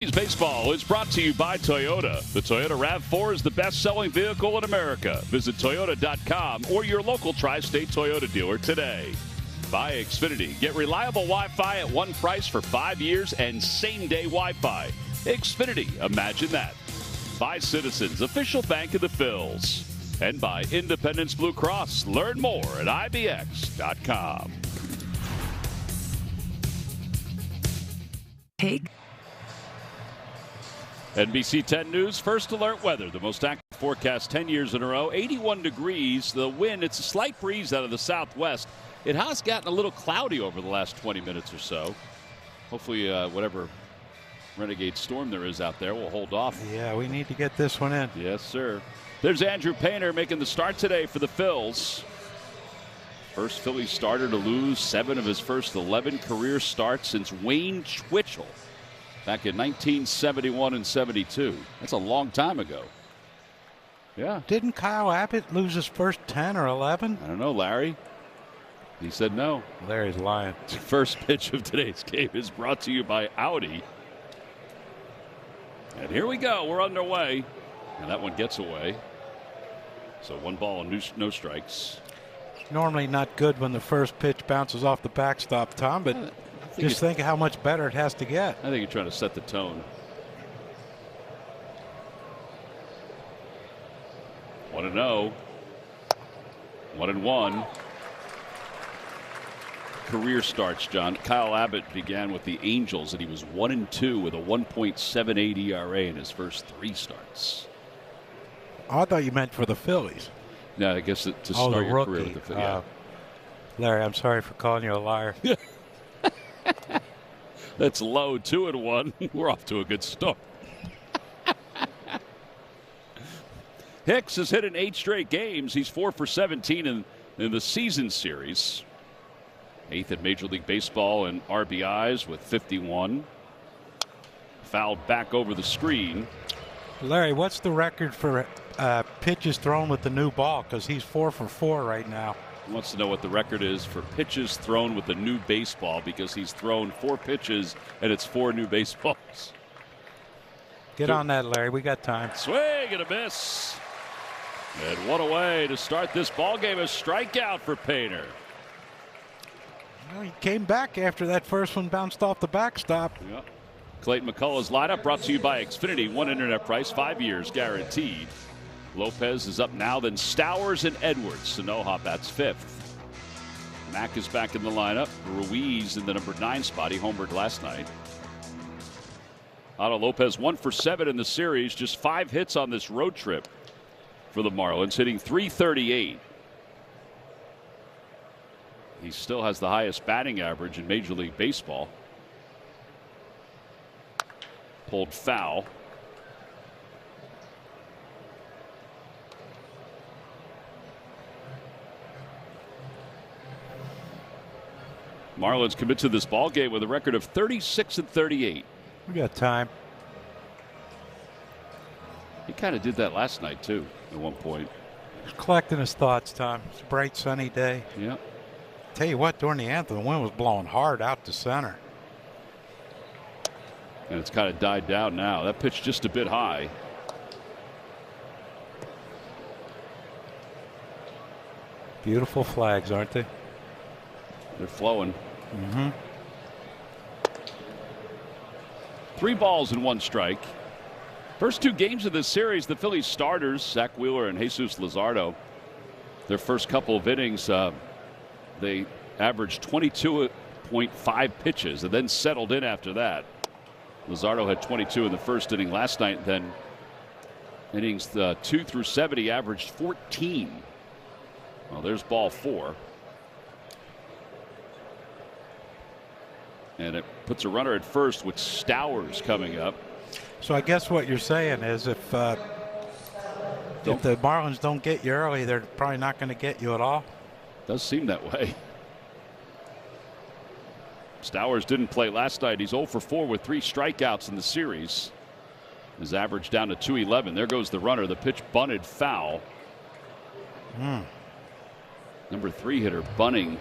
Baseball is brought to you by Toyota. The Toyota RAV4 is the best-selling vehicle in America. Visit Toyota.com or your local tri-state Toyota dealer today. By Xfinity. Get reliable Wi-Fi at one price for 5 years and same-day Wi-Fi. Xfinity. Imagine that. By Citizens, official bank of the Phillies. And by Independence Blue Cross. Learn more at IBX.com. Take. NBC 10 News, first alert weather. The most active forecast 10 years in a row. 81 degrees. The wind, it's a slight breeze out of the southwest. It has gotten a little cloudy over the last 20 minutes or so. Hopefully whatever renegade storm there is out there will hold off. Yeah, we need to get this one in. Yes, sir. There's Andrew Painter making the start today for the Phils. First Phillies starter to lose 7 of his first 11 career starts since Wayne Twitchell back in 1971 and 72. That's a long time ago. Yeah. Didn't Kyle Abbott lose his first 10 or 11? I don't know, Larry. He said no. Larry's lying. First pitch of today's game is brought to you by Audi. And here we go. We're underway. And that one gets away. So 1 ball and no strikes. It's normally not good when the first pitch bounces off the backstop, Tom, but just think of how much better it has to get. I think you're trying to set the tone. 1-0. 1-1. Career starts, John. Kyle Abbott began with the Angels, and he was 1-2 with a 1.78 ERA in his first 3 starts. Oh, I thought you meant for the Phillies. No, I guess to start your rookie. career with the Phillies. Yeah. Larry, I'm sorry for calling you a liar. That's low. 2-1. We're off to a good start. Hicks has hit in 8 straight games. He's 4 for 17 in the season series. 8th in Major League Baseball in RBIs with 51. Fouled back over the screen. Larry, what's the record for pitches thrown with the new ball? Because he's 4 for 4 right now. He wants to know what the record is for pitches thrown with the new baseball, because he's thrown 4 pitches and it's 4 new baseballs. Get on that, Larry. We got time. Swing and a miss. And 1 away to start this ball game. A strikeout for Painter. Well, he came back after that first one bounced off the backstop. Yeah. Clayton McCullough's lineup brought to you by Xfinity. 1 internet price, 5 years guaranteed. Lopez is up now, then Stowers and Edwards. Sanoha bats 5th. Mack is back in the lineup. Ruiz in the number 9 spot. He homered last night. Otto Lopez 1 for 7 in the series. Just 5 hits on this road trip for the Marlins, hitting .338. He still has the highest batting average in Major League Baseball. Pulled foul. Marlins commit to this ball game with a record of 36-38. We got time. He kind of did that last night too at one point. He's collecting his thoughts, Tom. It's a bright sunny day. Yeah. Tell you what, during the anthem, the wind was blowing hard out to center. And it's kind of died down now. That pitch just a bit high. Beautiful flags, aren't they? They're flowing. Mm-hmm. 3 balls and 1 strike. First 2 games of this series, the Phillies starters, Zach Wheeler and Jesus Luzardo, their first couple of innings, they averaged 22.5 pitches and then settled in after that. Luzardo had 22 in the first inning last night. Then innings 2 through 7, he averaged 14. Well, there's ball 4. And it puts a runner at first with Stowers coming up. So I guess what you're saying is if the Marlins don't get you early, they're probably not going to get you at all. Does seem that way. Stowers didn't play last night. He's 0 for 4 with 3 strikeouts in the series. His average down to .211. There goes the runner. The pitch bunted foul. Number 3 hitter bunting.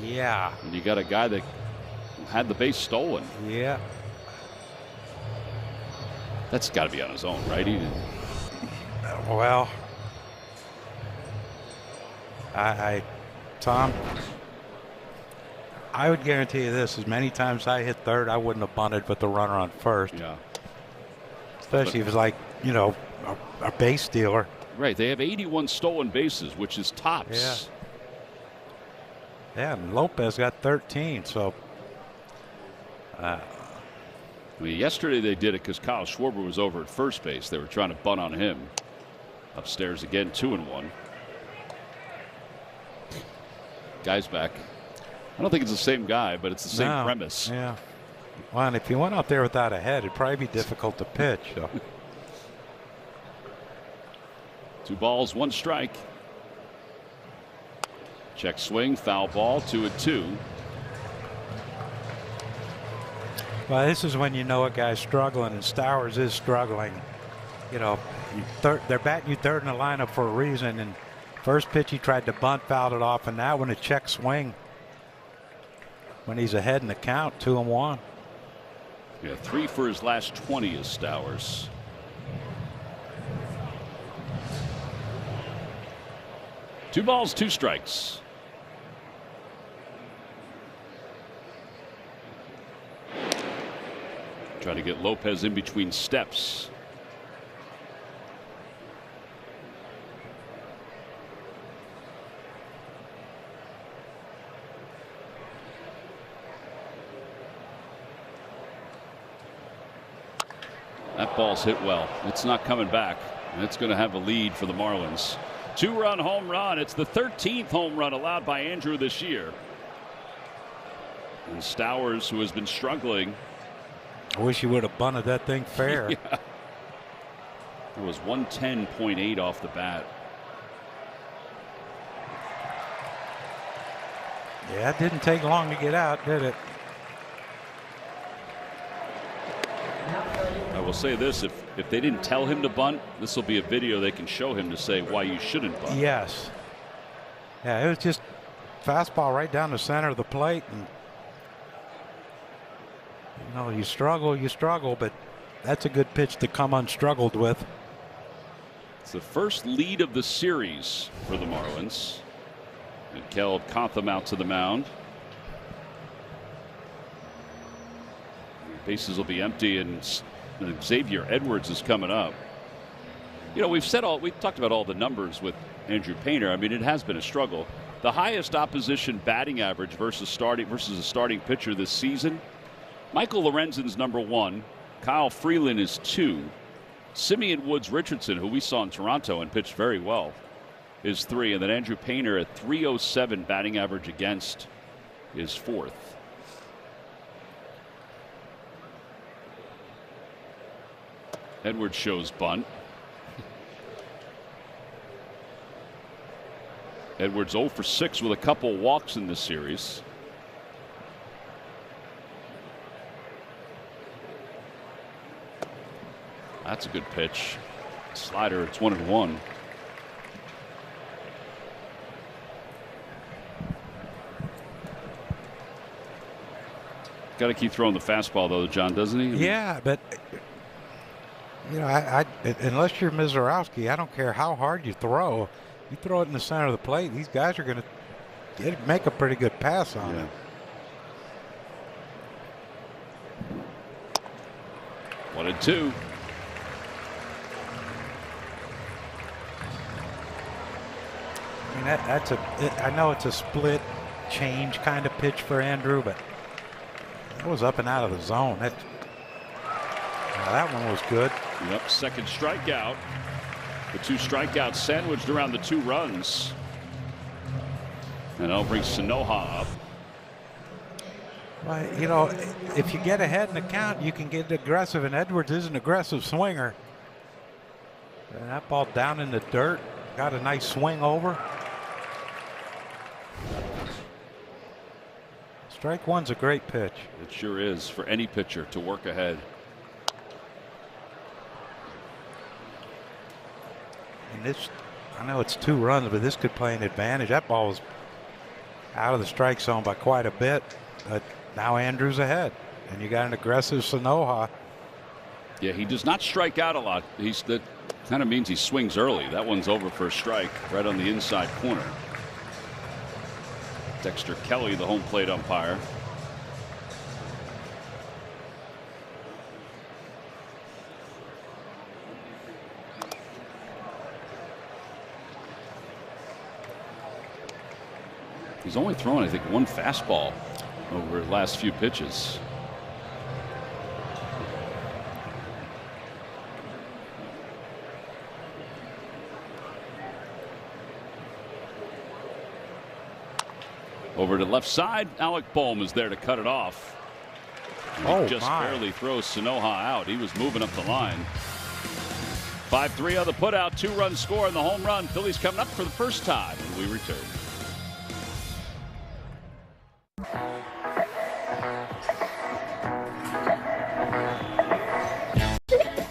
Yeah. And you got a guy that had the base stolen. Yeah. That's got to be on his own, right? Well, Tom, I would guarantee you this: as many times I hit third, I wouldn't have bunted with the runner on first. Yeah. Especially if it's like, you know, a base stealer. Right. They have 81 stolen bases, which is tops. Yeah, and Lopez got 13. So. I mean, yesterday they did it because Kyle Schwarber was over at first base. They were trying to bunt on him. Upstairs again, 2-1. Guy's back. I don't think it's the same guy, but it's the same premise. Yeah. Well, and if you went out there without a head, it'd probably be difficult to pitch. So. 2 balls, 1 strike. Check swing, foul ball, 2-2. Well, this is when you know a guy's struggling, and Stowers is struggling. You know, they're batting you third in the lineup for a reason. And first pitch he tried to bunt, fouled it off, and now when a check swing, when he's ahead in the count, 2-1. Yeah, 3 for his last 20 is Stowers. Two balls, 2 strikes. Try to get Lopez in between steps. That ball's hit well. It's not coming back. And it's going to have a lead for the Marlins. 2-run home run. It's the 13th home run allowed by Andrew this year. And Stowers, who has been struggling. I wish he would have bunted that thing fair. Yeah. It was 110.8 off the bat. Yeah, it didn't take long to get out, did it? I will say this, if they didn't tell him to bunt, this will be a video they can show him to say why you shouldn't bunt. Yes. Yeah, it was just fastball right down the center of the plate. And, you know, you struggle, but that's a good pitch to come unstruggled with. It's the first lead of the series for the Marlins. And Kel Contham out to the mound. Bases will be empty, and Xavier Edwards is coming up. You know, we've talked about all the numbers with Andrew Painter. I mean, it has been a struggle. The highest opposition batting average versus a starting pitcher this season. Michael Lorenzen's #1. Kyle Freeland is 2. Simeon Woods Richardson, who we saw in Toronto and pitched very well, is 3. And then Andrew Painter at .307 batting average against is 4th. Edwards shows bunt. Edwards 0 for 6 with a couple walks in this series. That's a good pitch. Slider, it's 1-1. Got to keep throwing the fastball, though, John, doesn't he? Yeah, but you know, unless you're Mizorowski, I don't care how hard you throw. You throw it in the center of the plate, these guys are going to make a pretty good pass on it. 1-2. I mean, I know it's a split change kind of pitch for Andrew, but that was up and out of the zone. That one was good. Yep, second strikeout. The 2 strikeouts sandwiched around the 2 runs. And that'll bring Sanoha up. Well, you know, if you get ahead in the count, you can get aggressive, and Edwards is an aggressive swinger. And that ball down in the dirt, got a nice swing over. Strike one's a great pitch. It sure is for any pitcher to work ahead. And this, I know it's 2 runs, but this could play an advantage. That ball was out of the strike zone by quite a bit, but now Andrew's ahead, and you got an aggressive Sanoha. Yeah, he does not strike out a lot. That kind of means he swings early. That one's over for a strike right on the inside corner. Dexter Kelly, the home plate umpire. He's only thrown, I think, one fastball over the last few pitches. Over to left side, Alec Bohm is there to cut it off. And he just barely throws Sanoha out. He was moving up the line. 5-3 on the putout, 2-run score and the home run. Phillies coming up for the first time when we return.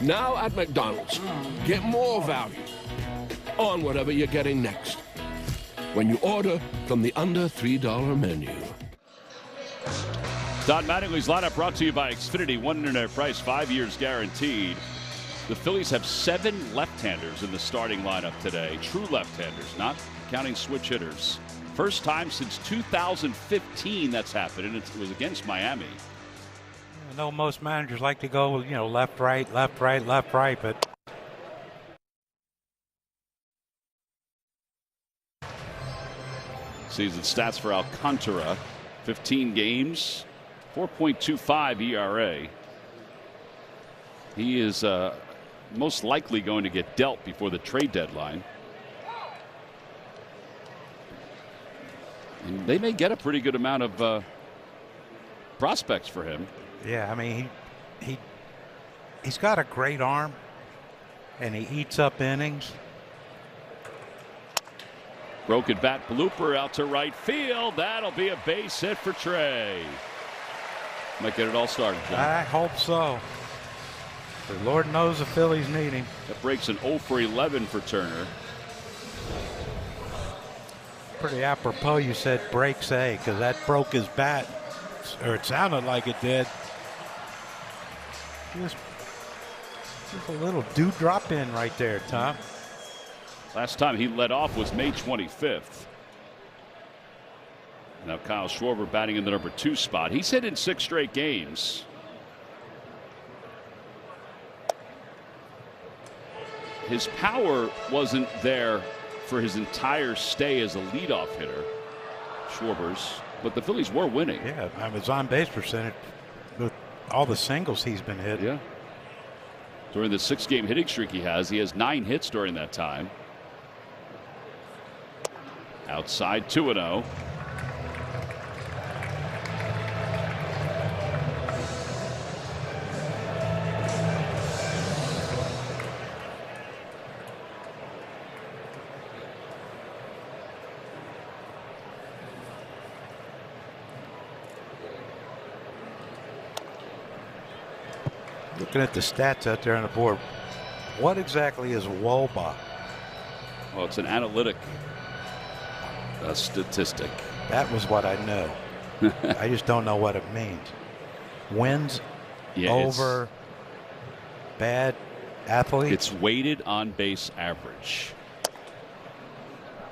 Now at McDonald's, get more value on whatever you're getting next when you order from the under $3 menu. Don Mattingly's lineup brought to you by Xfinity. One internet price, 5 years guaranteed. The Phillies have 7 left-handers in the starting lineup today. True left-handers, not counting switch hitters. First time since 2015 that's happened, and it was against Miami. I know most managers like to go, left, right, left, right, left, right, but season stats for Alcantara: 15 games, 4.25 ERA. He is most likely going to get dealt before the trade deadline. And they may get a pretty good amount of prospects for him. Yeah, I mean, he's got a great arm, and he eats up innings. Broken bat blooper out to right field. That'll be a base hit for Trey. Might get it all started, John. I hope so. The Lord knows the Phillies need him. That breaks an 0 for 11 for Turner. Pretty apropos you said breaks A, because that broke his bat, or it sounded like it did. Just a little dewdrop in right there, Tom. Last time he led off was May 25th. Now Kyle Schwarber batting in the number 2 spot. He's hit in 6 straight games. His power wasn't there for his entire stay as a leadoff hitter, Schwarber's, but the Phillies were winning. Yeah, his on base percentage with all the singles he's been hit. Yeah. During the 6-game hitting streak he has 9 hits during that time. Outside 2-0. Looking at the stats out there on the board, what exactly is WOBA? Well, it's an analytic statistic. That was what I know. I just don't know what it means. Wins over bad athletes? It's weighted on base average.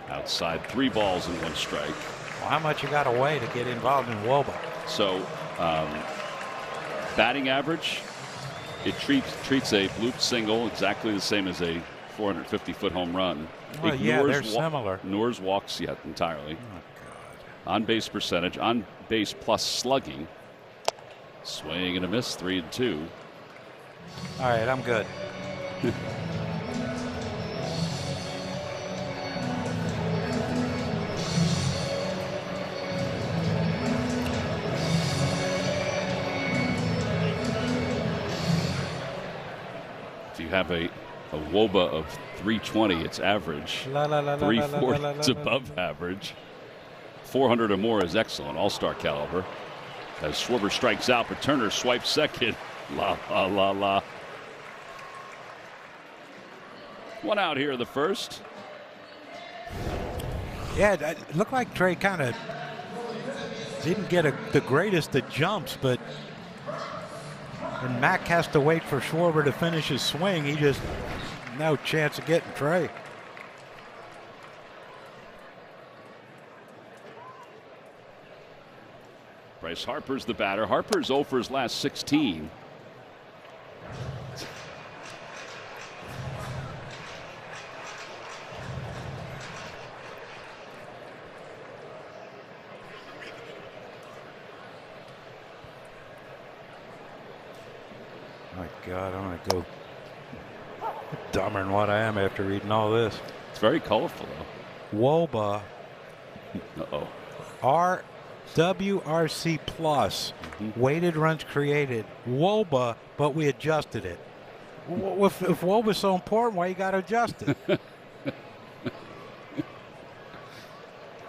Outside, 3 balls and 1 strike. Well, how much you got to weigh to get involved in WOBA? So batting average, it treats a blooped single exactly the same as a 450-foot home run. Well, yeah, they're similar. Ignores walks yet entirely. Oh, God. On base percentage, on base plus slugging. Swing and a miss, 3-2. All right, I'm good. If you have a WOBA of 320, it's average. 340, it's above average. 400 or more is excellent, all-star caliber. As Schwarber strikes out, but Turner swipes second. La, la, la, la. 1 out here in the first. Yeah, it looked like Trey kind of didn't get the greatest of jumps, but and Mack has to wait for Schwarber to finish his swing. He just no chance of getting Trey. Bryce Harper's the batter. Harper's 0 for his last 16. My God, I'm going to go dumber than what I am after reading all this. It's very colorful, though. WOBA. Uh-oh. WRC plus. Weighted runs created. WOBA, but we adjusted it. If WOBA's so important, why you got to adjust it?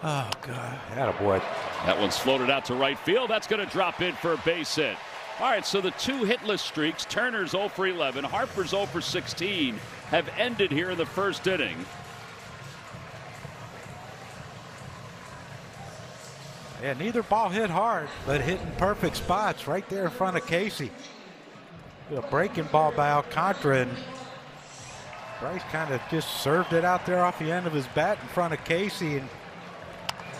Oh, God. Attaboy. That one's floated out to right field. That's going to drop in for a base hit. All right, so the 2 hitless streaks, Turner's 0 for 11, Harper's 0 for 16, have ended here in the first inning. Yeah, neither ball hit hard, but hit in perfect spots right there in front of Casey. A breaking ball by Alcantara, and Bryce kind of just served it out there off the end of his bat in front of Casey. And,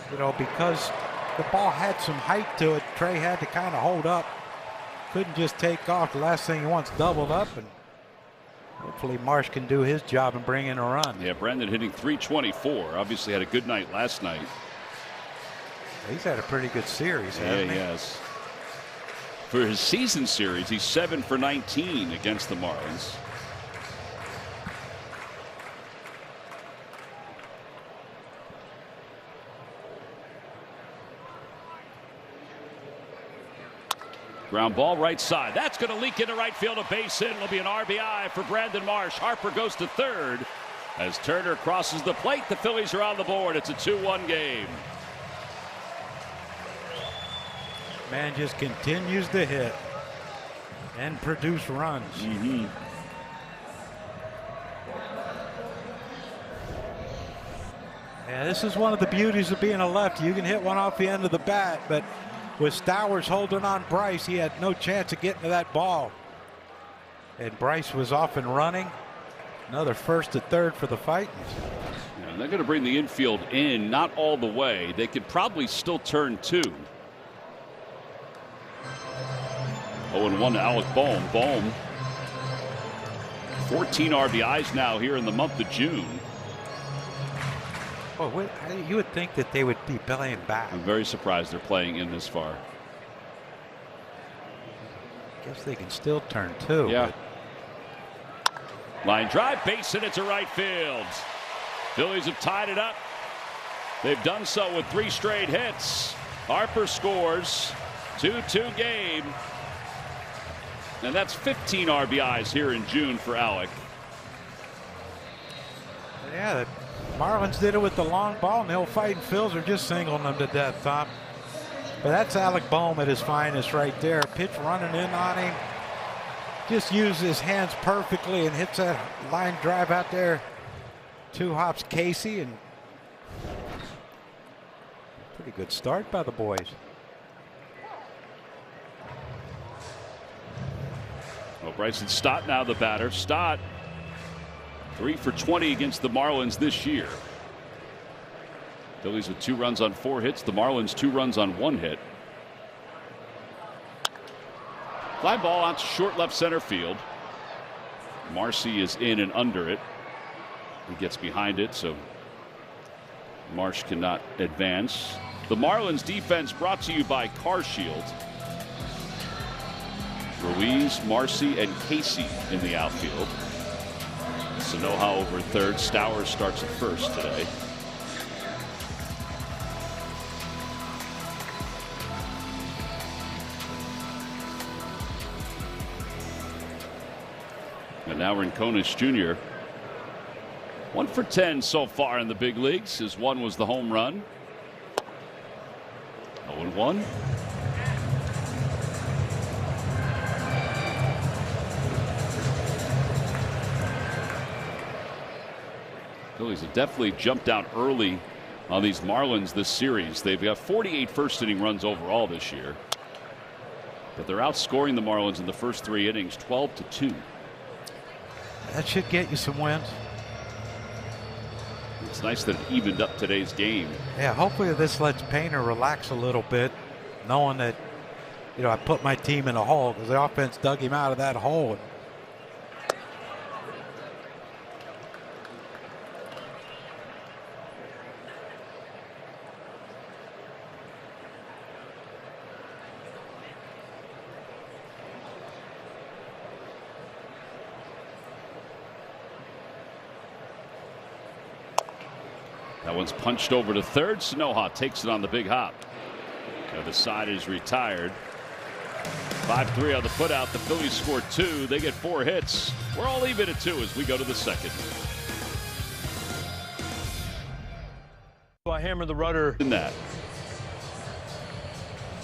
you know, because the ball had some height to it, Trey had to kind of hold up. Couldn't just take off. The last thing he wants doubled up, and hopefully Marsh can do his job and bring in a run. Yeah, Brandon hitting .324. Obviously had a good night last night. He's had a pretty good series, hasn't he? Yes. For his season series, he's 7 for 19 against the Marlins. Ground ball right side. That's going to leak into right field, a base hit. It'll be an RBI for Brandon Marsh. Harper goes to third. As Turner crosses the plate, the Phillies are on the board. It's a 2-1 game. Man just continues to hit and produce runs. Yeah, this is one of the beauties of being a lefty. You can hit one off the end of the bat, but with Stowers holding on Bryce, he had no chance of getting to that ball. And Bryce was off and running. Another first to third for the Fightins. Yeah, they're going to bring the infield in, not all the way. They could probably still turn 2. 0-1 to Alec Bohm. Bohm, 14 RBIs now here in the month of June. Oh, you would think that they would be playing back. I'm very surprised they're playing in this far. Guess they can still turn 2. Yeah. Line drive, base hit to right field. Phillies have tied it up. They've done so with 3 straight hits. Harper scores. 2-2 game. And that's 15 RBIs here in June for Alec. Yeah, the Marlins did it with the long ball, and they'll fight, and Phils are just singling them to death, Tom. But that's Alec Bohm at his finest right there. Pitch running in on him. Just uses his hands perfectly and hits that line drive out there. 2 hops Casey, and pretty good start by the boys. Well, Bryson Stott now the batter. Stott 3 for 20 against the Marlins this year. Phillies with 2 runs on 4 hits. The Marlins 2 runs on 1 hit. Fly ball out to short left center field. Marcy is in and under it. He gets behind it, so Marsh cannot advance. The Marlins defense brought to you by Car Shield. Ruiz, Marcy, and Casey in the outfield. Sanoha over third. Stowers starts at first today. And now Rincones Jr. 1 for 10 so far in the big leagues. His 1 was the home run. 0-1. Phillies have definitely jumped out early on these Marlins this series. They've got 48 first inning runs overall this year. But they're outscoring the Marlins in the first 3 innings 12-2. That should get you some wins. It's nice that it evened up today's game. Yeah, hopefully this lets Painter relax a little bit, knowing that, I put my team in a hole because the offense dug him out of that hole. That one's punched over to third. Sanoha takes it on the big hop. The other side is retired. 5-3 on the putout. The Phillies score 2. They get 4 hits. We're all even at 2 as we go to the second. I hammer the rudder. In that.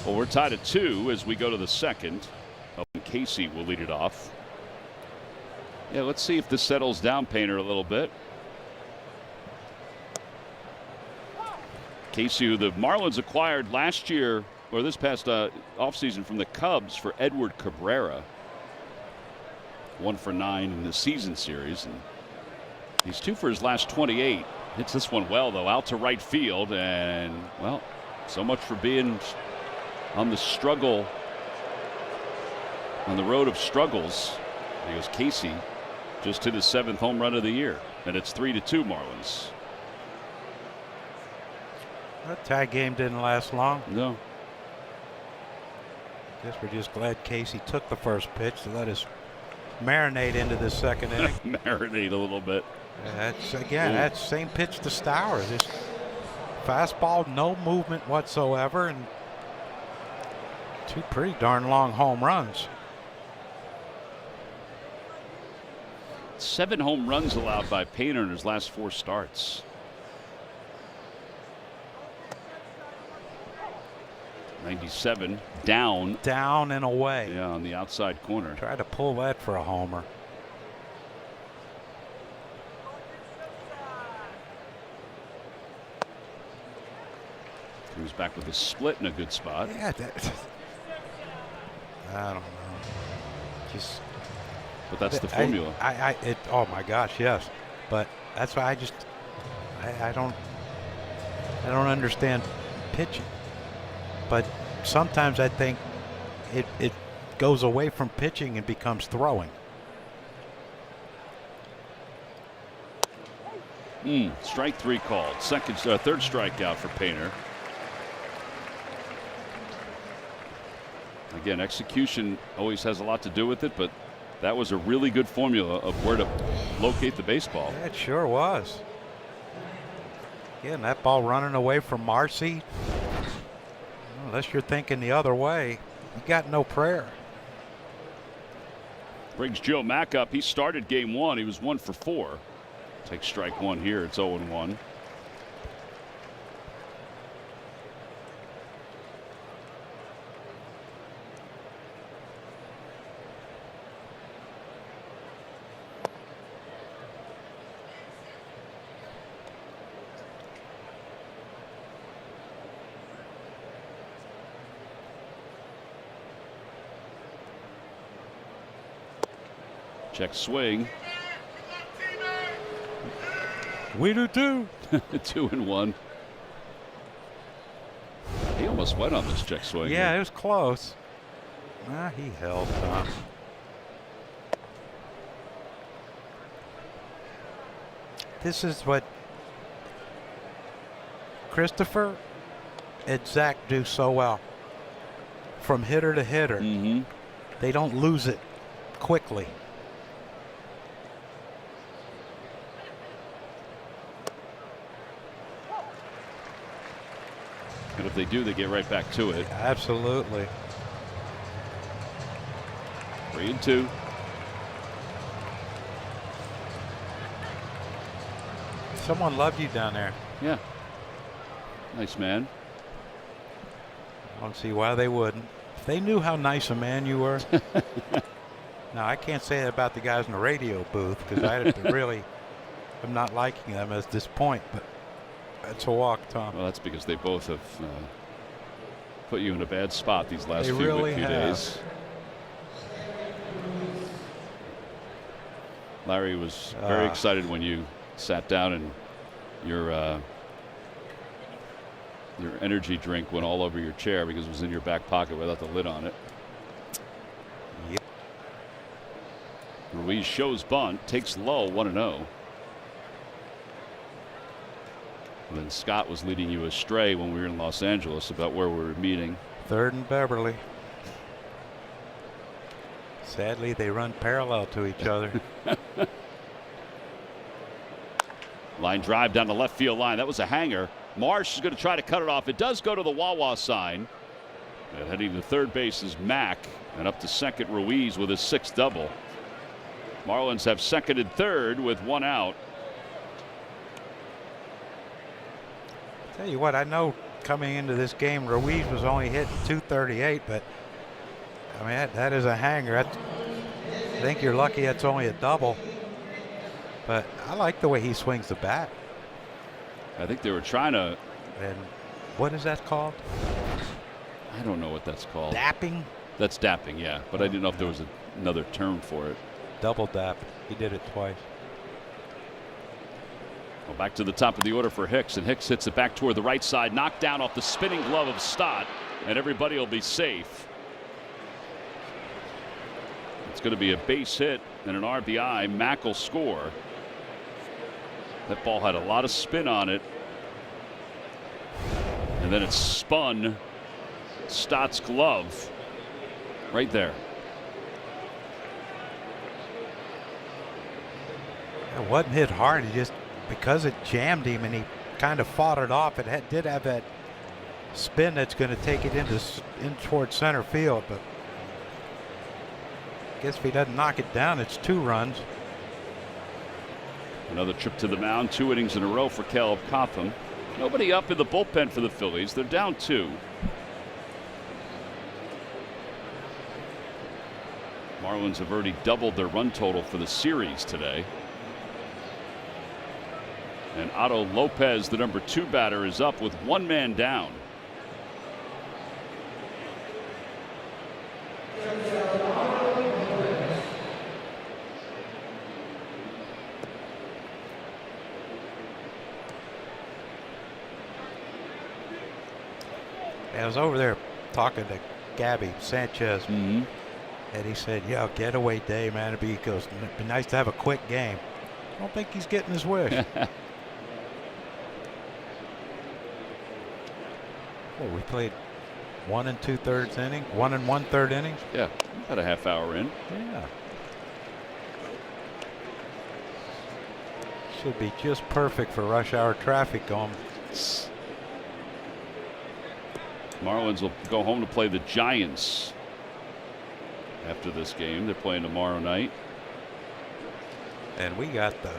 Well, we're tied at 2 as we go to the second. Oh, and Casey will lead it off. Yeah, let's see if this settles down Painter a little bit. Casey, who the Marlins acquired last year, or this past offseason from the Cubs for Edward Cabrera. 1 for 9 in the season series. And he's 2 for his last 28. Hits this one well, though, out to right field. And, well, so much for being on the struggle, on the road of struggles. There goes Casey, just hit his 7th home run of the year. And it's 3-2 Marlins. That tie game didn't last long. No. Guess we're just glad Casey took the first pitch to let us marinate into this second inning. Marinate a little bit. That's same pitch to Stowers. Just fastball, no movement whatsoever, and 2 pretty darn long home runs. 7 home runs allowed by Painter in his last 4 starts. 97 down and away. Yeah, on the outside corner. Try to pull that for a homer. Comes back with a split in a good spot. Yeah, I don't know. But that's the formula. Oh my gosh, yes. But that's why I don't understand pitching. But sometimes I think it goes away from pitching and becomes throwing. Strike 3 called. Third strikeout for Painter. Again, execution always has a lot to do with it, but that was a really good formula of where to locate the baseball. Yeah, it sure was. Again, that ball running away from Marcy. Unless you're thinking the other way, you got no prayer. Brings Joe Mack up. He started game 1. He was 1 for 4. Takes strike 1 here. It's 0-1. Check swing. We do too. 2-1. He almost went on this check swing. Yeah, it was close. He held on. This is what Christopher and Zach do so well. From hitter to hitter. They don't lose it quickly. And if they do, they get right back to it. Absolutely. 3-2. Someone loved you down there. Yeah. Nice man. I don't see why they wouldn't. If they knew how nice a man you were. Now, I can't say that about the guys in the radio booth because I really am not liking them at this point, but that's a walk, Tom. Well, that's because they both have put you in a bad spot these last They few really have. days. Larry was very excited when you sat down and your energy drink went all over your chair because it was in your back pocket without the lid on it. Yep. Ruiz shows bunt, takes low, 1-0. And then Scott was leading you astray when we were in Los Angeles about where we were meeting. 3rd and Beverly. Sadly, they run parallel to each other. Line drive down the left field line. That was a hanger. Marsh is going to try to cut it off. It does go to the Wawa sign. And heading to third base is Mack, and up to second Ruiz with his 6th double. Marlins have second and third with 1 out. Tell you what, I know coming into this game, Ruiz was only hitting .238, but I mean that is a hanger. I think you're lucky that's only a double. But I like the way he swings the bat. I think they were trying to. And what is that called? I don't know what that's called. Dapping? That's dapping, yeah. But I didn't know if there was another term for it. Double dap. He did it twice. Well, back to the top of the order for Hicks, and Hicks hits it back toward the right side, knocked down off the spinning glove of Stott, and everybody will be safe. It's going to be a base hit and an RBI. Mack will score. That ball had a lot of spin on it. And then it spun Stott's glove right there. It wasn't hit hard. He just, because it jammed him and he kind of fought it off, it did have that spin that's going to take it in towards center field. But I guess if he doesn't knock it down, it's 2 runs. Another trip to the mound, 2 innings in a row for Caleb Cotham. Nobody up in the bullpen for the Phillies. They're down 2. Marlins have already doubled their run total for the series today. And Otto Lopez, the number 2 batter, is up with 1 man down. I was over there talking to Gabby Sanchez, and he said, "Yeah, getaway day, man. It'd be nice to have a quick game." I don't think he's getting his wish. Well, we played 1 2/3 innings, 1 1/3 innings. Yeah, about a half hour in. Yeah. Should be just perfect for rush hour traffic going. Marlins will go home to play the Giants after this game. They're playing tomorrow night. And we got the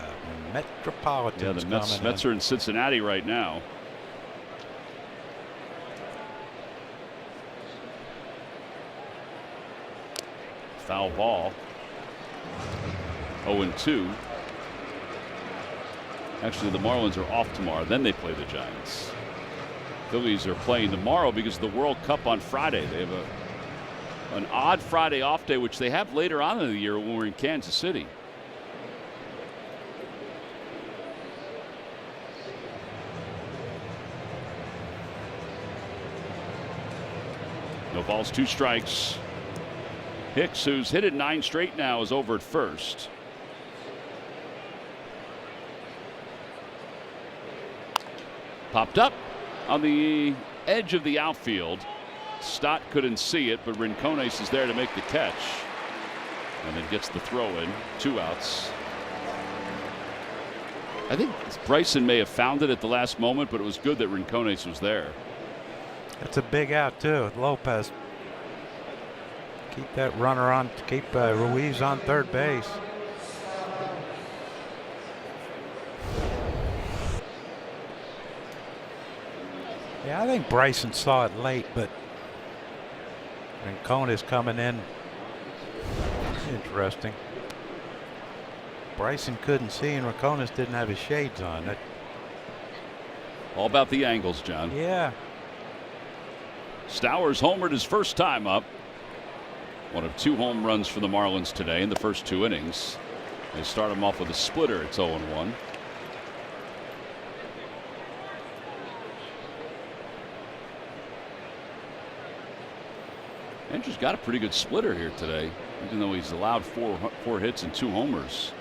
Metropolitans. Yeah, the Mets are in Cincinnati right now. Foul ball. 0-2. Actually, the Marlins are off tomorrow. Then they play the Giants. Phillies are playing tomorrow because of the World Cup on Friday. They have an odd Friday off day, which they have later on in the year when we're in Kansas City. No balls, 2 strikes. Hicks, who's hit it 9 straight now, is over at first. Popped up on the edge of the outfield. Stott couldn't see it, but Rincones is there to make the catch. And then gets the throw in. 2 outs. I think Bryson may have found it at the last moment, but it was good that Rincones was there. That's a big out, too. Lopez. Keep that runner on. Keep Ruiz on third base. Yeah, I think Bryson saw it late, but Rincones coming in. Interesting. Bryson couldn't see, and Rincones didn't have his shades on. All about the angles, John. Yeah. Stowers homered his first time up. One of 2 home runs for the Marlins today in the first 2 innings. They start him off with a splitter. It's 0-1. Andrew's got a pretty good splitter here today, even though he's allowed 4 hits and 2 homers.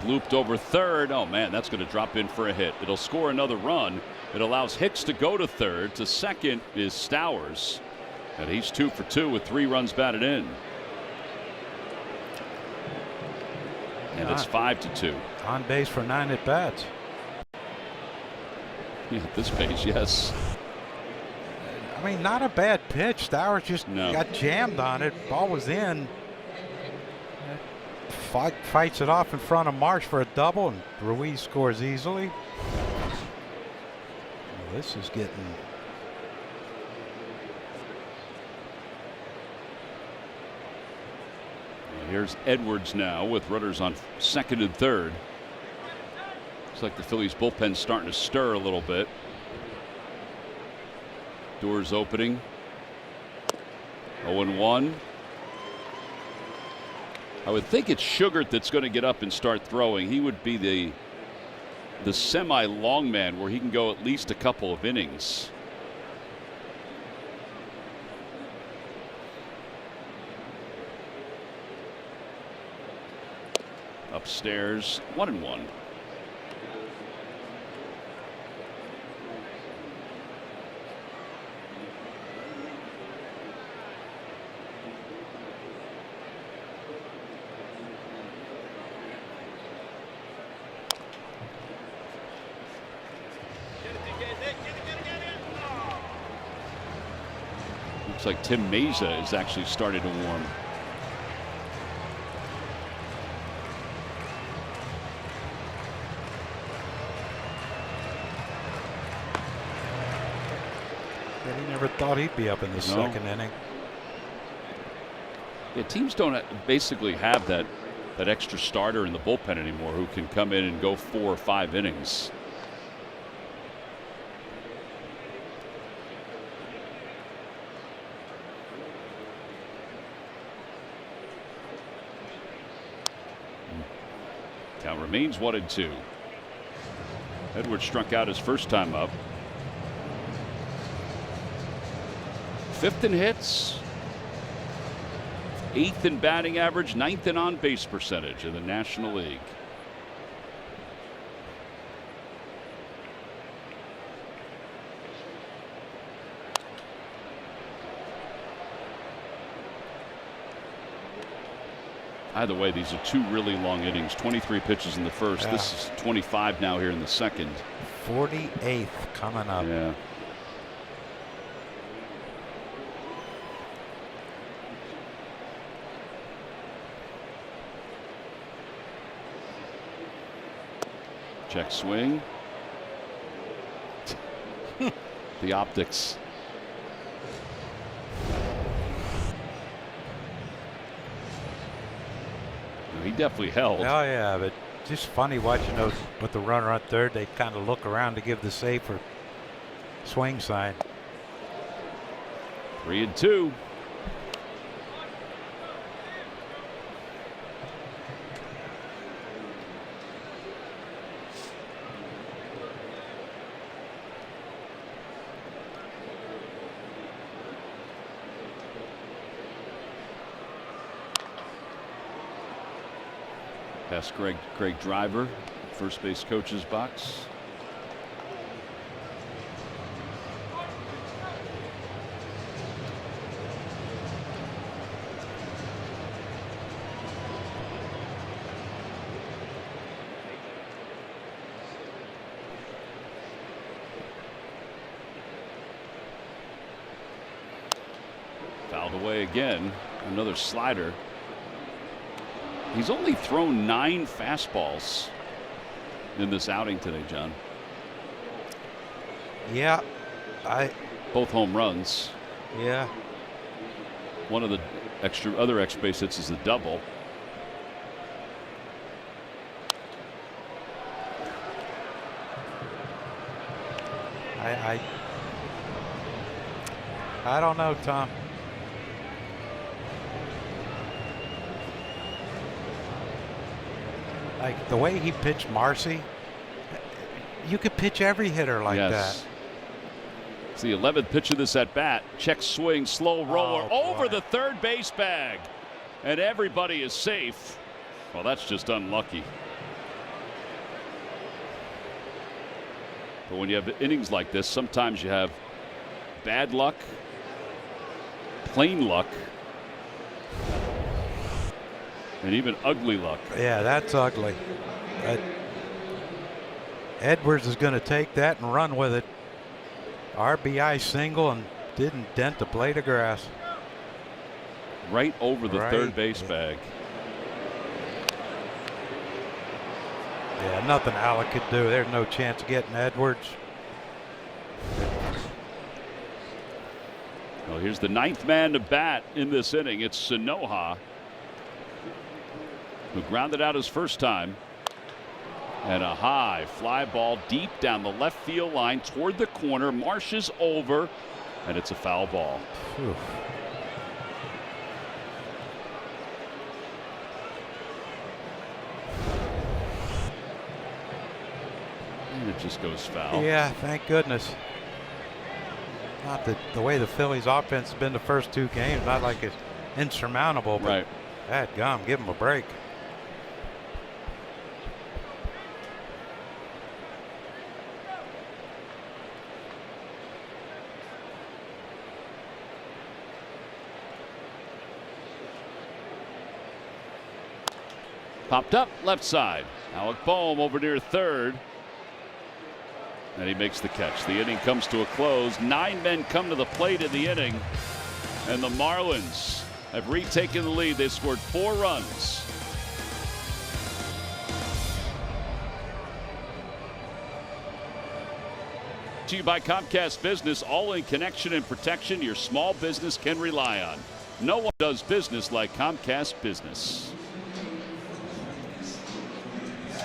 Looped over third. Oh man, that's going to drop in for a hit. It'll score another run. It allows Hicks to go to third. To second is Stowers, and he's 2 for 2 with 3 runs batted in. And it's 5-2. On base for 9 at bats. Yeah, at this pace, yes. I mean, not a bad pitch. Stowers just got jammed on it. Ball was in. Fights it off in front of Marsh for a double, and Ruiz scores easily. Well, this is getting. Here's Edwards now with runners on second and third. Looks like the Phillies bullpen starting to stir a little bit. Doors opening. 0-1. I would think it's Sugart that's going to get up and start throwing. He would be the semi-long man where he can go at least a couple of innings. Upstairs, 1-1. Looks like Tim Meza is actually starting to warm. He never thought he'd be up in the second inning. Yeah, teams don't basically have that extra starter in the bullpen anymore who can come in and go 4 or 5 innings. Count remains 1-2. Edwards struck out his first time up. 5th in hits, 8th in batting average, 9th in on base percentage in the National League. Either way, these are 2 really long innings. 23 pitches in the first. Yeah. This is 25 now here in the second. 48th coming up. Yeah. Check swing. The optics. He definitely held. Oh yeah, but just funny watching those with the runner on third. They kind of look around to give the safe or swing sign. 3-2. Past Greg Driver, first base coach's box. Fouled away again. Another slider. He's only thrown 9 fastballs in this outing today, John. Yeah, both home runs. Yeah. One of the other extra base hits is a double. I don't know, Tom. Like the way he pitched Marcy, you could pitch every hitter like that. It's the 11th pitch of this at bat. Check swing, slow roller over the third base bag. And everybody is safe. Well, that's just unlucky. But when you have innings like this, sometimes you have bad luck, plain luck, and even ugly luck. Yeah, that's ugly. Edwards is going to take that and run with it. RBI single and didn't dent the blade of grass. Right over the third base bag. Yeah, nothing Alec could do. There's no chance of getting Edwards. Well, here's the 9th man to bat in this inning. It's Sanoha, who grounded out his first time. And a high fly ball deep down the left field line toward the corner. Marches over, and it's a foul ball. Whew. And it just goes foul. Yeah, thank goodness. Not the way the Phillies offense has been the first 2 games, not like it's insurmountable, but dadgum, give them a break. Popped up left side. Alec Boehm over near third. And he makes the catch. The inning comes to a close. 9 men come to the plate in the inning. And the Marlins have retaken the lead. They scored 4 runs. To you by Comcast Business, all in connection and protection your small business can rely on. No one does business like Comcast Business.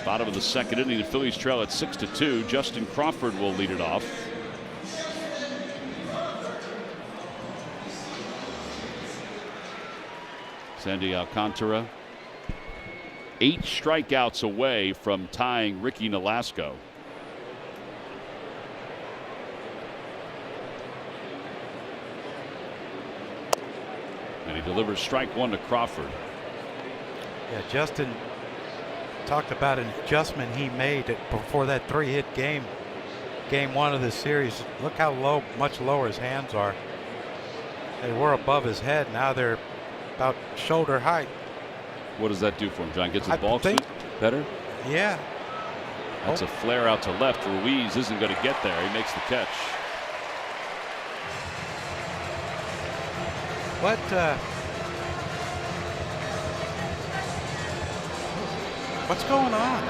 Bottom of the second inning, the Phillies trail at 6-2. Justin Crawford will lead it off. Sandy Alcantara 8 strikeouts away from tying Ricky Nolasco. And he delivers strike 1 to Crawford. Yeah, Justin talked about an adjustment he made before that 3-hit game 1 of the series. Look how much lower his hands are. They were above his head. Now they're about shoulder height. What does that do for him, John? Gets his ball suit better? Yeah. That's a flare out to left. Ruiz isn't going to get there. He makes the catch. What's going on?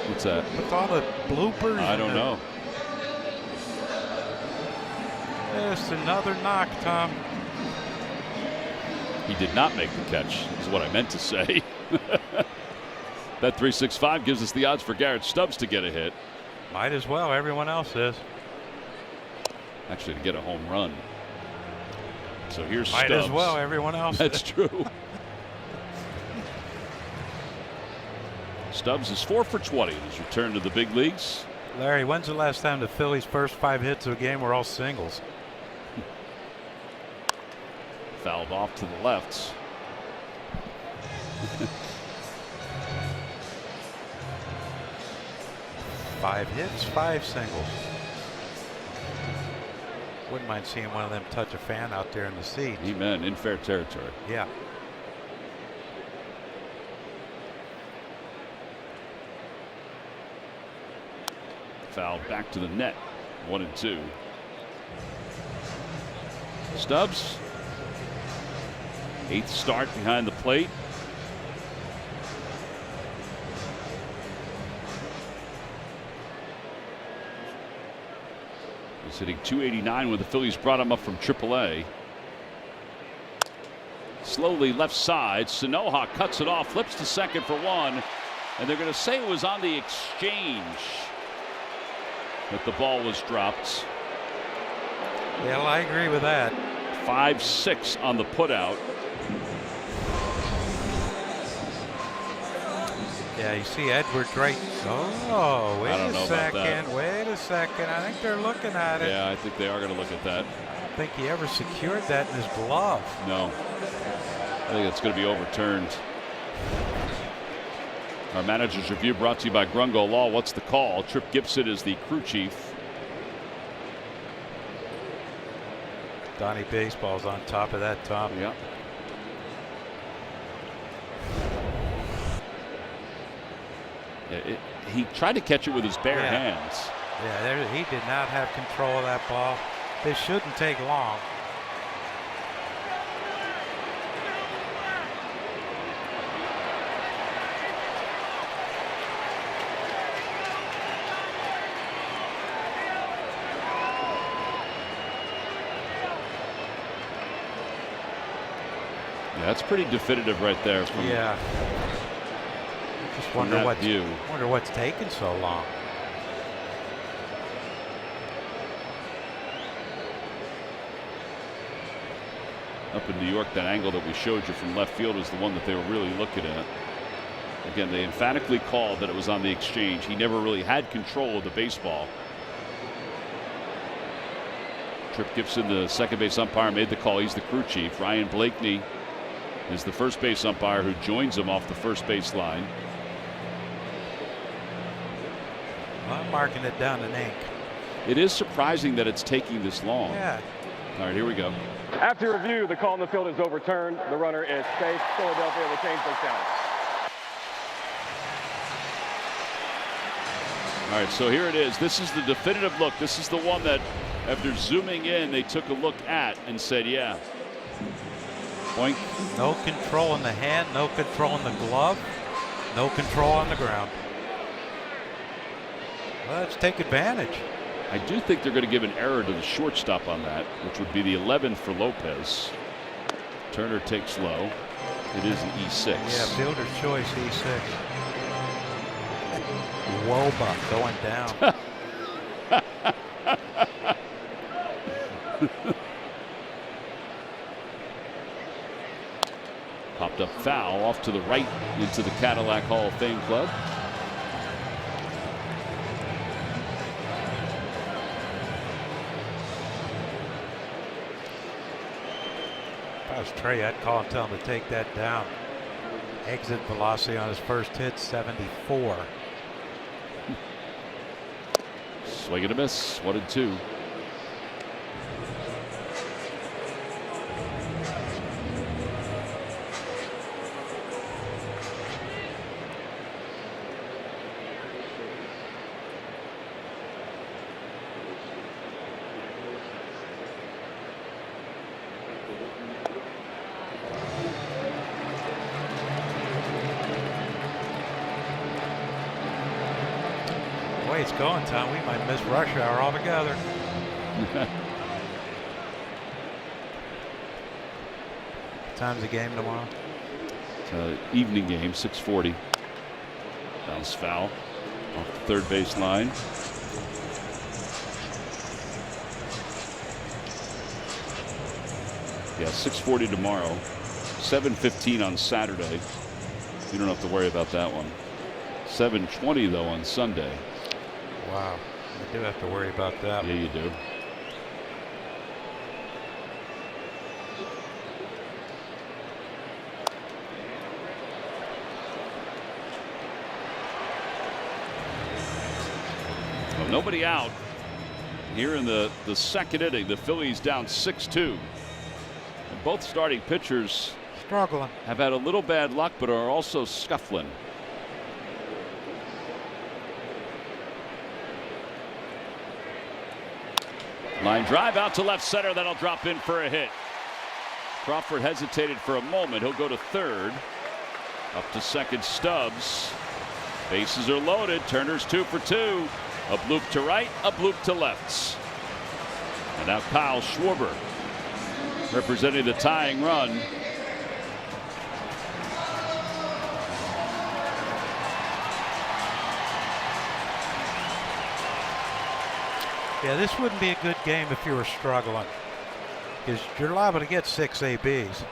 What's that? With all the bloopers? I don't know. Just another knock, Tom. He did not make the catch, is what I meant to say. Bet 365 gives us the odds for Garrett Stubbs to get a hit. Might as well. Everyone else is. Actually, to get a home run. So here's Might Stubbs. as well. Everyone else That's is. true. Stubbs is 4 for 20 in his return to the big leagues. Larry, when's the last time the Phillies' first 5 hits of a game were all singles? Fouled off to the left. Five hits, 5 singles. Wouldn't mind seeing one of them touch a fan out there in the seats. Amen. In fair territory. Yeah. Foul back to the net. 1-2. Stubbs. 8th start behind the plate. He's hitting .289 when the Phillies brought him up from AAA. Slowly left side. Sanoha cuts it off, flips to second for one. And they're going to say it was on the exchange that the ball was dropped. Yeah, well, I agree with that. 5-6 on the putout. Yeah, you see Edward Drake. Oh, wait a second. Wait a second. I think they're looking at it. Yeah, I think they are going to look at that. I don't think he ever secured that in his glove. No. I think it's going to be overturned. Our manager's review brought to you by Grungo Law. What's the call? Trip Gibson is the crew chief. Donnie Baseball's on top of that, Tom. Yeah. He tried to catch it with his bare hands. Yeah, he did not have control of that ball. This shouldn't take long. Yeah, that's pretty definitive right there. Yeah. Just wonder what's taking so long. Up in New York, that angle that we showed you from left field is the one that they were really looking at. Again, they emphatically called that it was on the exchange. He never really had control of the baseball. Trip Gibson, the second base umpire, made the call. He's the crew chief. Ryan Blakeney is the first base umpire who joins him off the first base line. I'm marking it down in ink. It is surprising that it's taking this long. Yeah. All right, here we go. After review, the call in the field is overturned. The runner is safe. Philadelphia retains their challenge. All right, so here it is. This is the definitive look. This is the one that, after zooming in, they took a look at and said, yeah. Boink. No control in the hand, no control in the glove, no control on the ground. Well, let's take advantage. I do think they're going to give an error to the shortstop on that, which would be the 11th for Lopez. Turner takes low. It is an E6. Yeah, fielder's choice, E6. Woba going down. Popped up foul off to the right into the Cadillac Hall of Fame club. If I was Trey, I'd call and tell him to take that down. Exit velocity on his first hit, 74. Swing and a miss. 1-2. The way it's going, Tom, we might miss rush hour altogether. Time's the game tomorrow? It's an evening game, 6:40. Bounce foul off the third base line. Yeah, 6:40 tomorrow. 7:15 on Saturday. You don't have to worry about that one. 7:20 though on Sunday. Wow, I do have to worry about that. Yeah, you do. Well, nobody out here in the second inning. The Phillies down 6-2. And both starting pitchers Struggling. have had a little bad luck, but are also scuffling. Line drive out to left center. That'll drop in for a hit. Crawford hesitated for a moment. He'll go to third. Up to second, Stubbs. Bases are loaded. Turner's 2 for 2. A bloop to right, a bloop to left. And now Kyle Schwarber representing the tying run. Yeah, this wouldn't be a good game if you were struggling, because you're liable to get 6 ABs.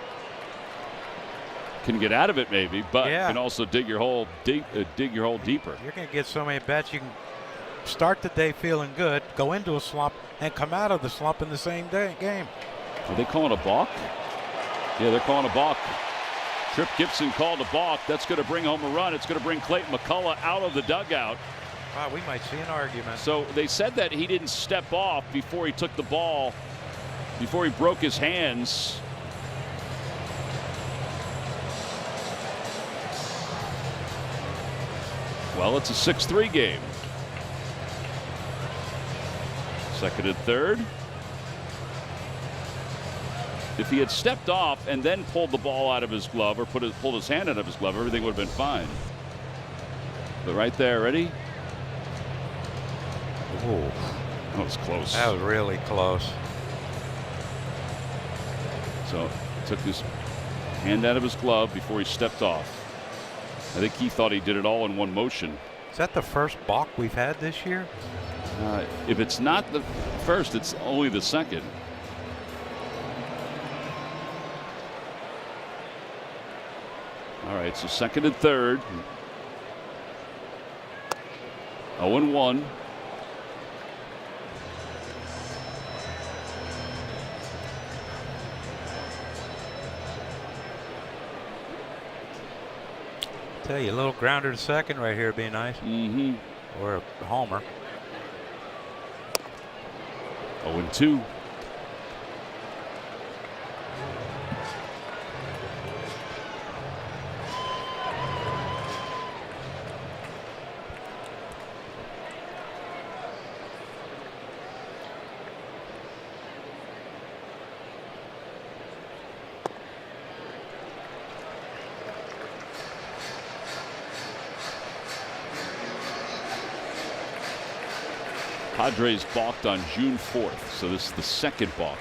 Can get out of it maybe, but yeah, can also dig your hole deeper. You're going to get so many bets. You can start the day feeling good, go into a slump, and come out of the slump in the same game. Are they calling a balk? Yeah, they're calling a balk. Trip Gibson called a balk. That's going to bring home a run. It's going to bring Clayton McCullough out of the dugout. Wow, we might see an argument. So they said that he didn't step off before he took the ball, before he broke his hands. Well, it's a 6-3 game. Second and third. If he had stepped off and then pulled the ball out of his glove or pulled his hand out of his glove, everything would have been fine. But right there, ready? Oh, that was close. That was really close. So took his hand out of his glove before he stepped off. I think he thought he did it all in one motion. Is that the first balk we've had this year? If it's not the first, it's only the second. All right, so second and third. 0-1. Tell you, a little grounder to second right here would be nice. Mm-hmm. Or a homer. 0-2. Padres balked on June 4th, so this is the second balk.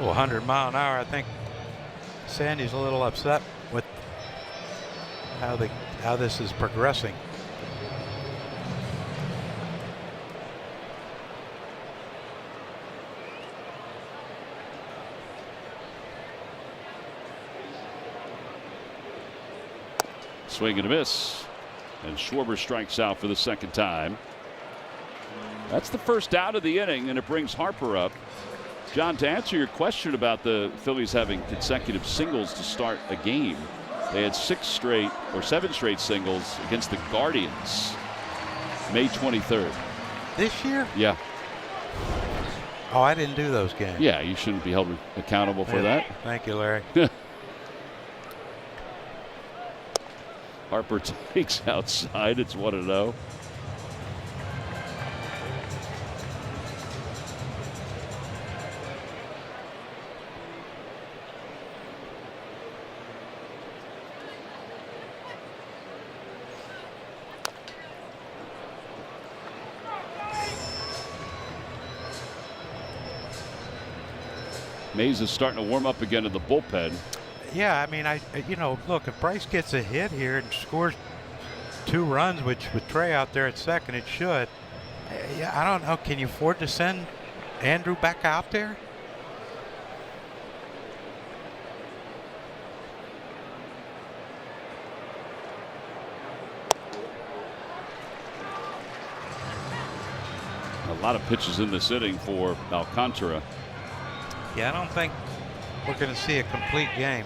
Oh, 100 mile an hour. I think Sandy's a little upset with how this is progressing. Swing and a miss. And Schwarber strikes out for the second time. That's the first out of the inning, and it brings Harper up. John, to answer your question about the Phillies having consecutive singles to start a game, they had 7 straight singles against the Guardians May 23rd. This year? Yeah. Oh, I didn't do those games. Yeah, you shouldn't be held accountable for that. Thank you, Larry. Harper takes outside. It's 1-0. Mays is starting to warm up again in the bullpen. Yeah, I mean, look, if Bryce gets a hit here and scores 2 runs, which with Trey out there at second, it should. Yeah, I don't know. Can you afford to send Andrew back out there? A lot of pitches in this inning for Alcantara. Yeah, I don't think we're going to see a complete game.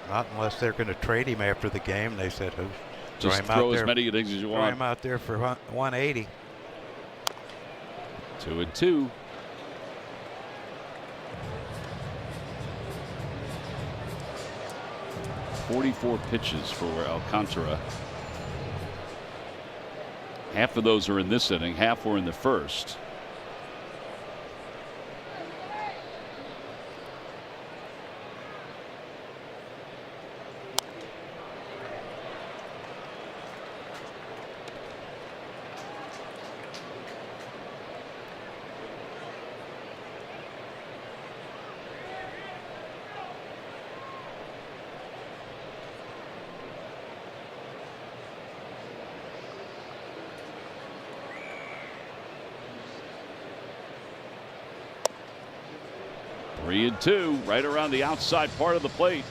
Not unless they're going to trade him after the game. They said, just throw as many innings as you want. Throw him out there for 180. 2-2. .44 pitches for Alcantara. Half of those are in this inning. Half were in the first. 3-2, right around the outside part of the plate.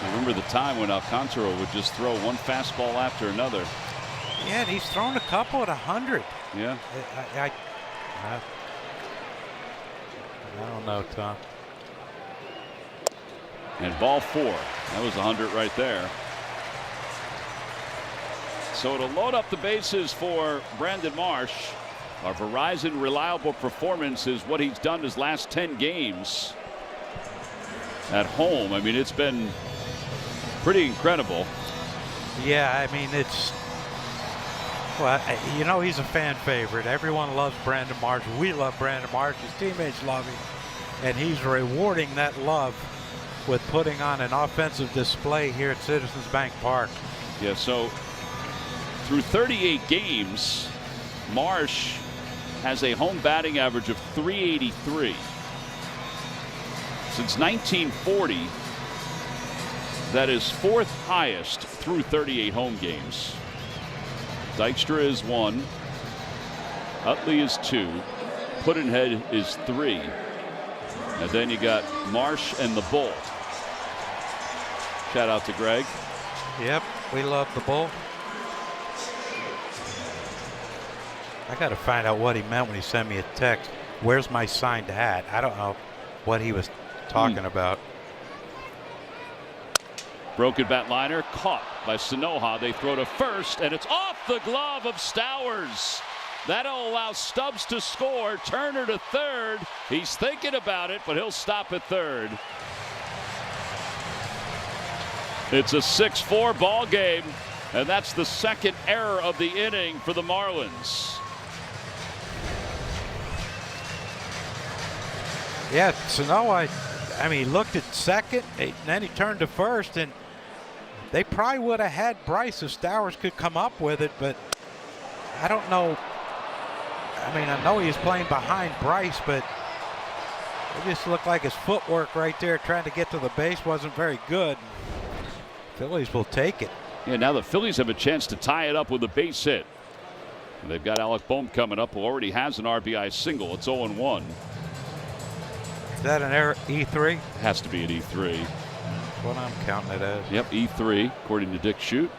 I remember the time when Alcantara would just throw one fastball after another. Yeah, and he's thrown a couple at 100. Yeah. I don't know, Tom. And ball 4. That was 100 right there. So to load up the bases for Brandon Marsh, our Verizon reliable performance is what he's done his last 10 games at home. I mean, it's been pretty incredible. Yeah, I mean, it's, well, you know, he's a fan favorite. Everyone loves Brandon Marsh. We love Brandon Marsh. His teammates love him. And he's rewarding that love with putting on an offensive display here at Citizens Bank Park. Yeah, so through 38 games, Marsh has a home batting average of .383. Since 1940, that is 4th highest through 38 home games. Dykstra is 1. Utley is 2. Puddinhead is 3. And then you got Marsh and the Bull. Shout out to Greg. Yep, we love the Bull. I got to find out what he meant when he sent me a text. Where's my signed hat? I don't know what he was talking about. Broken bat liner caught by Sanoha. They throw to first, and it's off the glove of Stowers. That'll allow Stubbs to score. Turner to third. He's thinking about it, but he'll stop at third. It's a 6-4 ball game, and that's the second error of the inning for the Marlins. Yeah, Sanoa, I mean, he looked at second, and then he turned to first, and they probably would have had Bryce if Stowers could come up with it, but I don't know. I mean, I know he's playing behind Bryce, but it just looked like his footwork right there trying to get to the base wasn't very good. Phillies will take it. Yeah, now the Phillies have a chance to tie it up with a base hit. And they've got Alec Bohm coming up, who already has an RBI single. It's 0-1. Is that an error? E3? Has to be an E3. That's what I'm counting it as. Yep, E3, according to Dick Shute.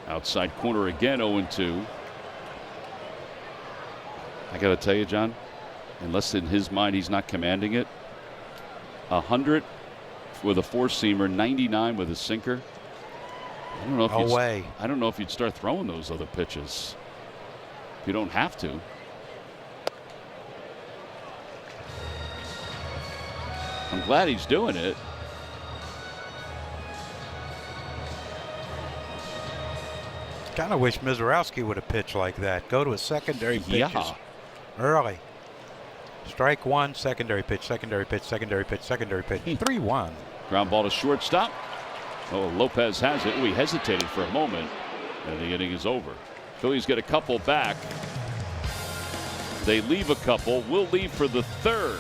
Outside corner again, 0-2. I got to tell you, John, unless in his mind he's not commanding it, 100 with a four-seamer, 99 with a sinker. I don't know if I don't know if you'd start throwing those other pitches. You don't have to. I'm glad he's doing it. Kind of wish Mizorowski would have pitched like that. Go to a secondary pitches early. Strike one, secondary pitch, secondary pitch, secondary pitch, secondary pitch. 3-1. Ground ball to shortstop. Oh, Lopez has it. Ooh, he hesitated for a moment, and the inning is over. Phillies get a couple back. They leave a couple. We'll leave for the third.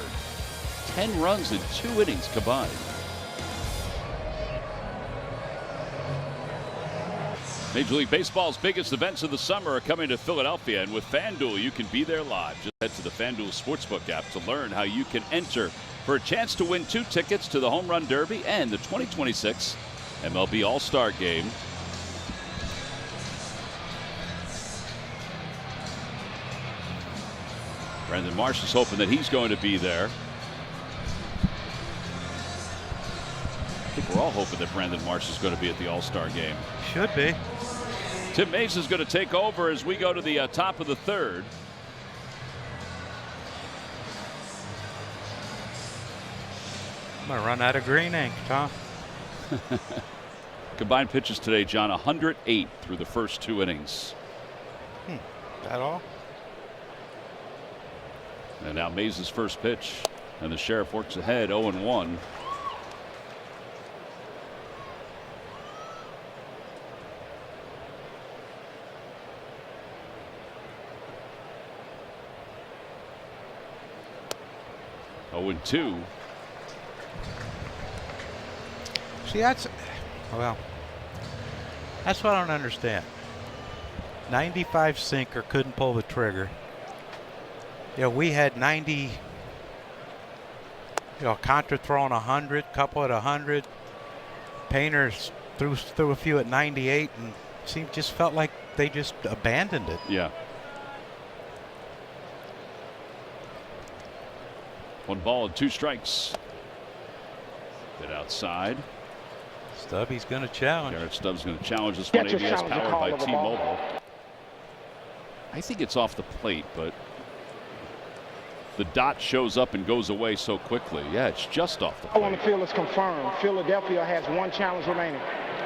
10 runs in 2 innings combined. Major League Baseball's biggest events of the summer are coming to Philadelphia, and with FanDuel, you can be there live. Just head to the FanDuel Sportsbook app to learn how you can enter for a chance to win 2 tickets to the Home Run Derby and the 2026 MLB All-Star Game. Brandon Marsh is hoping that he's going to be there. I think we're all hoping that Brandon Marsh is going to be at the All-Star Game. Should be. Tim Mays is going to take over as we go to the top of the third. I'm going to run out of green ink, Tom. Combined pitches today, John, 108 through the first 2 innings. That all? And now Mays' first pitch, and the Sheriff works ahead 0-1. See, that's what I don't understand. 95 sinker, couldn't pull the trigger. We had 90. Contra throwing 100, couple at 100. Painters threw a few at 98, and just felt like they just abandoned it. Yeah. 1 ball and 2 strikes. Bit outside. Stubby's going to challenge. Garrett Stubbs going to challenge this one. ABS powered by T-Mobile. I think it's off the plate, but the dot shows up and goes away so quickly. Yeah, it's just off the plate. On the field is confirmed. Philadelphia has 1 challenge remaining.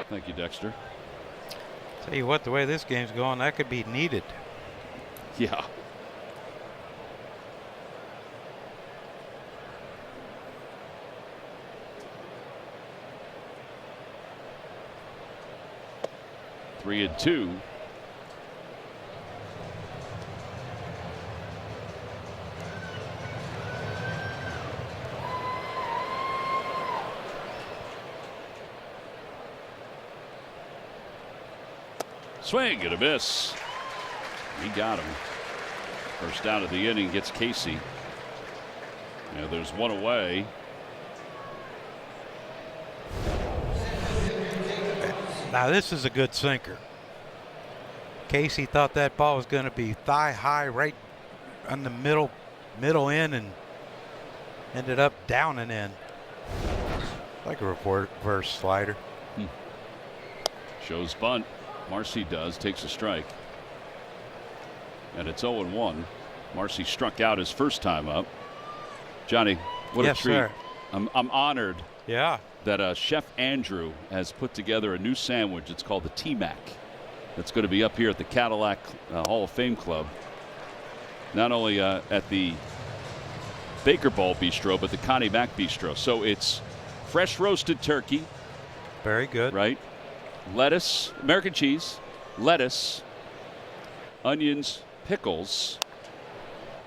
Thank you, Dexter. Tell you what, the way this game's going, that could be needed. Yeah. Three and 2. Swing and a miss. He got him. First out of the inning gets Casey. There's 1 away. Now this is a good sinker. Casey thought that ball was going to be thigh high right on the middle end, and ended up down and in. Like a reverse slider. Shows bunt. Marcy takes a strike. And it's 0-1. Marcy struck out his first time up. Johnny, what a treat. Sir. I'm honored. Yeah. That Chef Andrew has put together a new sandwich. It's called the T-Mac. That's going to be up here at the Cadillac Hall of Fame Club. Not only at the Baker Bowl Bistro, but the Connie Mack Bistro. So it's fresh roasted turkey. Very good. Right. Lettuce, American cheese, lettuce, onions, pickles,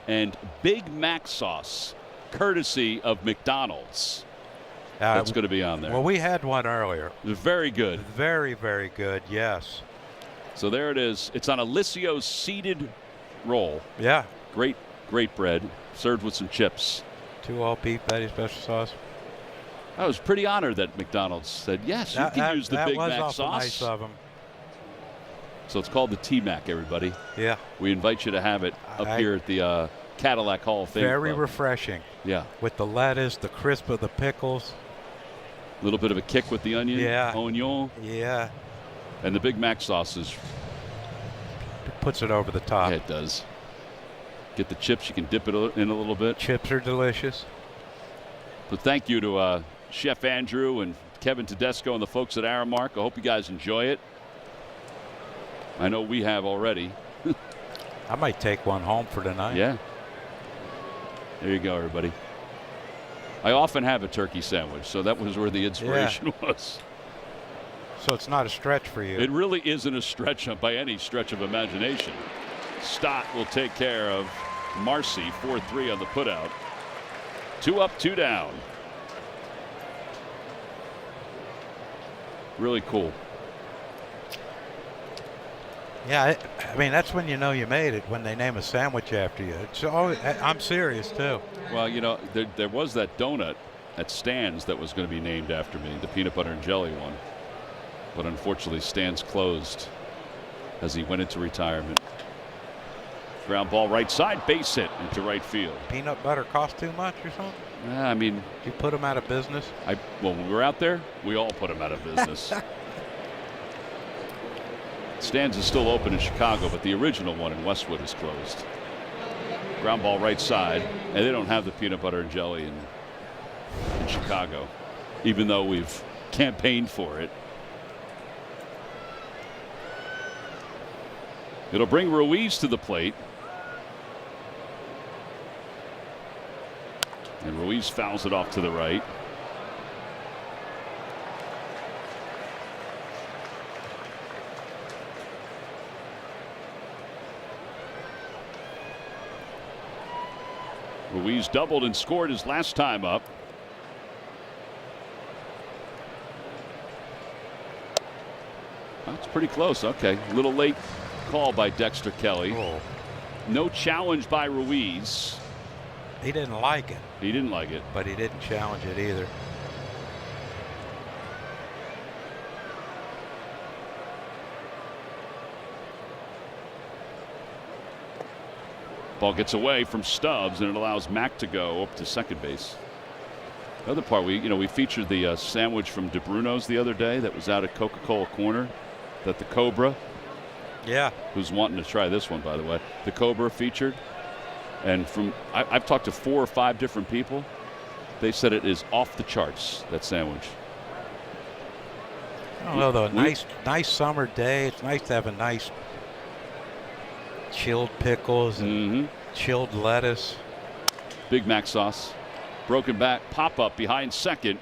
and Big Mac sauce, courtesy of McDonald's. That's going to be on there. Well, we had one earlier. It was very good. Very, very good, yes. So there it is. It's on a Lissio's seeded roll. Yeah. Great, great bread, served with some chips. 2 all beef patty special sauce. I was pretty honored that McDonald's said, yes, you can use the Big Mac sauce. That was nice of them. So it's called the T-Mac, everybody. Yeah. We invite you to have it up here at the Cadillac Hall of Fame Very Club. refreshing. Yeah. With the lettuce, the crisp of the pickles. A little bit of a kick with the onion. Yeah. Onion. Yeah. And the Big Mac sauce is. It puts it over the top. Yeah, it does. Get the chips. You can dip it in a little bit. Chips are delicious. But thank you to Chef Andrew and Kevin Tedesco and the folks at Aramark. I hope you guys enjoy it. I know we have already. I might take one home for tonight. Yeah. There you go, everybody. I often have a turkey sandwich, so that was where the inspiration was. So it's not a stretch for you. It really isn't a stretch by any stretch of imagination. Stott will take care of Marcy, 4-3 on the putout. 2 up, 2 down. Really cool. Yeah, I mean, that's when you know you made it, when they name a sandwich after you. It's always, I'm serious, too. Well, you know, there was that donut at Stan's that was going to be named after me, the peanut butter and jelly one. But unfortunately, Stan's closed as he went into retirement. Ground ball right side, base hit into right field. Peanut butter cost too much or something? I mean. Did you put them out of business? Well, when we were out there, we all put them out of business. Stan's is still open in Chicago, but the original one in Westwood is closed. Ground ball right side, and they don't have the peanut butter and jelly in Chicago, even though we've campaigned for it. It'll bring Ruiz to the plate. And Ruiz fouls it off to the right. Ruiz doubled and scored his last time up. That's pretty close. Okay. A little late call by Dexter Kelly. Oh. No challenge by Ruiz. He didn't like it. He didn't like it. But he didn't challenge it either. Ball gets away from Stubbs, and it allows Mack to go up to second base. The other part, we featured the sandwich from DeBruno's the other day that was out at Coca-Cola Corner, that the Cobra, who's wanting to try this one, by the way, the Cobra featured. And I've talked to 4 or 5 different people. They said it is off the charts, that sandwich. I don't know, though. Nice summer day. It's nice to have a nice chilled pickles and chilled lettuce. Big Mac sauce. Broken back, pop up behind second,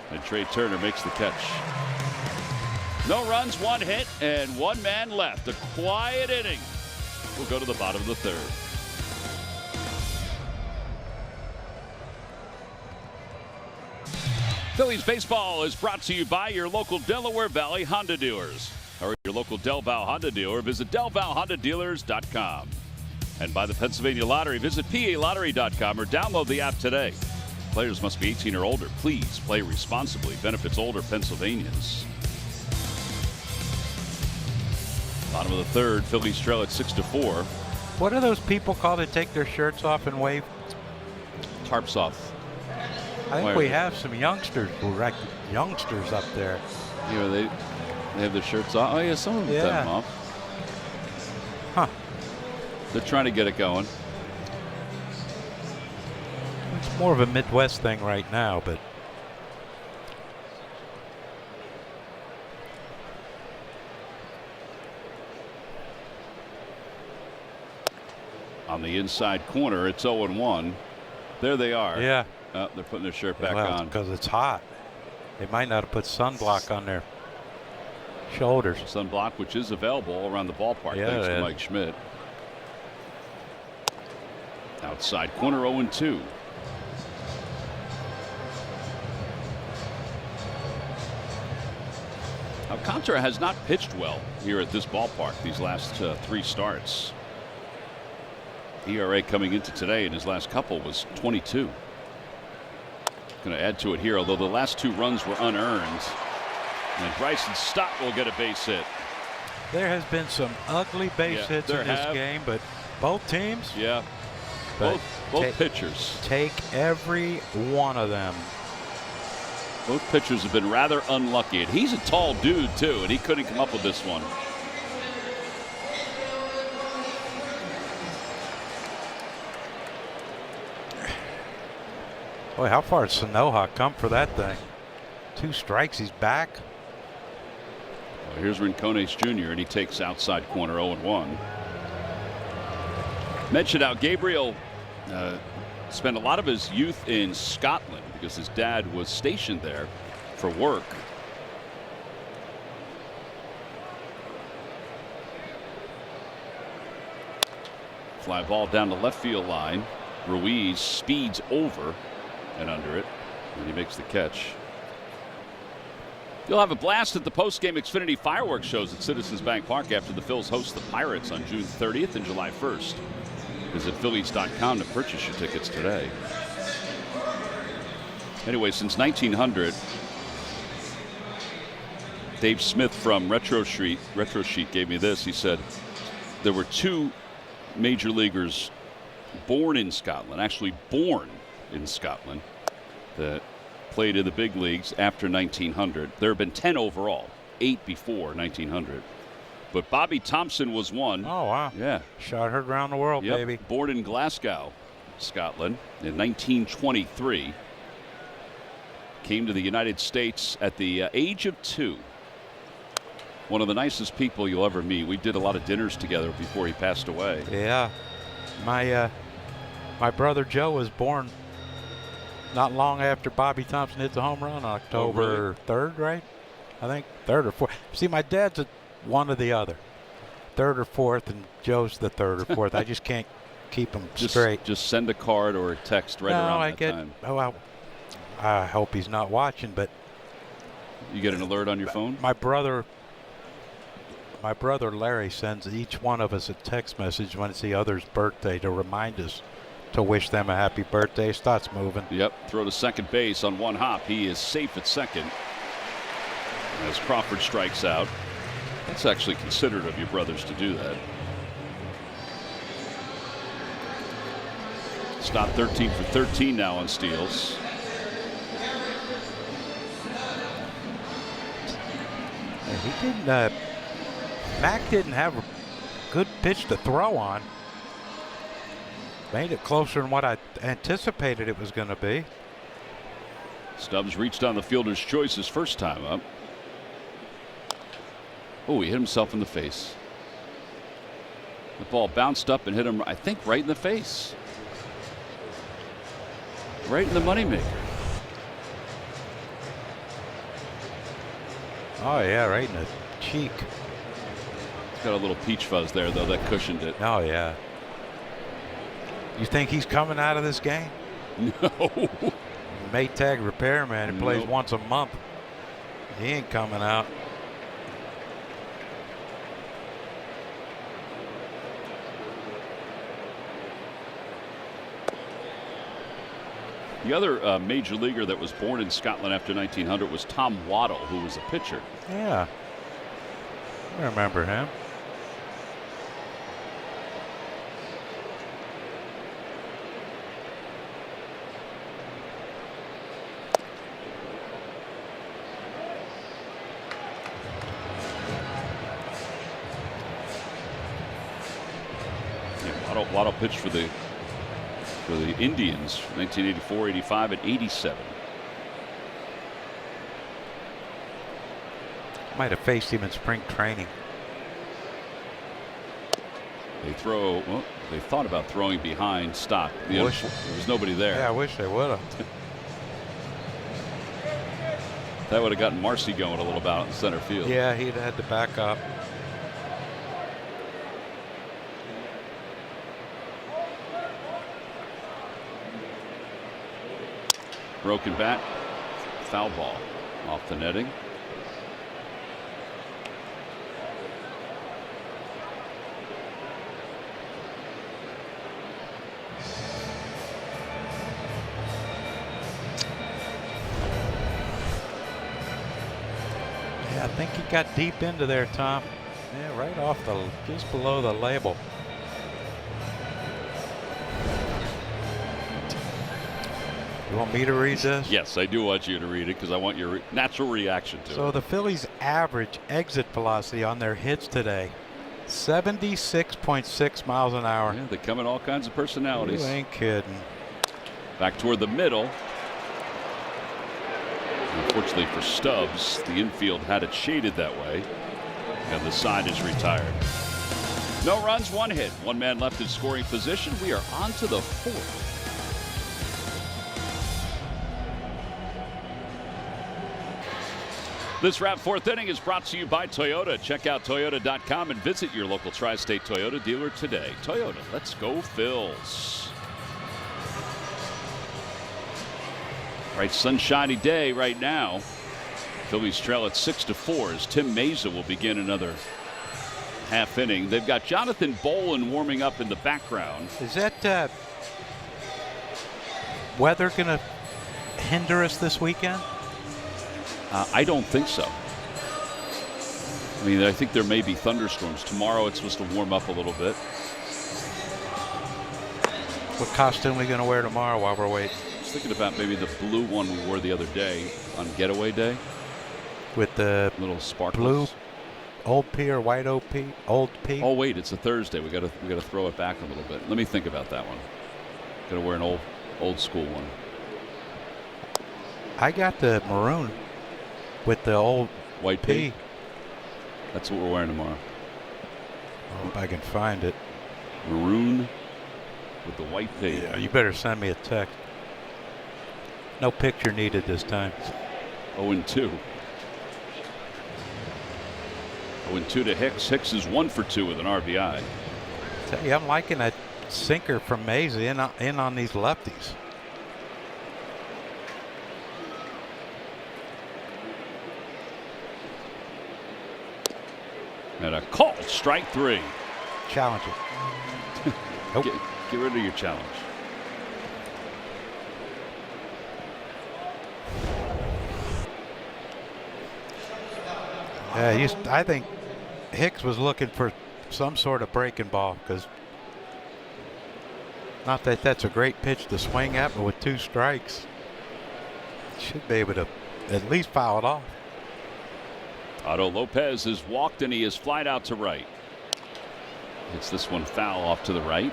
and Trey Turner makes the catch. No runs, 1 hit, and 1 man left. A quiet inning. We'll go to the bottom of the 3rd. Phillies baseball is brought to you by your local Delaware Valley Honda dealers. Or your local Del Val Honda dealer. Visit DelValHondaDealers.com. And by the Pennsylvania Lottery. Visit PALottery.com or download the app today. Players must be 18 or older. Please play responsibly. Benefits older Pennsylvanians. Bottom of the 3rd. Phillies trail at 6-4. What are those people called that take their shirts off and wave? Tarps off. I think we have some youngsters up there. They have their shirts off. Oh, yeah, some of them have them off. Huh. They're trying to get it going. It's more of a Midwest thing right now, but on the inside corner, it's 0-1. There they are. Yeah. They're putting their shirt back on. Because it's hot. They might not have put sunblock on their shoulders. Sunblock, which is available all around the ballpark, thanks to Mike Schmidt. Outside corner, 0-2. Alcantara has not pitched well here at this ballpark these last 3 starts. ERA coming into today in his last couple was 22. Going to add to it here, although the last 2 runs were unearned. And Bryson Stott will get a base hit. There has been some ugly base hits in this game, but both teams. Yeah. Both pitchers. Take every one of them. Both pitchers have been rather unlucky. And he's a tall dude, too, and he couldn't come up with this one. Boy, how far did Sanoja come for that thing? 2 strikes, he's back. Well, here's Rincones Jr., and he takes outside corner 0-1. Mentioned how Gabriel spent a lot of his youth in Scotland because his dad was stationed there for work. Fly ball down the left field line. Ruiz speeds over and under it, and he makes the catch. You'll have a blast at the post-game Xfinity fireworks shows at Citizens Bank Park after the Phils host the Pirates on June 30th and July 1st. Visit Phillies.com to purchase your tickets today. Anyway, since 1900, Dave Smith from Retro Sheet gave me this. He said there were 2 major leaguers born in Scotland, actually born in Scotland, that played in the big leagues after 1900. There have been 10 overall, 8 before 1900. But Bobby Thompson was one. Oh, wow. Yeah. Shot heard around the world, baby. Born in Glasgow, Scotland in 1923. Came to the United States at the age of 2. One of the nicest people you'll ever meet. We did a lot of dinners together before he passed away. Yeah. My brother Joe was born not long after Bobby Thompson hit the home run on October 3rd, right? I think 3rd or 4th. See, my dad's one or the other. 3rd or 4th, and Joe's the 3rd or 4th. I just can't keep them straight. Just send a card or a text around that time. Oh, I hope he's not watching, but you get an alert on your phone? My brother My brother Larry sends each one of us a text message when it's the other's birthday to remind us to wish them a happy birthday. Starts moving. Yep. Throw to second base on one hop. He is safe at second as Crawford strikes out. That's actually considerate of your brothers to do that. Stott 13 for 13 now on steals. He didn't. Mac didn't have a good pitch to throw on. Made it closer than what I anticipated it was going to be. Stubbs reached on the fielder's choice his first time up. Oh, he hit himself in the face. The ball bounced up and hit him, I think, right in the face. Right in the moneymaker. Oh, yeah, right in the cheek. It's got a little peach fuzz there, though. That cushioned it. Oh, yeah. You think he's coming out of this game? No. Maytag repairman who plays once a month. He ain't coming out. The other major leaguer that was born in Scotland after 1900 was Tom Waddle, who was a pitcher. Yeah. I remember him. Yeah, Waddle pitched for the Indians 1984, 85, and 87. Might have faced him in spring training. They thought about throwing behind Stott. There was nobody there. Yeah, I wish they would have. That would have gotten Marcy going a little bit out in center field. Yeah, he'd had to back up. Broken bat, foul ball off the netting. Yeah, I think he got deep into there, Tom. Yeah, right off just below the label. You want me to read this? Yes, I do want you to read it because I want your natural reaction to it. So the Phillies' average exit velocity on their hits today, 76.6 miles an hour. Yeah, they come in all kinds of personalities. You ain't kidding. Back toward the middle. Unfortunately for Stubbs, the infield had it shaded that way, and the side is retired. No runs, one hit. One man left in scoring position. We are on to the fourth. This wrap fourth inning is brought to you by Toyota. Check out Toyota.com and visit your local tri-state Toyota dealer today. Toyota, let's go Phils. Right, sunshiny day right now. Phillies trail at 6-4 as Tim Meza will begin another half inning. They've got Jonathan Bolin warming up in the background. Is that weather going to hinder us this weekend? I don't think so. I mean, I think there may be thunderstorms. Tomorrow it's supposed to warm up a little bit. What costume are we going to wear tomorrow while we're waiting? I was thinking about maybe the blue one we wore the other day on getaway day. With the little sparkles. Blue Old P or white Old P? Old P? Oh wait, it's a Thursday. We got to throw it back a little bit. Let me think about that one. Got to wear an old school one. I got the maroon with the old white P. That's what we're wearing tomorrow. I hope I can find it. Maroon with the white P. Yeah, you better send me a text. No picture needed this time. 0-2. 0-2 to Hicks. Hicks is 1 for 2 with an RBI. Tell you, I'm liking that sinker from Meza in on these lefties. And a call, strike 3. Challenge it. Nope. Get rid of your challenge. I think Hicks was looking for some sort of breaking ball, because not that that's a great pitch to swing at, but with 2 strikes, should be able to at least foul it off. Otto Lopez is walked and he is flied out to right. Hits this one foul off to the right.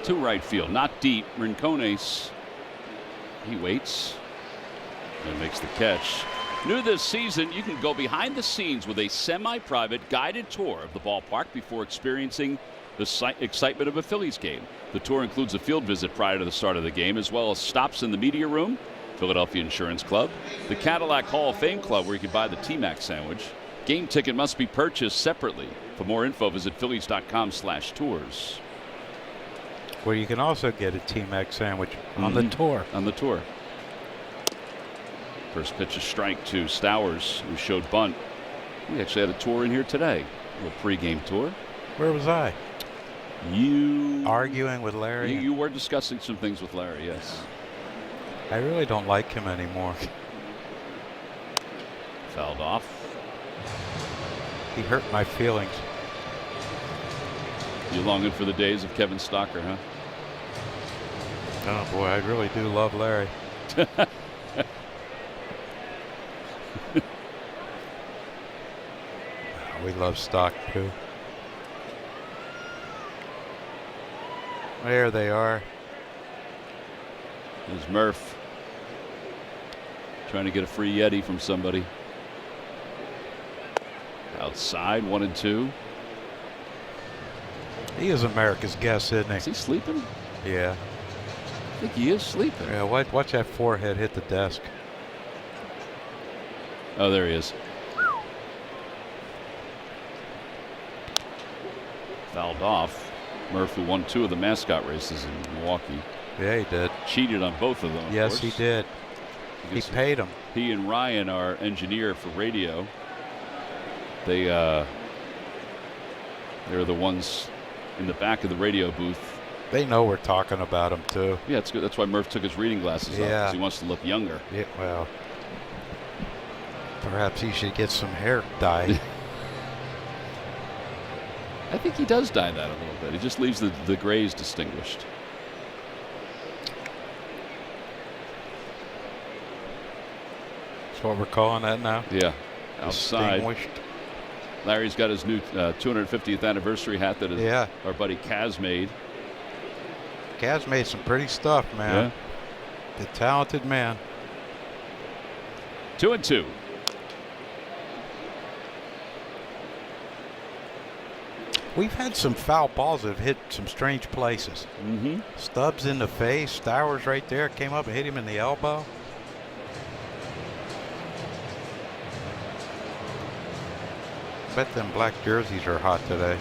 To right field, not deep. Rincones, he waits and makes the catch. New this season, you can go behind the scenes with a semi-private guided tour of the ballpark before experiencing the excitement of a Phillies game. The tour includes a field visit prior to the start of the game, as well as stops in the media room, Philadelphia Insurance Club, the Cadillac Hall of Fame Club, where you can buy the T-Mac sandwich. Game ticket must be purchased separately. For more info, visit phillies.com/tours. Where you can also get a T-Mac sandwich on the tour. On the tour. First pitch, a strike to Stowers, who showed bunt. We actually had a tour in here today, a little pregame tour. Where was I? You arguing with Larry? You were discussing some things with Larry, yes. I really don't like him anymore. Fouled off. He hurt my feelings. You longing for the days of Kevin Stocker, huh? Oh boy, I really do love Larry. We love Stock too. There they are. There's Murph trying to get a free Yeti from somebody. Outside, 1-2. He is America's guest, isn't he? Is he sleeping? Yeah. I think he is sleeping. Yeah, watch that forehead hit the desk. Oh, there he is. Fouled off. Murphy won 2 of the mascot races in Milwaukee. Yeah, he did. Cheated on both of them. Yes, he did. He paid him. He and Ryan, our engineer for radio, they're the ones in the back of the radio booth. They know we're talking about him too. Yeah, it's good. That's why Murph took his reading glasses off, because he wants to look younger. Yeah, well, perhaps he should get some hair dyed. I think he does dye that a little bit. He just leaves the grays distinguished. That's what we're calling that now? Yeah. Outside. Distinguished. Larry's got his new 250th anniversary hat that our buddy Kaz made. Kaz made some pretty stuff, man. Yeah. The talented man. 2-2. We've had some foul balls that have hit some strange places. Mm-hmm. Stubbs in the face. Stowers right there. Came up and hit him in the elbow. Bet them black jerseys are hot today.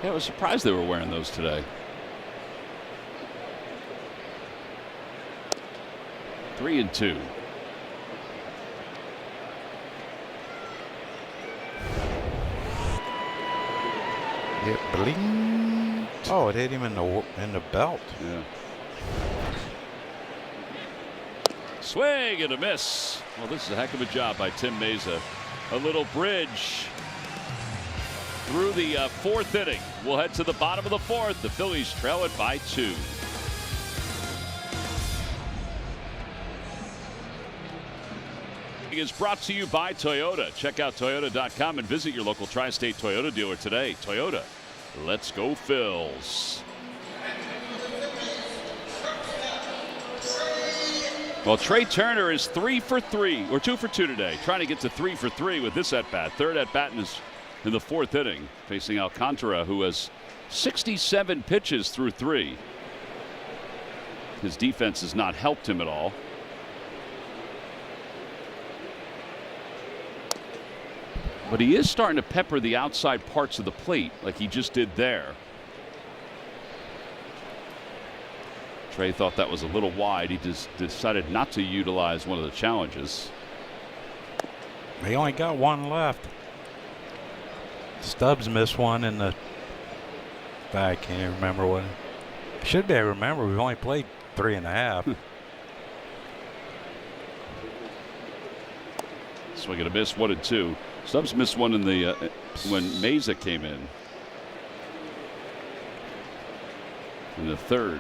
Yeah, I was surprised they were wearing those today. 3-2. It blinked. Oh, it hit him in the belt. Yeah. Swing and a miss. Well, this is a heck of a job by Tim Meza. A little bridge through the 4th inning. We'll head to the bottom of the 4th. The Phillies trail it by 2. Is brought to you by Toyota. Check out Toyota.com and visit your local Tri-State Toyota dealer today. Toyota, let's go Phils. Well, Trey Turner is 3 for 3 or 2 for 2 today, trying to get to 3 for 3 with this at bat. Third at bat in the 4th inning, facing Alcantara, who has 67 pitches through 3. His defense has not helped him at all. But he is starting to pepper the outside parts of the plate like he just did there. Trey thought that was a little wide. He just decided not to utilize one of the challenges. He only got one left. Stubbs missed one in the. I can't even remember what. Should be. I remember we've only played 3.5. Swing and a miss, 1-2. Stubbs missed one in the when Mesa came in the third.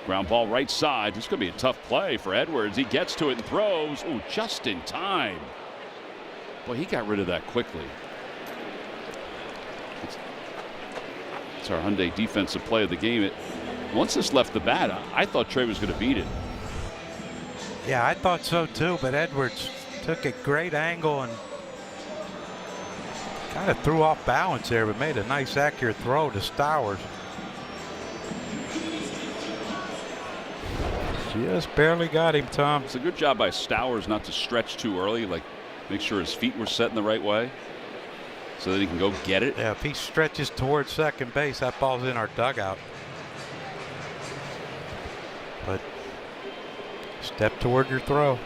Ground ball right side. This is going to be a tough play for Edwards. He gets to it and throws. Ooh, just in time. Boy, he got rid of that quickly. It's our Hyundai defensive play of the game. Once this left the bat, I thought Trey was going to beat it. Yeah, I thought so too, but Edwards took a great angle and kind of threw off balance there, but made a nice accurate throw to Stowers. Just barely got him, Tom. It's a good job by Stowers not to stretch too early, like make sure his feet were set in the right way so that he can go get it. Yeah, if he stretches towards second base, that ball's in our dugout. But step toward your throw.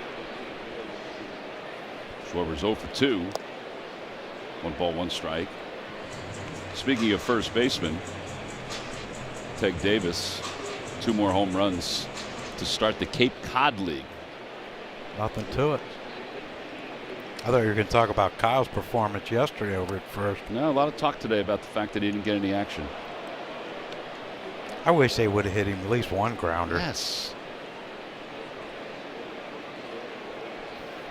Schwarber's 0 for 2. 1 ball, 1 strike. Speaking of first baseman, Ted Davis, 2 more home runs to start the Cape Cod League. Nothing to it. I thought you were going to talk about Kyle's performance yesterday over at first. No, a lot of talk today about the fact that he didn't get any action. I wish they would have hit him at least one grounder. Yes.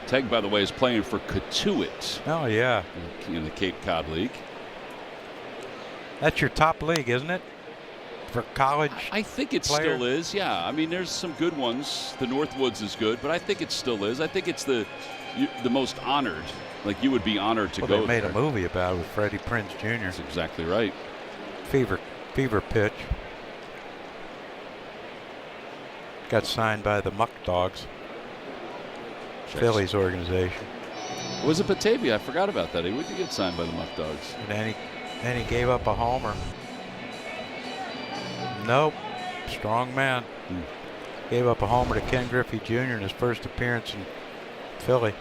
Teg, by the way, is playing for Katuitt. Oh, yeah. In the Cape Cod League. That's your top league, isn't it? For college I think it player? Still is, yeah. I mean, there's some good ones. The Northwoods is good, but I think it still is. I think it's the most honored. Like, you would be honored to go They made there. a movie about it with Freddie Prinze Jr. That's exactly right. Fever pitch. Got signed by the Muck Dogs. Phillies organization. Was it Batavia? I forgot about that. He would get signed by the Muck Dogs. And then he gave up a homer. Nope. Strong man. Gave up a homer to Ken Griffey Jr. in his first appearance in Philly.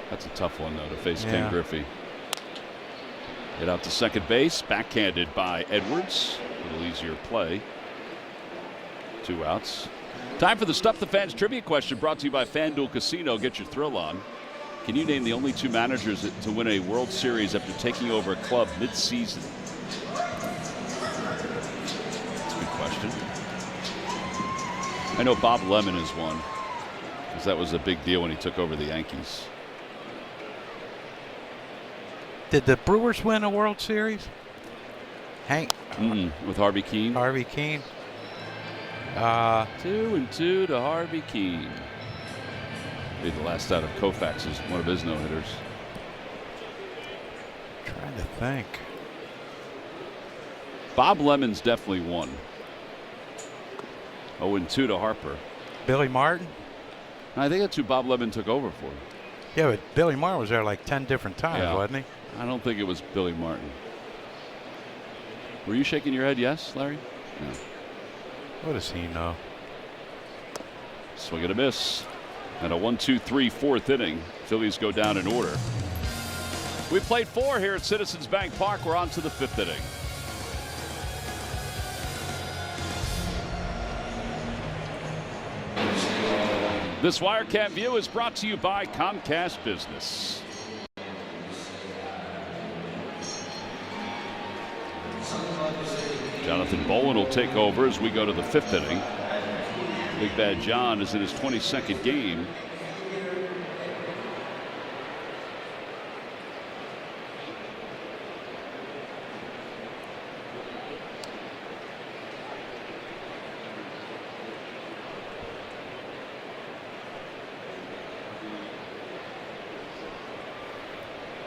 That's a tough one, though, to face Ken Griffey. Get out to second base. Backhanded by Edwards. A little easier play. 2 outs. Time for the Stuff the Fans trivia question, brought to you by FanDuel Casino. Get your thrill on. Can you name the only 2 managers to win a World Series after taking over a club mid-season? That's a good question. I know Bob Lemon is one, because that was a big deal when he took over the Yankees. Did the Brewers win a World Series? With Harvey Keene. Harvey Keene. 2-2 to Harvey Keene. Be the last out of Koufax is one of his no-hitters. Trying to think. Bob Lemon's definitely one. 0-2 to Harper. Billy Martin? I think that's who Bob Lemon took over for. Yeah, but Billy Martin was there like 10 different times, wasn't he? I don't think it was Billy Martin. Were you shaking your head yes, Larry? No. What does he know? Swing and a miss. And a 1-2-3 4th inning. Phillies go down in order. We played 4 here at Citizens Bank Park. We're on to the 5th inning. This Wirecam view is brought to you by Comcast Business. Jonathan Bowen will take over as we go to the 5th inning. Big Bad John is in his 22nd game.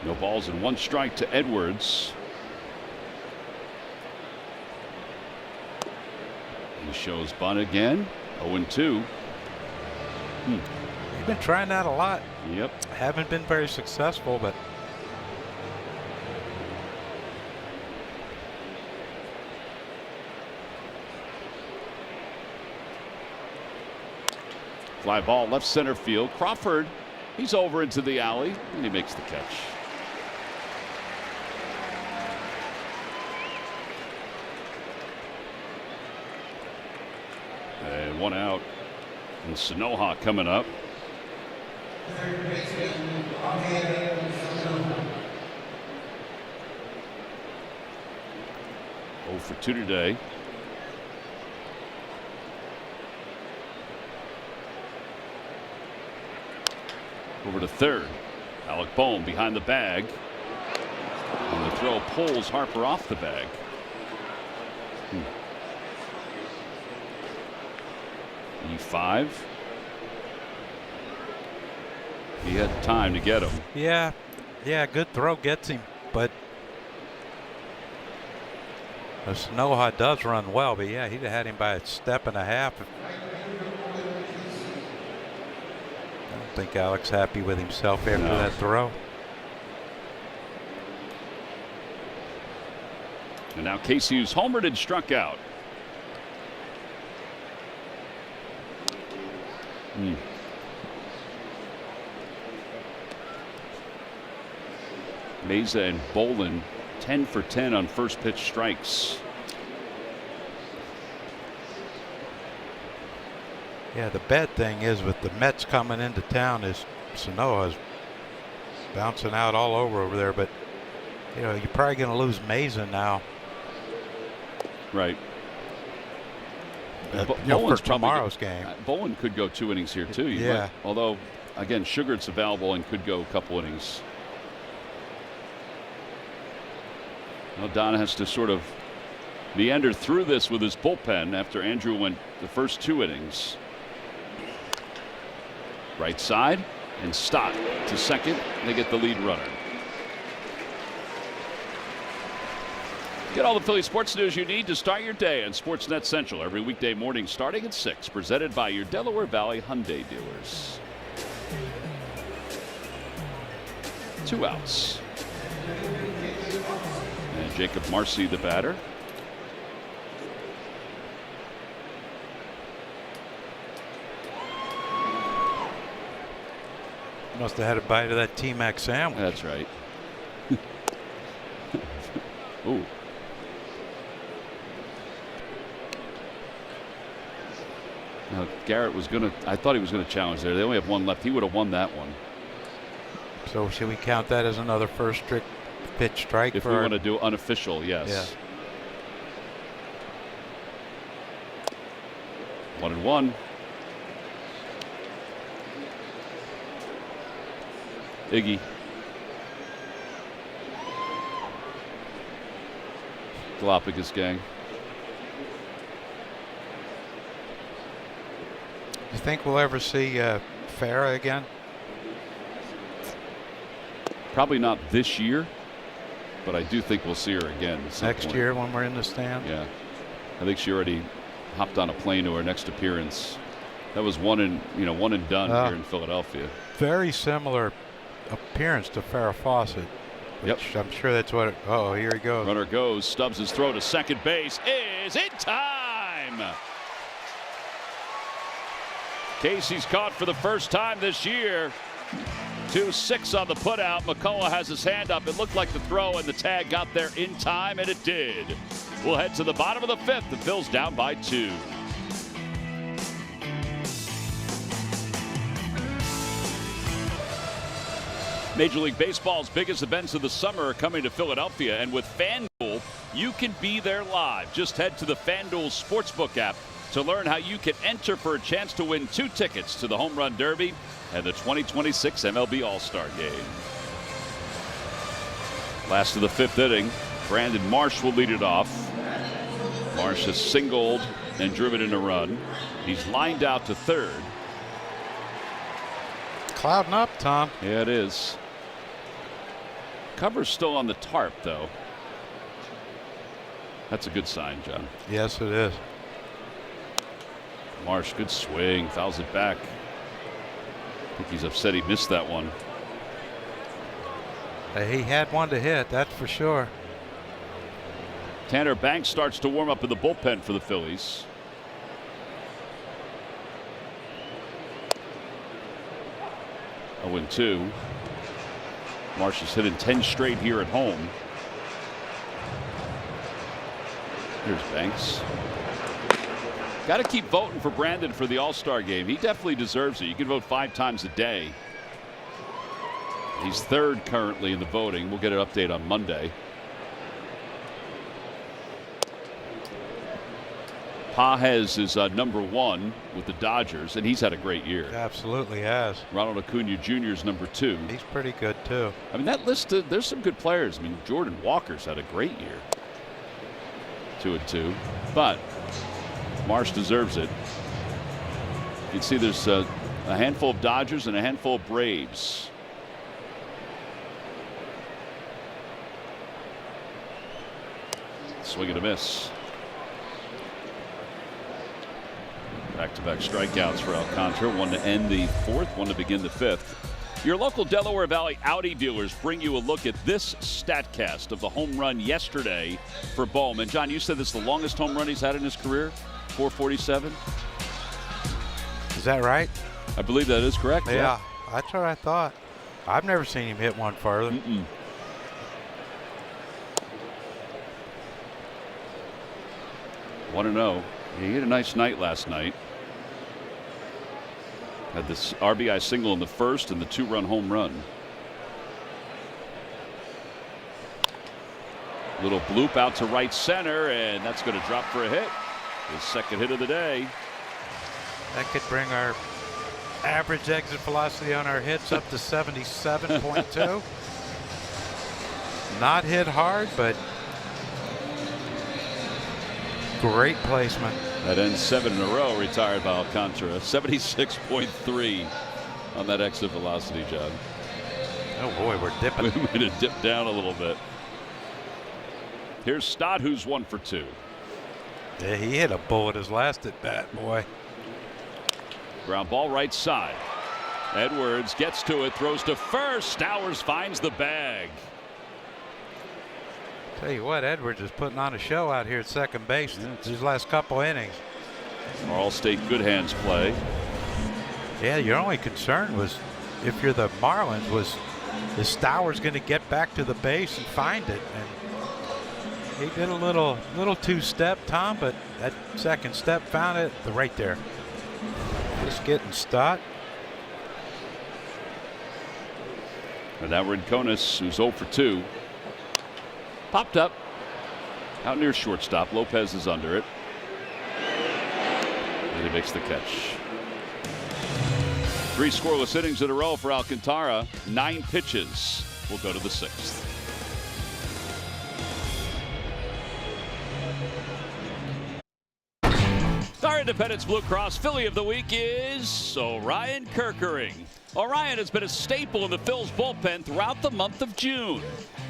No balls and 1 strike to Edwards. He shows bunt again. 0-2. He's been trying that a lot. Yep. Haven't been very successful, but Fly ball left center field. Crawford, he's over into the alley, and he makes the catch. And one out. And Sanoha coming up. Oh for 2 today. Over to third. Alec Bohm behind the bag. And the throw pulls Harper off the bag. E5. He had time to get him. yeah, good throw gets him, but Sanoha does run well, but yeah, he'd have had him by a step and a half. I don't think Alec's happy with himself after that throw. And now Casey, who's homered and struck out. Mesa and Bolin 10 for 10 on first pitch strikes. Yeah, the bad thing is with the Mets coming into town is Sanoa's bouncing out all over there, but you know, you're probably going to lose Mesa now. Right. For tomorrow's game. Bolin could go 2 innings here too. Yeah. Although, again, Sugart's available and could go a couple innings. Well, Don has to sort of meander through this with his bullpen after Andrew went the first 2 innings. Right side, and Stott to second. They get the lead runner. Get all the Philly sports news you need to start your day on Sportsnet Central every weekday morning starting at 6. Presented by your Delaware Valley Hyundai dealers. 2 outs. And Jacob Marcy, the batter. Must have had a bite of that T-Mac sandwich. That's right. Ooh. Now Garrett was gonna. I thought he was gonna challenge there. They only have 1 left. He would have won that one. So should we count that as another first pitch strike? If we want to do unofficial, yes. Yeah. 1-1. Iggy. Galapagos gang. You think we'll ever see Farah again? Probably not this year, but I do think we'll see her again Next year when we're in the stand? Yeah. I think she already hopped on a plane to her next appearance. That was one and done here in Philadelphia. Very similar appearance to Farrah Fawcett. Yep. I'm sure that's what it, oh, here he goes. Runner goes. Stubbs' throw to second base is in time. Casey's caught for the first time this year. 2-6 on the putout. McCullough has his hand up. It looked like the throw and the tag got there in time, and it did. We'll head to the bottom of the 5th. The Phils down by 2. Major League Baseball's biggest events of the summer are coming to Philadelphia, and with FanDuel, you can be there live. Just head to the FanDuel Sportsbook app to learn how you can enter for a chance to win 2 tickets to the Home Run Derby and the 2026 MLB All-Star Game. Last of the 5th inning, Brandon Marsh will lead it off. Marsh has singled and driven in a run. He's lined out to third. Clouding up, Tom. Yeah, it is. Cover's still on the tarp, though. That's a good sign, John. Yes, it is. Marsh, good swing, fouls it back. I think he's upset he missed that one. He had one to hit, that's for sure. Tanner Banks starts to warm up in the bullpen for the Phillies. A 0-2. Marsh has hit in 10 straight here at home. Here's Banks. Got to keep voting for Brandon for the All-Star game. He definitely deserves it. You can vote 5 times a day. He's third currently in the voting. We'll get an update on Monday. Pages is number 1 with the Dodgers, and he's had a great year. Absolutely has. Ronald Acuna Jr. is number 2. He's pretty good too. I mean, that list, there's some good players. I mean, Jordan Walker's had a great year. 2-2, but Marsh deserves it. You can see there's a handful of Dodgers and a handful of Braves. Swing and a miss. Back-to-back strikeouts for Alcantara. One to end the 4th, one to begin the 5th. Your local Delaware Valley Audi dealers bring you a look at this StatCast of the home run yesterday for Bowman. John, you said this is the longest home run he's had in his career, 447. Is that right? I believe that is correct. Yeah, that's what I thought. I've never seen him hit one further. Want to know? He had a nice night last night. Had this RBI single in the 1st and the 2-run home run. Little bloop out to right center, and that's going to drop for a hit. His 2nd hit of the day. That could bring our average exit velocity on our hits up to 77.2. Not hit hard, but great placement. That ends 7 in a row, retired by Alcantara. 76.3 on that exit velocity, John. Oh boy, we're dipping. We made it dip down a little bit. Here's Stott, who's 1 for 2. Yeah, he hit a bullet his last at bat, boy. Ground ball right side. Edwards gets to it, throws to first. Stowers finds the bag. Tell you what, Edwards is putting on a show out here at second base these last couple innings. Our All-State good hands play. Yeah, your only concern was, if you're the Marlins, was is Stowers going to get back to the base and find it? And he did a little two-step, Tom, but that second step found it right there. Just getting Stott. And now we're in Conis, who's 0 for 2. Popped up out near shortstop. Lopez is under it. And he makes the catch. 3 scoreless innings in a row for Alcantara. 9 pitches. We'll go to the 6th. Our Independence Blue Cross Philly of the Week is Orion Kerkering. Orion has been a staple in the Phil's bullpen throughout the month of June.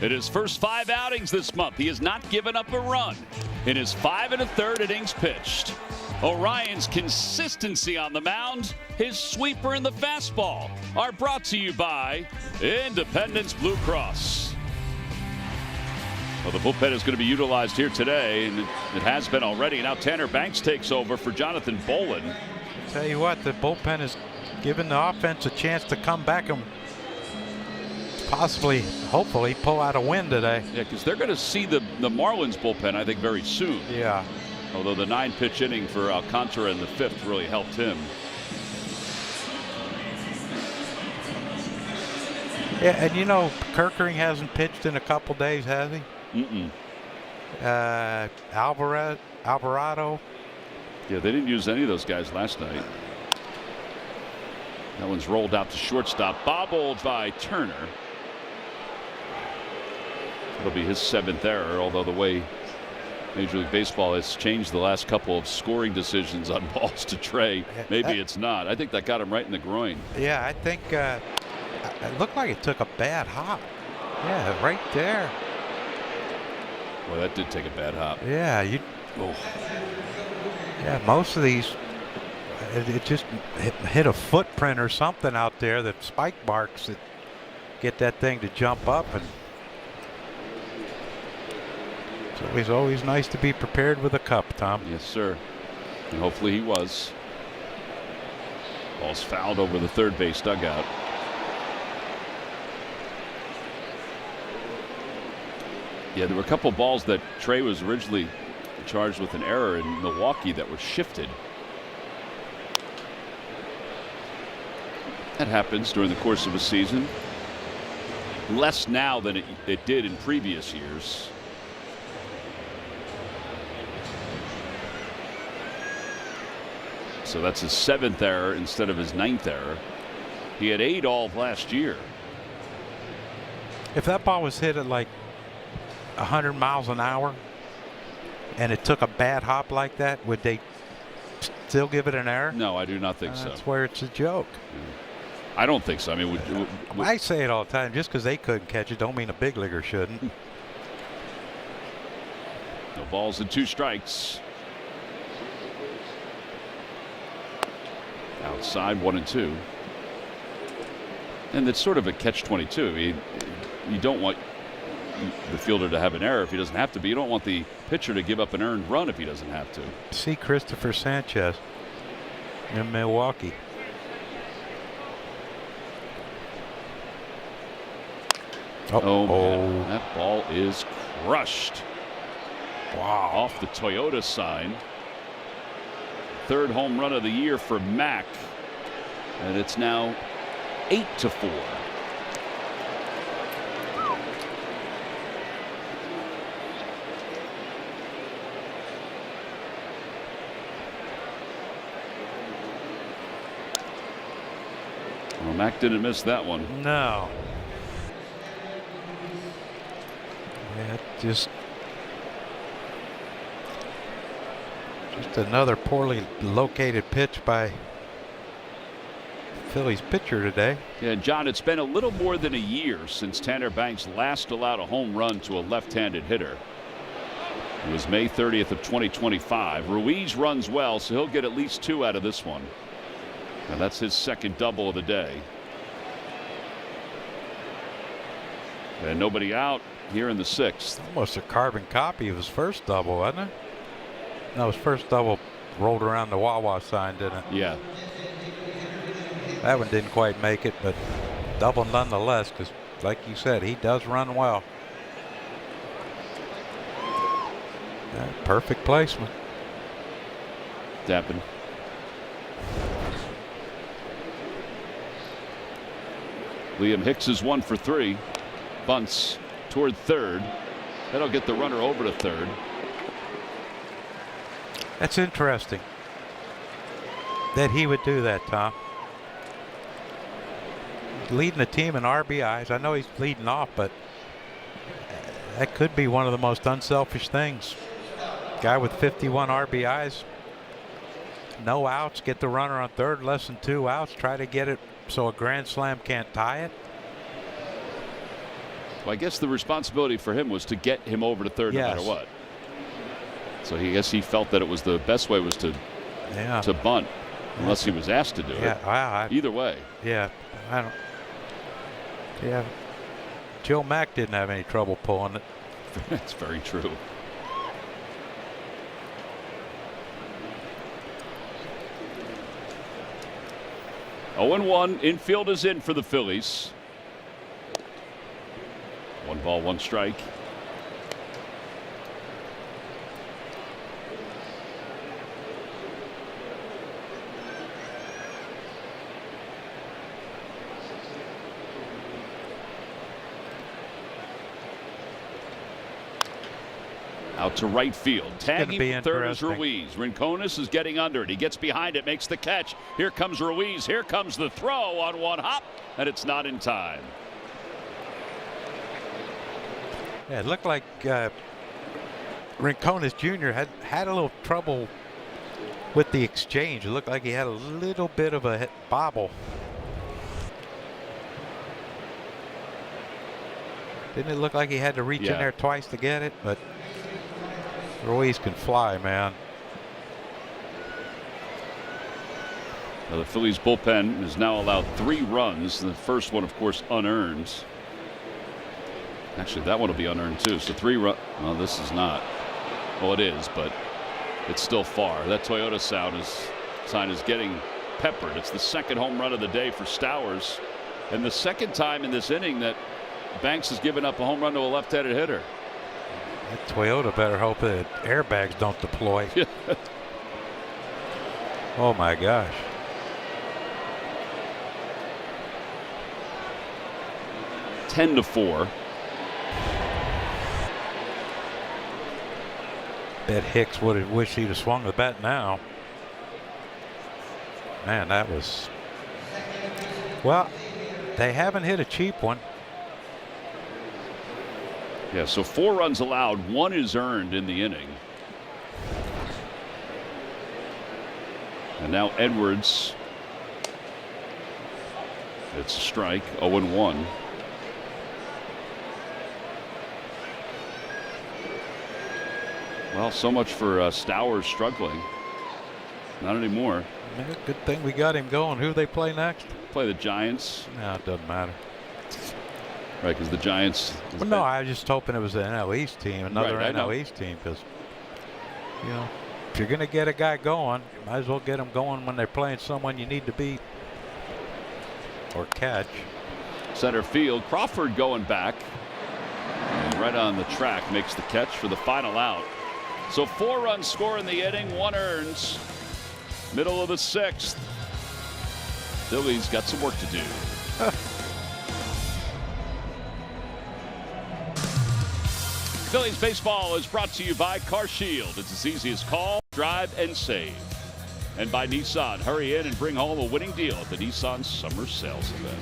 In his first 5 outings this month, he has not given up a run in his 5 1/3 innings pitched. Orion's consistency on the mound, his sweeper and the fastball are brought to you by Independence Blue Cross. Well, the bullpen is going to be utilized here today, and it has been already. Now Tanner Banks takes over for Jonathan Bolin. Tell you what, the bullpen is giving the offense a chance to come back and possibly, hopefully, pull out a win today. Yeah, because they're going to see the Marlins bullpen, I think, very soon. Yeah. Although the 9-pitch inning for Alcantara in the 5th really helped him. Yeah, and you know, Kerkering hasn't pitched in a couple days, has he? Alvarado. Yeah, they didn't use any of those guys last night. That one's rolled out to shortstop, bobbled by Turner. It'll be his 7th error, although the way Major League Baseball has changed the last couple of scoring decisions on balls to Trey, maybe it's not. I think that got him right in the groin. Yeah, I think it looked like it took a bad hop. Yeah, right there. Well, that did take a bad hop. Yeah, Yeah, most of these it just hit a footprint or something out there, that spike marks that get that thing to jump up. And it's always nice to be prepared with a cup, Tom. Yes, sir. And hopefully he was. Ball's fouled over the third base dugout. Yeah, there were a couple balls that Trey was originally charged with an error in Milwaukee that were shifted. That happens during the course of a season. Less now than it did in previous years. So that's his 7th error instead of his 9th error. He had 8 all of last year. If that ball was hit at like 100 miles an hour and it took a bad hop like that, would they still give it an error? No, I do not think so. That's where it's a joke. I don't think so. I mean, I say it all the time. Just because they couldn't catch it don't mean a big leaguer shouldn't. No balls and 2 strikes. Outside 1-2. And it's sort of a catch-22. I mean, you don't want the fielder to have an error if he doesn't have to, but you don't want the pitcher to give up an earned run if he doesn't have to. See Christopher Sanchez in Milwaukee. Oh man, that ball is crushed. Wow. Off the Toyota sign. 3rd home run of the year for Mack. And it's now 8-4. Well, Mack didn't miss that one. No. Yeah, just another poorly located pitch by Phillies pitcher today. Yeah, John, it's been a little more than a year since Tanner Banks last allowed a home run to a left-handed hitter. It was May 30th of 2025. Ruiz runs well, so he'll get at least 2 out of this one. And that's his 2nd double of the day. And nobody out here in the 6th. Almost a carbon copy of his first double, wasn't it? No, his first double rolled around the Wawa sign, didn't it? Yeah. That one didn't quite make it, but double nonetheless, because like you said, he does run well. Yeah, perfect placement. Dappin. Liam Hicks is 1 for 3. Bunts toward 3rd. That'll get the runner over to 3rd. That's interesting that he would do that, Tom. Leading the team in RBIs. I know he's leading off, but that could be one of the most unselfish things. Guy with 51 RBIs, no outs, get the runner on 3rd, less than 2 outs, try to get it so a grand slam can't tie it. Well, I guess the responsibility for him was to get him over to 3rd no matter what. So I guess he felt that it was the best way was to bunt, unless he was asked to do it. Either way. Yeah, I don't. Yeah, Joe Mack didn't have any trouble pulling it. That's very true. Oh, and 1. Infield is in for the Phillies. 1 ball, 1 strike. Out to right field. Tagging for 3rd is Ruiz. Rincones is getting under it. He gets behind it, makes the catch. Here comes Ruiz. Here comes the throw on 1 hop, and it's not in time. Yeah, it looked like Rincones Jr. had a little trouble with the exchange. It looked like he had a little bit of a bobble. Didn't it look like he had to reach in there twice to get it? But Ruiz can fly, man. The Phillies bullpen has now allowed 3 runs. The first one, of course, unearned. Actually, that one will be unearned too. So 3 run. Well, this is not. Well, it is, but it's still far. That Toyota sign is getting peppered. It's the second home run of the day for Stowers, and the second time in this inning that Banks has given up a home run to a left-handed hitter. That Toyota better hope that airbags don't deploy. Oh my gosh. (10-4). Bet Hicks would have wished he'd have swung the bat now. Man, that was. Well, they haven't hit a cheap one. Yeah, so 4 runs allowed, 1 is earned in the inning. And now Edwards. It's a strike, 0-1. Well, so much for Stowers struggling. Not anymore. Man, good thing we got him going. Who they play next? Play the Giants. No, it doesn't matter. Right, because the Giants. Well, no, I was just hoping it was an NL East team, another Right, NL East team, because, you know, if you're going to get a guy going, you might as well get him going when they're playing someone you need to beat or catch. Center field, Crawford going back. And right on the track makes the catch for the final out. So 4 runs score in the inning, 1 earns. Middle of the 6th. Phillies got some work to do. Phillies baseball is brought to you by Car Shield. It's as easy as call, drive, and save. And by Nissan. Hurry in and bring home a winning deal at the Nissan Summer Sales Event.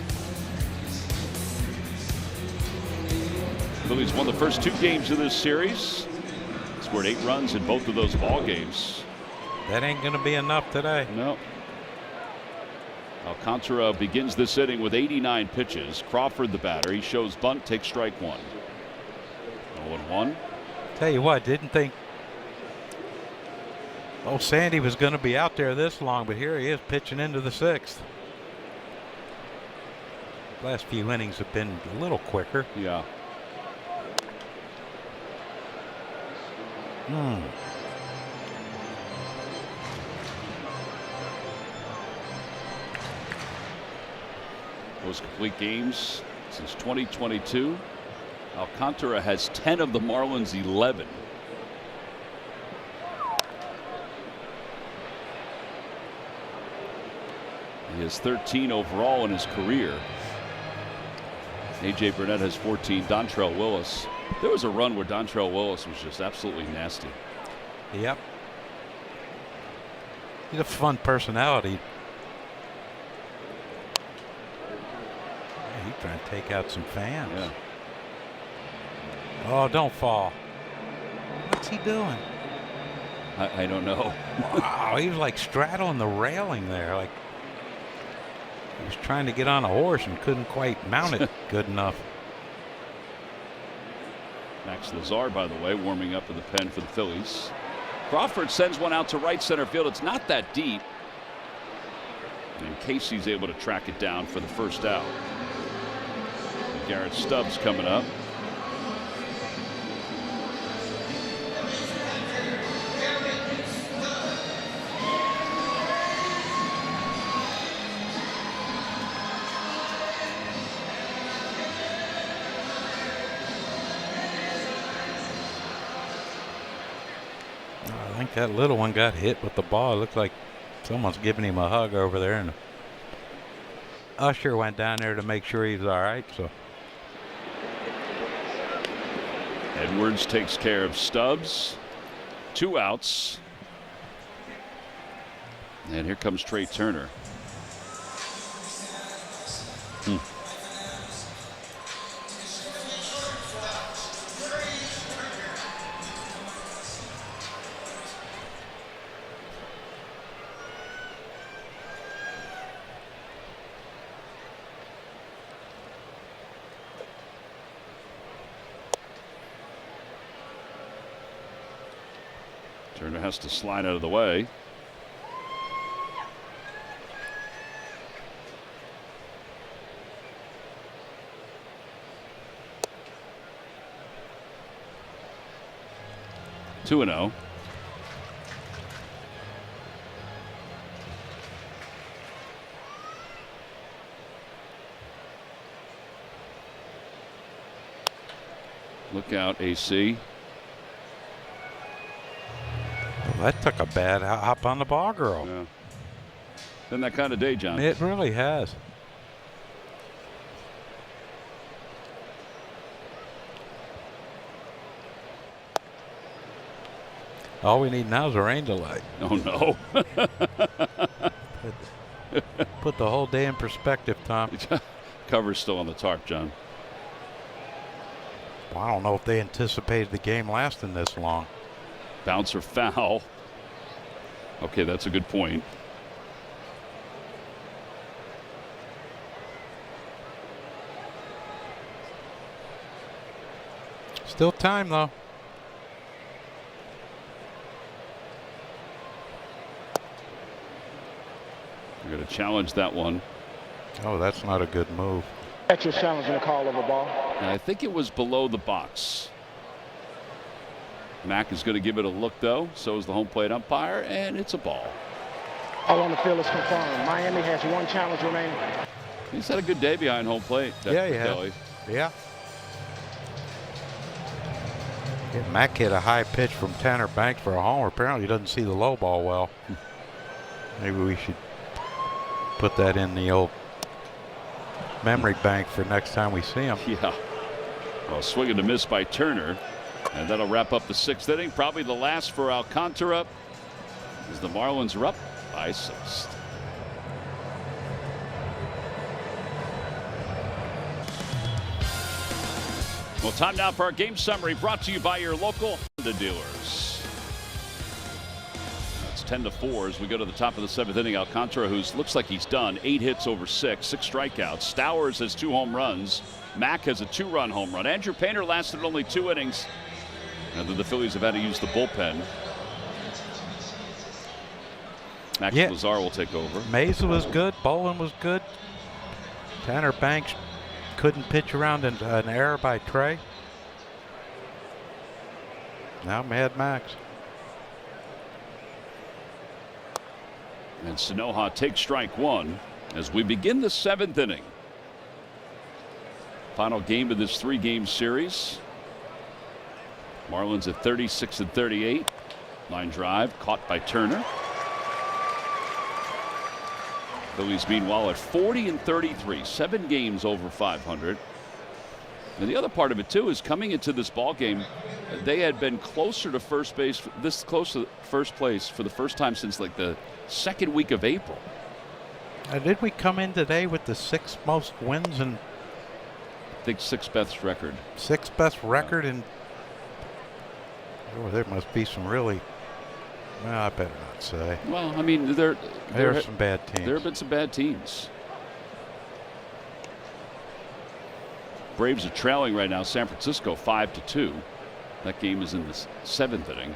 Phillies won the first 2 games of this series. Scored 8 runs in both of those ball games. That ain't going to be enough today. No. Alcantara begins this inning with 89 pitches. Crawford the batter. He shows bunt, takes strike 1. 0-1. Tell you what, didn't think Sandy was going to be out there this long, but here he is pitching into the 6th. Last few innings have been a little quicker. Yeah. Most complete games since 2022. Alcantara has 10 of the Marlins' 11. He has 13 overall in his career. A.J. Burnett has 14. Dontrell Willis. There was a run where Dontrell Willis was just absolutely nasty. Yep. He's a fun personality. Yeah, he's trying to take out some fans. Yeah. Oh, don't fall. What's he doing? I don't know. Wow, he was like straddling the railing there. Like he was trying to get on a horse and couldn't quite mount it good enough. Max Lazar, by the way, warming up in the pen for the Phillies. Crawford sends one out to right center field. It's not that deep. And Casey's able to track it down for the first out. And Garrett Stubbs coming up. I think that little one got hit with the ball. It looks like someone's giving him a hug over there, and Usher went down there to make sure he's all right. So Edwards takes care of Stubbs. 2 outs. And here comes Trey Turner. Turner has to slide out of the way. 2-0. Look out, AC. Well, that took a bad hop on the ball girl. Yeah. Been that kind of day, John. It really has. All we need now is a rain delay. Oh, no. Put the whole day in perspective, Tom. Cover's still on the tarp, John. Well, I don't know if they anticipated the game lasting this long. Bouncer foul. Okay, that's a good point. Still time, though. We're going to challenge that one. Oh, that's not a good move. Extra challenge in the call of a ball. And I think it was below the box. Mack is going to give it a look, though. So is the home plate umpire, and it's a ball. All on the field is confirmed. Miami has one challenge remaining. He's had a good day behind home plate. Yeah, he has. Yeah. Mack hit a high pitch from Tanner Banks for a homer. Apparently, he doesn't see the low ball well. Maybe we should put that in the old memory bank for next time we see him. Yeah. Well, swing and a miss by Turner. And that'll wrap up the 6th inning. Probably the last for Alcantara, as the Marlins are up by 6. Well, time now for our game summary, brought to you by your local Honda dealers. It's 10-4 as we go to the top of the 7th inning. Alcantara, who looks like he's done, 8 hits over 6 strikeouts. Stowers has 2 home runs. Mack has a 2-run home run. Andrew Painter lasted only 2 innings. And then the Phillies have had to use the bullpen. Max Lazar will take over. Mesa was good. Bolin was good. Tanner Banks couldn't pitch around an error by Trey. Now Mad Max. And Sanoha takes strike 1 as we begin the 7th inning. Final game of this 3-game series. Marlins at 36-38. Line drive caught by Turner. Phillies meanwhile at 40-33, 7 games over 500. And the other part of it too is coming into this ball game, they had been closer to first base, this close to first place for the first time since like the 2nd week of April. Did we come in today with the 6th most wins and I think 6th best record. 6th best record in. Oh, there must be some really. Well, I better not say. Well, I mean, there are some bad teams. There have been some bad teams. Braves are trailing right now. San Francisco 5-2. That game is in the 7th inning.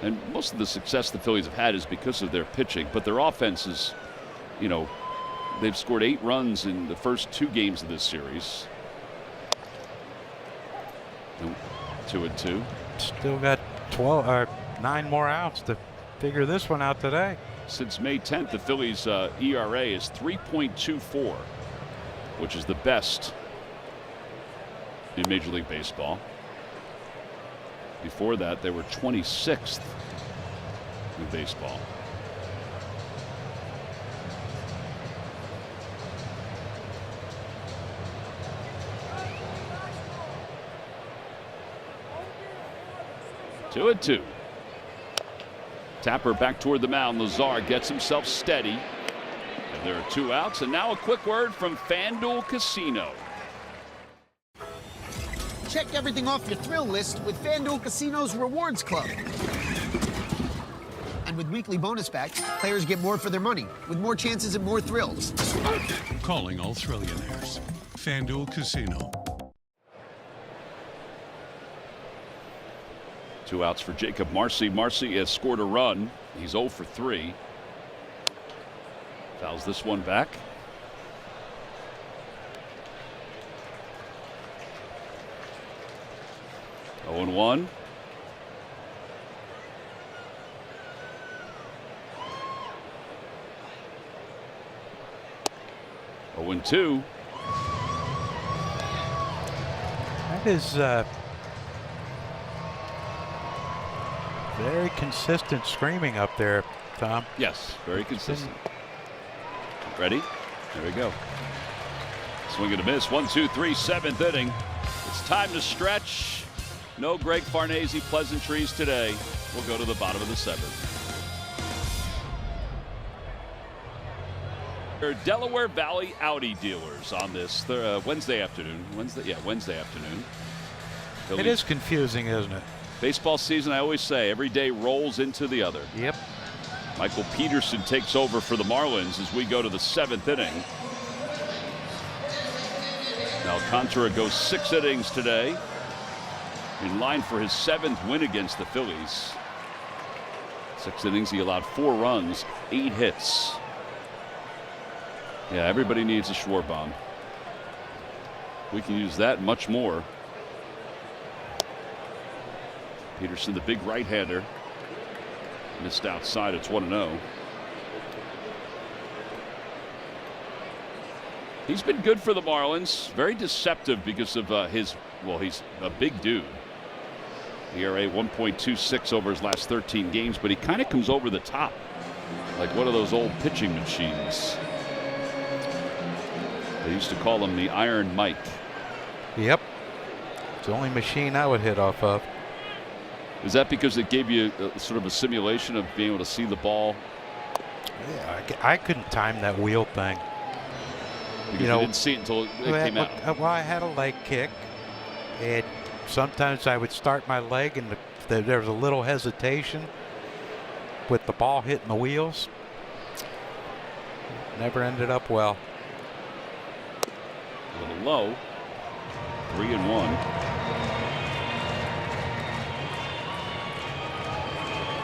And most of the success the Phillies have had is because of their pitching, but their offense is, you know, they've scored 8 runs in the first 2 games of this series. 2-2. Still got 9 more outs to figure this one out today. Since May 10th, the Phillies' ERA is 3.24, which is the best in Major League Baseball. Before that, they were 26th in baseball. Two and two. Tapper back toward the mound. Lazar gets himself steady. And there are 2 outs. And now a quick word from FanDuel Casino. Check everything off your thrill list with FanDuel Casino's Rewards Club. And with weekly bonus packs, players get more for their money, with more chances and more thrills. Calling all Thrillionaires. FanDuel Casino. 2 outs for Jacob Marcy. Marcy has scored a run. He's 0 for 3. Fouls this one back. 0-1. Oh, and 2. That is very consistent screaming up there, Tom. Yes, very consistent. Ready? There we go. Swing and a miss. 1-2-3, 7th inning. It's time to stretch. No Greg Farnese pleasantries today. We'll go to the bottom of the 7th. There are Delaware Valley Audi dealers on this Wednesday afternoon. Wednesday afternoon. It is confusing, isn't it? Baseball season, I always say, every day rolls into the other. Yep. Michael Peterson takes over for the Marlins as we go to the 7th inning. Alcantara goes 6 innings today, in line for his 7th win against the Phillies. 6 innings, he allowed 4 runs, 8 hits. Yeah, everybody needs a Schwarber. We can use that and much more. Peterson, the big right-hander, missed outside. It's 1-0. He's been good for the Marlins. Very deceptive because of he's a big dude. ERA 1.26 over his last 13 games, but he kind of comes over the top like one of those old pitching machines. They used to call him the Iron Mike. Yep. It's the only machine I would hit off of. Is that because it gave you sort of a simulation of being able to see the ball? Yeah, I couldn't time that wheel thing. Because you didn't see it until it came out. Well, I had a leg kick, and sometimes I would start my leg, and there was a little hesitation with the ball hitting the wheels. Never ended up well. A little low. 3-1.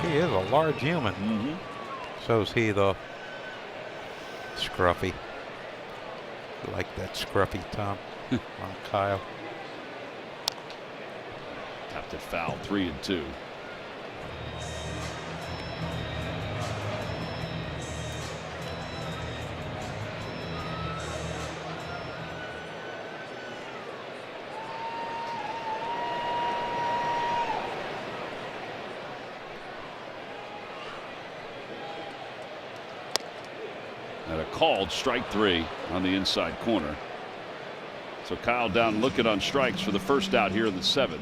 He is a large human. Mm-hmm. So is he, though. Scruffy. I like that scruffy, Tom. On Kyle. Tapped it foul. 3-2. Called strike 3 on the inside corner. So Kyle down looking on strikes for the first out here in the 7th.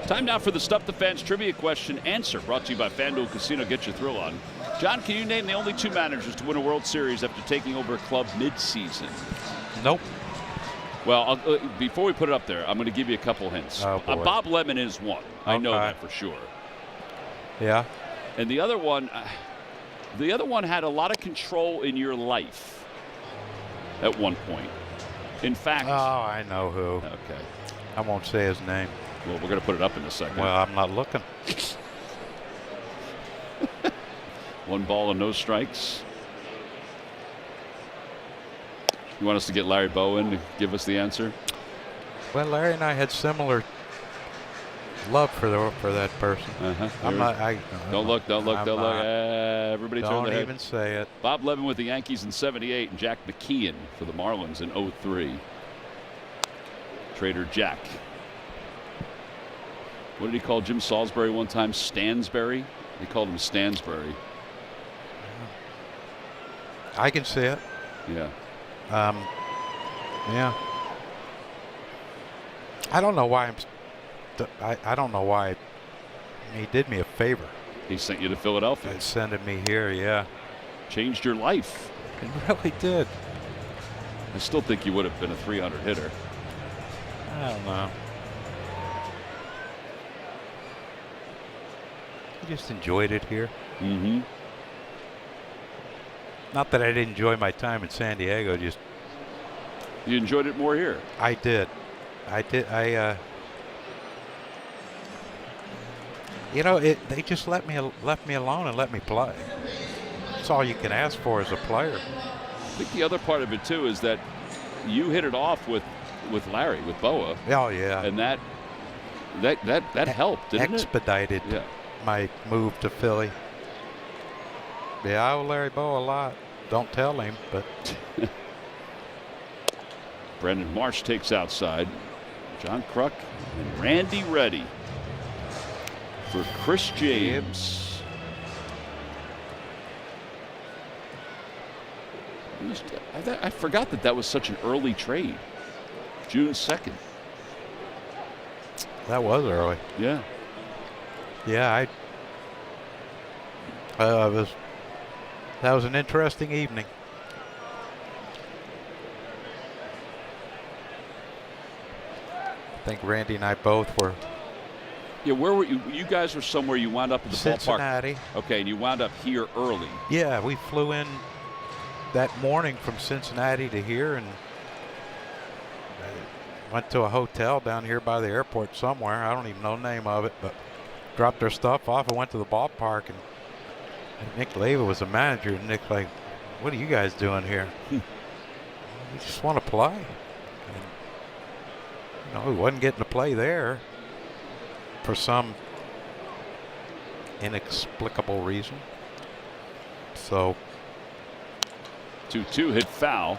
Time now for the Stuff the Fans trivia question answer, brought to you by FanDuel Casino. Get your thrill on. John, can you name the only 2 managers to win a World Series after taking over a club mid-season? Nope. Well, before we put it up there, I'm going to give you a couple hints. Oh, Bob Lemon is one. I know that for sure. Yeah. And the other one had a lot of control in your life at one point. In fact. Oh, I know who. Okay. I won't say his name. Well, we're going to put it up in a second. Well, I'm not looking. 1 ball and no strikes. You want us to get Larry Bowen to give us the answer? Well, Larry and I had similar love for that person. I'm not. Don't look. Everybody turn their head. Don't even say it. Bob Levin with the Yankees in '78 and Jack McKeon for the Marlins in '03. Trader Jack. What did he call Jim Salisbury one time? Stansbury? He called him Stansbury. I can see it. Yeah. Yeah. I don't know why I don't know why he did me a favor. He sent you to Philadelphia. He sending me here, yeah. Changed your life. It really did. I still think you would have been a 300 hitter. I don't know. I just enjoyed it here. Mm-hmm. Not that I didn't enjoy my time in San Diego, just. You enjoyed it more here. I did. You know, they just left me alone and let me play. That's all you can ask for as a player. I think the other part of it too is that you hit it off with Larry, with Boa. Oh yeah. And that That helped, didn't expedited it? Yeah. my move to Philly. Yeah, I owe Larry Bow a lot. Don't tell him, but Brendan Marsh takes outside. John Kruk and Randy Reddy for Chris James. I forgot that was such an early trade. June 2nd. that was early. Yeah. Yeah, that was an interesting evening. I think Randy and I both were. Yeah, where were you? You guys were somewhere. You wound up at the Cincinnati. ballpark. Okay, and you wound up here early. Yeah, we flew in that morning from Cincinnati to here and went to a hotel down here by the airport somewhere. I don't even know the name of it, but dropped our stuff off and went to the ballpark. And Nick Leva was the manager. And Nick's like, "What are you guys doing here?" We just want to play. And, we wasn't getting to play there for some inexplicable reason. So 2-2 hit foul.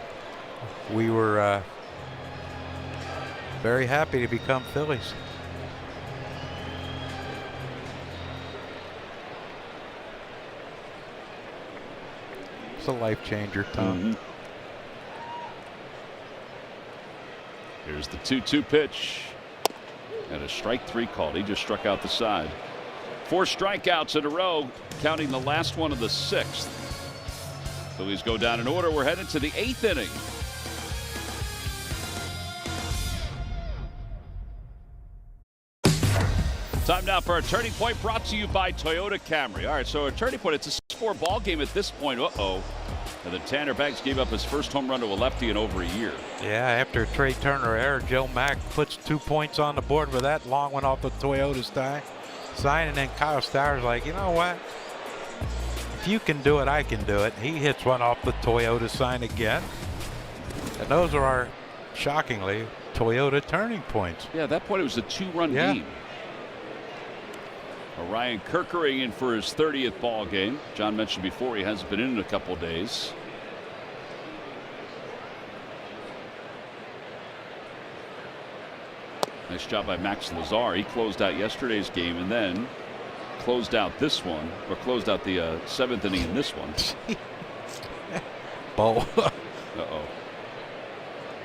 We were very happy to become Phillies. It's a life changer, Tom. Here's the 2-2 pitch. And a strike 3 called. He just struck out the side. 4 strikeouts in a row, counting the last one of the 6th. Phillies go down in order. We're headed to the 8th inning. Time now for our Turning Point, brought to you by Toyota Camry. All right, so a Turning Point, it's a 6-4 ball game at this point. And then Tanner Banks gave up his first home run to a lefty in over a year. Yeah, after a Trey Turner error, Joe Mack puts 2 points on the board with that long one off the Toyota sign. And then Kyle Stowers like, you know what? If you can do it, I can do it. He hits one off the Toyota sign again. And those are our, shockingly, Toyota turning points. Yeah, at that point it was a 2-run game. Ryan Kerkering in for his 30th ball game. John mentioned before he hasn't been in a couple of days. Nice job by Max Lazar. He closed out yesterday's game and then closed out this one, or closed out the 7th inning in this one. Bo. Uh-oh.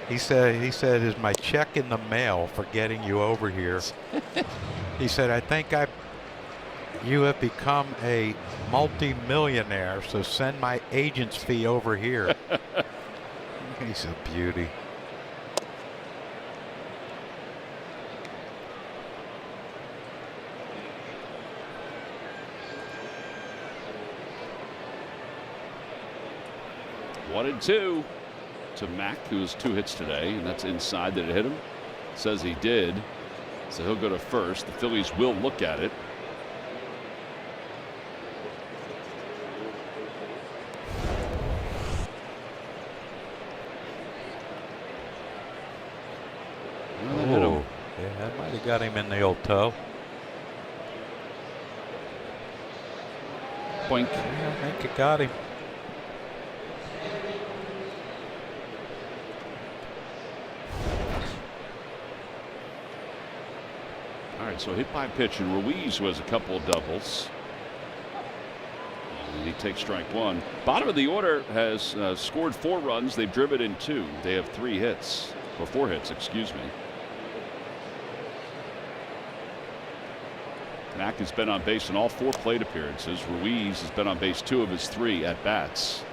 He said, is my check in the mail for getting you over here? He said, I think you have become a multi-millionaire, so send my agent's fee over here. He's a beauty. One and 2 to Mack, who has 2 hits today, and that's inside that it hit him. Says he did, so he'll go to first. The Phillies will look at it. Oh, yeah, that might have got him in the old toe. Boink. Yeah, I think it got him. All right, so hit by pitch, and Ruiz, who has a couple of doubles. And he takes strike 1. Bottom of the order has scored 4 runs. They've driven in 2. They have 3 hits, or 4 hits, excuse me. Mack has been on base in all 4 plate appearances. Ruiz has been on base 2 of his 3 at bats.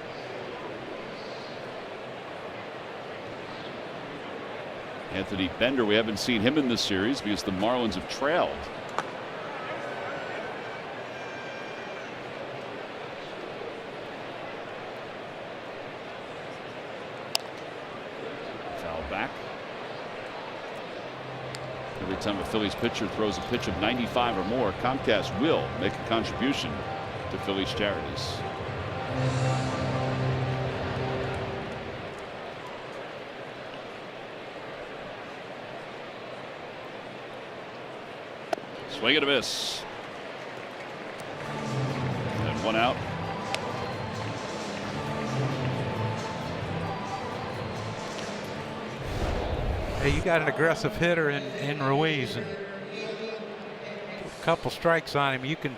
Anthony Bender, we haven't seen him in this series because the Marlins have trailed. Foul back. Every time a Phillies pitcher throws a pitch of 95 or more, Comcast will make a contribution to Phillies charities. Swing and a miss. And 1 out. Hey, you got an aggressive hitter in Ruiz, and a couple strikes on him. You can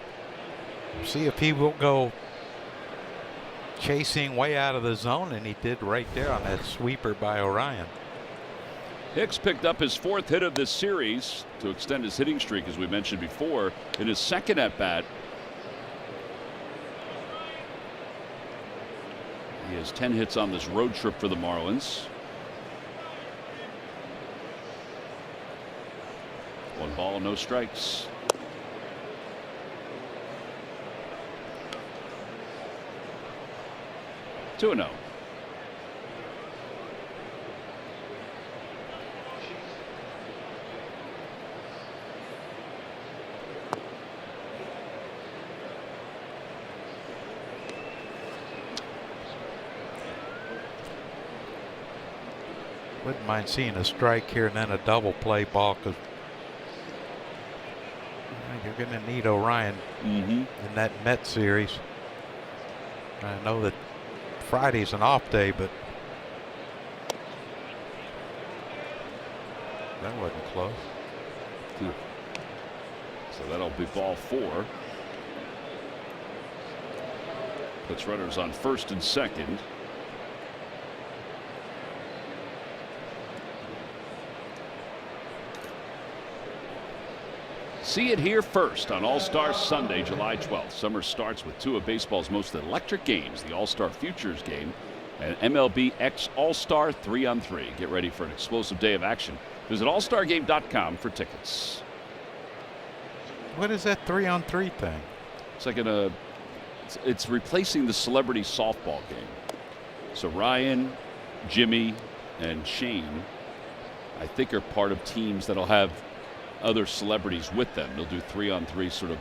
see if he will go chasing way out of the zone, and he did right there on that sweeper by Orion. Hicks picked up his 4th hit of this series to extend his hitting streak, as we mentioned before, in his 2nd at bat. He has 10 hits on this road trip for the Marlins. 1 ball, no strikes. Two and 0. Wouldn't mind seeing a strike here and then a double play ball, because you're going to need Orion in that Met series. I know that Friday's an off day, but that wasn't close. So that'll be ball 4. Puts runners on 1st and 2nd. See it here first on All-Star Sunday, July 12th. Summer starts with 2 of baseball's most electric games, the All-Star Futures game and MLB X All-Star 3-on-3. Get ready for an explosive day of action. Visit allstargame.com for tickets. What is that 3-on-3 thing? It's like it's replacing the celebrity softball game. So Ryan, Jimmy, and Shane, I think, are part of teams that'll have other celebrities with them. They'll do 3-on-3, sort of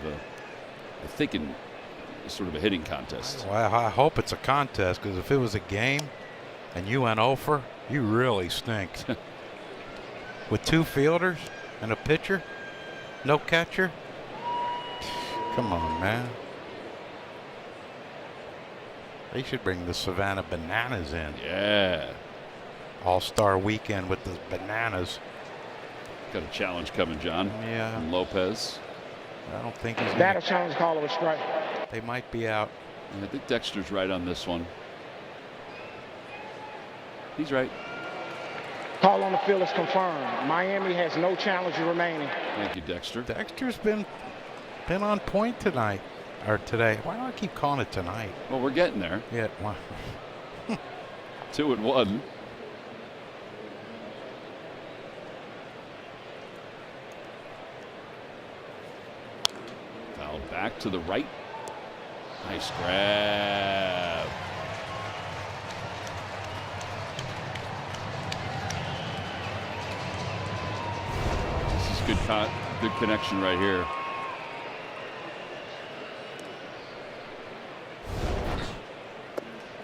sort of a hitting contest. Well, I hope it's a contest, because if it was a game and you went over, you really stink. With 2 fielders and a pitcher, no catcher. Come on, man. They should bring the Savannah Bananas in. Yeah. All-Star weekend with the Bananas. Got a challenge coming, John. Yeah. From Lopez. I don't think he's That a challenge call of a strike. They might be out. I think Dexter's right on this one. He's right. Call on the field is confirmed. Miami has no challenger remaining. Thank you, Dexter. Dexter's been on point tonight, or today. Why do I keep calling it tonight? Well, we're getting there. Yeah. Well, 2-1. Fouled back to the right. Nice grab. This is good connection right here.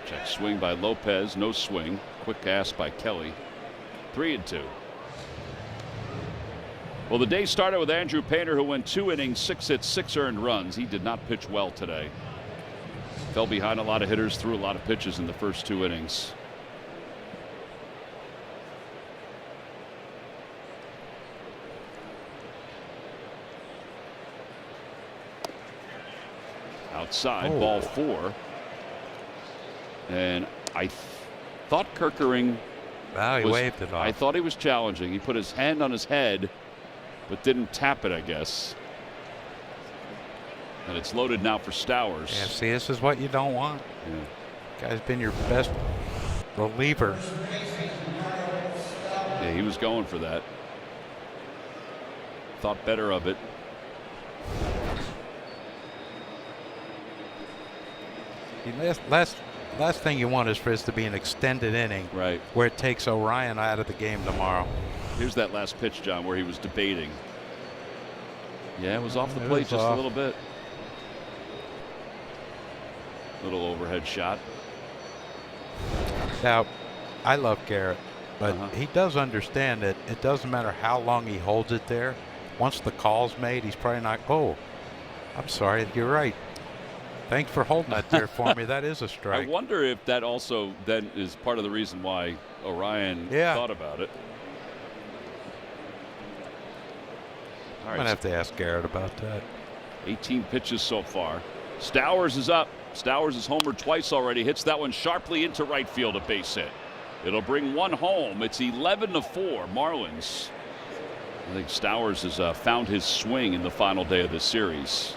Check swing by Lopez, no swing. Quick ass by Kelly. 3-2. Well, the day started with Andrew Painter, who went 2 innings, 6 hits, 6 earned runs. He did not pitch well today. Fell behind a lot of hitters, threw a lot of pitches in the first 2 innings. Outside, ball 4. And I thought Kerkering he waved it off. I thought he was challenging. He put his hand on his head, but didn't tap it, I guess. And it's loaded now for Stowers. Yeah, see, this is what you don't want. Yeah. Guy's been your best reliever. Yeah, he was going for that. Thought better of it. Last thing you want is for this to be an extended inning, right, where it takes Orion out of the game tomorrow. Here's that last pitch, John, where he was debating. Yeah, it was off the plate just a little bit. Little overhead shot. Now, I love Garrett, but he does understand that it doesn't matter how long he holds it there. once the call's made, he's probably not. Oh, I'm sorry. You're right. Thanks for holding that there for me. That is a strike. I wonder if that also then is part of the reason why Orion thought about it. All I'm going to have to ask Garrett about that. 18 pitches so far. Stowers is up. Stowers has homered twice already. Hits that one sharply into right field, a base hit. It'll bring one home. It's 11-4 Marlins. I think Stowers has found his swing in the final day of this series.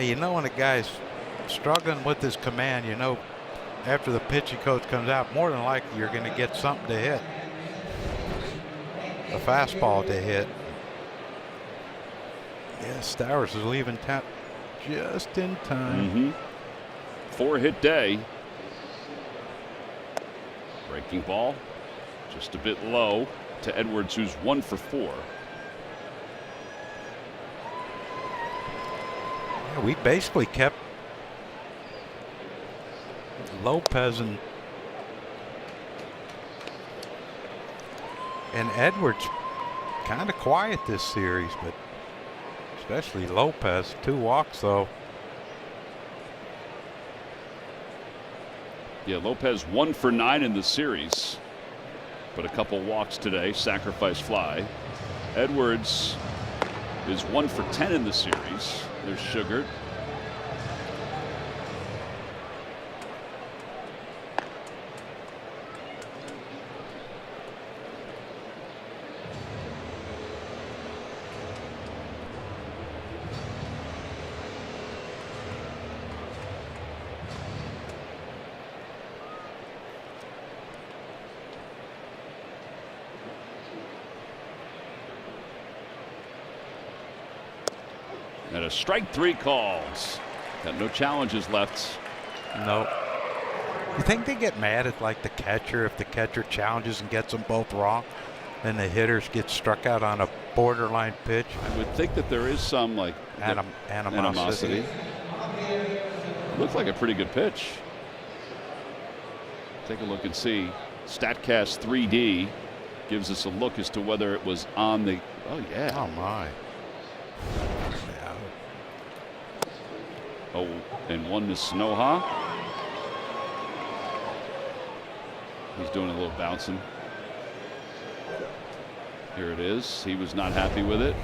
You know, when a guy's struggling with his command, you know, after the pitching coach comes out, more than likely you're going to get something to hit. A fastball to hit. Yeah, Stowers is leaving town just in time. 4-hit day. Breaking ball. Just a bit low to Edwards, who's 1 for 4. Yeah, we basically kept Lopez and Edwards kind of quiet this series, but especially Lopez. 2 walks though. Yeah, Lopez 1 for 9 in the series, but a couple walks today. Sacrifice fly. Edwards is 1 for 10 in the series. There's Sugar. And a strike 3 calls. Got no challenges left. No. You think they get mad at like the catcher if the catcher challenges and gets them both wrong, and the hitters get struck out on a borderline pitch? I would think that there is some like animosity. Looks like a pretty good pitch. Take a look and see. StatCast 3D gives us a look as to whether it was on the. Oh yeah. Oh my. Oh, and 1 to Snoha. He's doing a little bouncing. Here it is. He was not happy with it.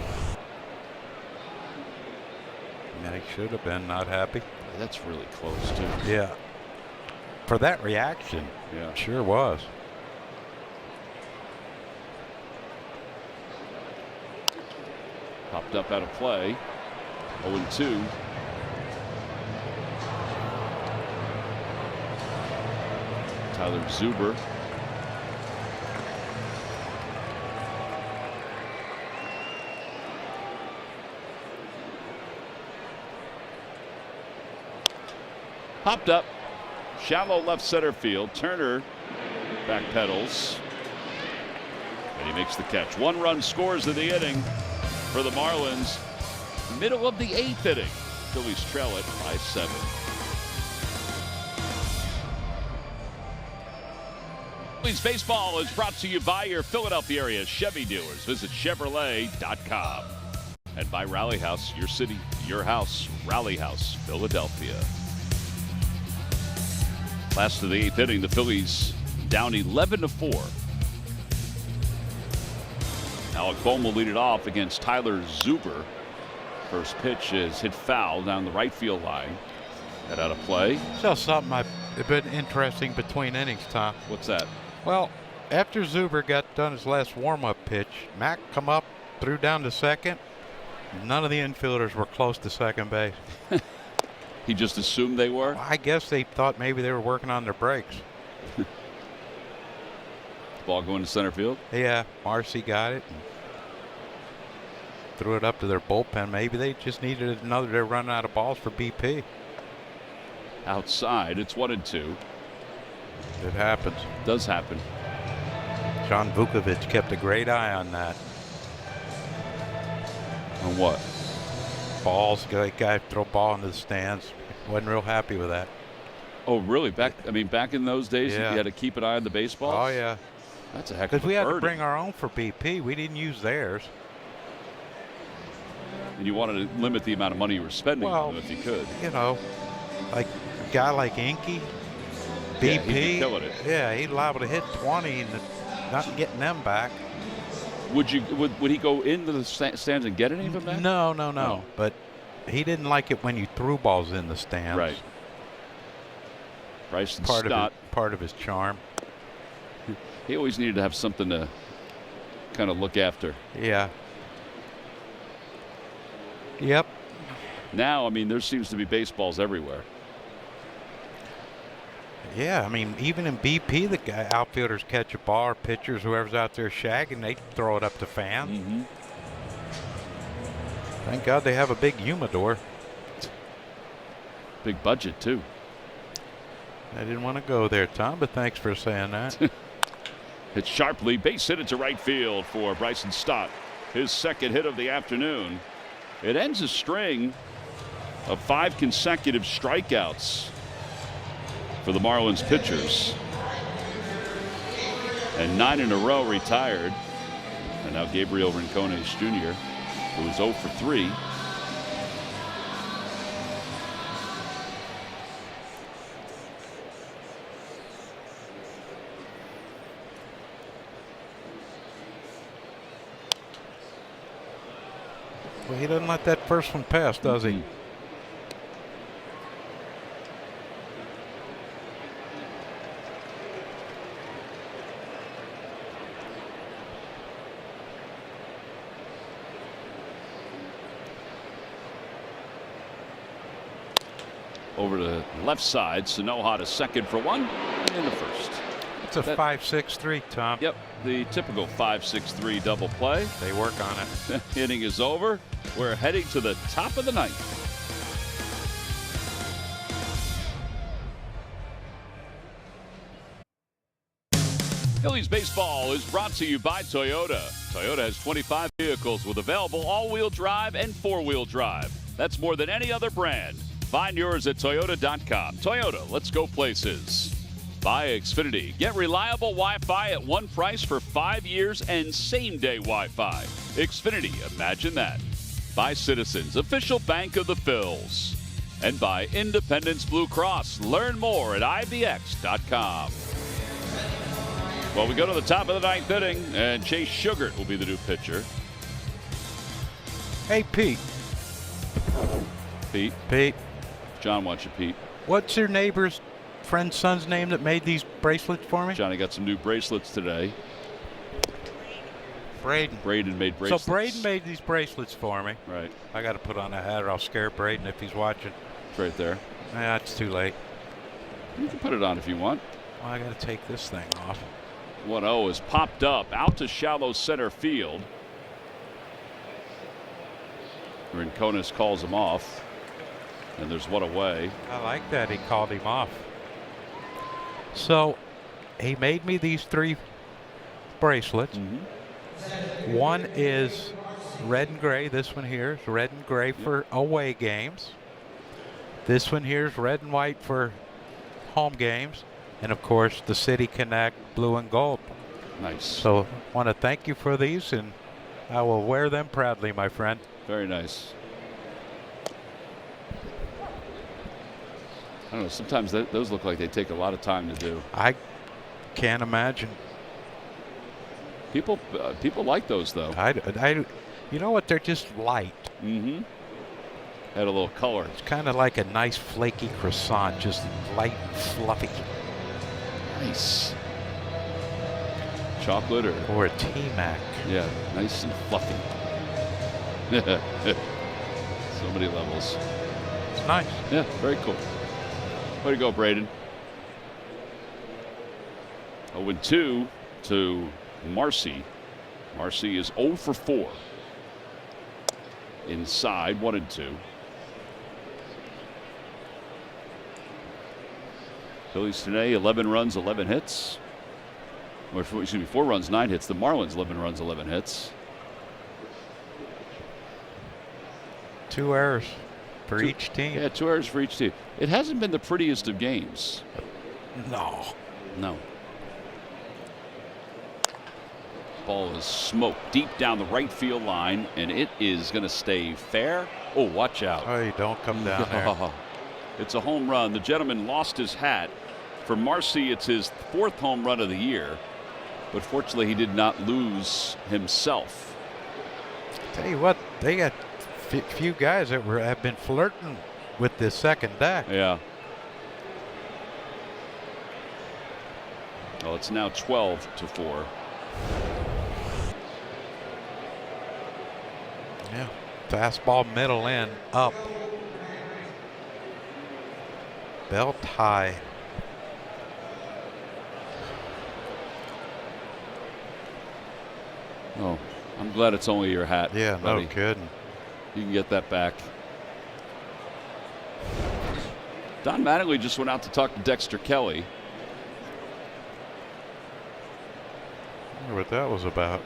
And he should have been not happy. That's really close too. Yeah. For that reaction. Yeah. Sure was. Popped up out of play. 0-2. Tyler Zuber. Popped up. Shallow left center field. Turner backpedals. And he makes the catch. 1 run scores in the inning for the Marlins. Middle of the 8th inning. Phillies trail it by 7. Phillies baseball is brought to you by your Philadelphia area Chevy dealers. Visit Chevrolet.com. And by Rally House, your city, your house, Rally House, Philadelphia. Last of the 8th inning, the Phillies down 11-4. Alec Bohm will lead it off against Tyler Zuber. First pitch is hit foul down the right field line. Head out of play. So something I've been interesting between innings, Tom. What's that? Well, after Zuber got done his last warm-up pitch, Mack come up, threw down to second. None of the infielders were close to second base. He just assumed they were? Well, I guess they thought maybe they were working on their brakes. Ball going to center field? Yeah, Marcy got it. Threw it up to their bullpen. Maybe they just needed another. They're running out of balls for BP. Outside, it's 1-2. It happens. Does happen. John Vukovic kept a great eye on that. On what? Balls. Guy throw ball into the stands. Wasn't real happy with that. Oh, really? Back in those days, Yeah. you had to keep an eye on the baseballs? Oh, yeah. That's a heck of Because a we had to burden. bring our own for BP. We didn't use theirs. And you wanted to limit the amount of money you were spending Well, on them if you could. You know, like a guy like Inky, BP. Yeah, he'd be killing it. Yeah, he'd liable to hit 20 and not getting them back. Would he go into the stands and get any of them back? No. No. But he didn't like it when you threw balls in the stands. Right. Bryson Part Stott. of his charm. He always needed to have something to kind of look after. Yeah. Yep. Now, I mean, there seems to be baseballs everywhere. Yeah, I mean, even in BP, the guy, outfielders catch a ball, or pitchers, whoever's out there shagging, they throw it up to fans. Mm-hmm. Thank God they have a big humidor. Big budget, too. I didn't want to go there, Tom, but thanks for saying that. Hit sharply, base hit into right field for Bryson Stott. His second hit of the afternoon. It ends a string of 5 consecutive strikeouts for the Marlins pitchers. And 9 in a row retired. And now Gabriel Rincones Jr., who is 0 for 3. Well, he doesn't let that first one pass, does he? Over to the left side, Sanoha to second for 1 and in the first. It's a 5-6-3, Tom. Yep, the typical 5-6-3 double play. They work on it. Inning is over. We're heading to the top of the ninth. Phillies baseball is brought to you by Toyota. Toyota has 25 vehicles with available all-wheel drive and four-wheel drive. That's more than any other brand. Find yours at Toyota.com. Toyota, let's go places. By Xfinity. Get reliable Wi-Fi at one price for 5 years and same-day Wi-Fi. Xfinity, imagine that. By Citizens, official bank of the Phils. And by Independence Blue Cross. Learn more at IBX.com. Well, we go to the top of the ninth inning, and Chase Sugart will be the new pitcher. Hey, Pete. Pete. John wants you, Pete. What's your neighbor's friend's son's name that made these bracelets for me? Johnny got some new bracelets today. Braden made bracelets. So Braden made these bracelets for me. Right. I got to put on a hat or I'll scare Braden if he's watching. It's right there. Nah, it's too late. You can put it on if you want. Well, I got to take this thing off. 1-0 is popped up out to shallow center field. Rincones calls him off. And there's one away. I like that he called him off. So he made me these 3 bracelets. Mm-hmm. One is red and gray. This one here is red and gray for away games. This one here is red and white for home games. And of course the City Connect blue and gold. Nice. So I want to thank you for these, and I will wear them proudly, my friend. Very nice. I don't know, sometimes those look like they take a lot of time to do. I can't imagine. People like those, though. You know what? They're just light. Mm-hmm. Add a little color. It's kind of like a nice flaky croissant, just light and fluffy. Nice. Chocolate or a T-Mac. Yeah, nice and fluffy. So many levels. It's nice. Yeah, very cool. Way to go, Braden. 0-2 to Marcy. Marcy is 0 for 4. Inside, 1-2. Phillies today, 11 runs, 11 hits. Or, excuse me, 4 runs, 9 hits. The Marlins, 11 runs, 11 hits. 2 errors for each team. Yeah, 2 errors for each team. It hasn't been the prettiest of games. No. No. Ball is smoked deep down the right field line, and it is going to stay fair. Oh, watch out. Oh, you don't come down there. It's a home run. The gentleman lost his hat. For Marcy, it's his 4th home run of the year. But fortunately, he did not lose himself. Tell you what, they got a few guys that have been flirting with this second deck. Yeah. Well, it's now 12-4. Yeah. Fastball middle in, up. Belt high. Oh, I'm glad it's only your hat. Yeah, buddy. no kidding. You can get that back. Don Mattingly just went out to talk to Dexter Kelly. I wonder what that was about.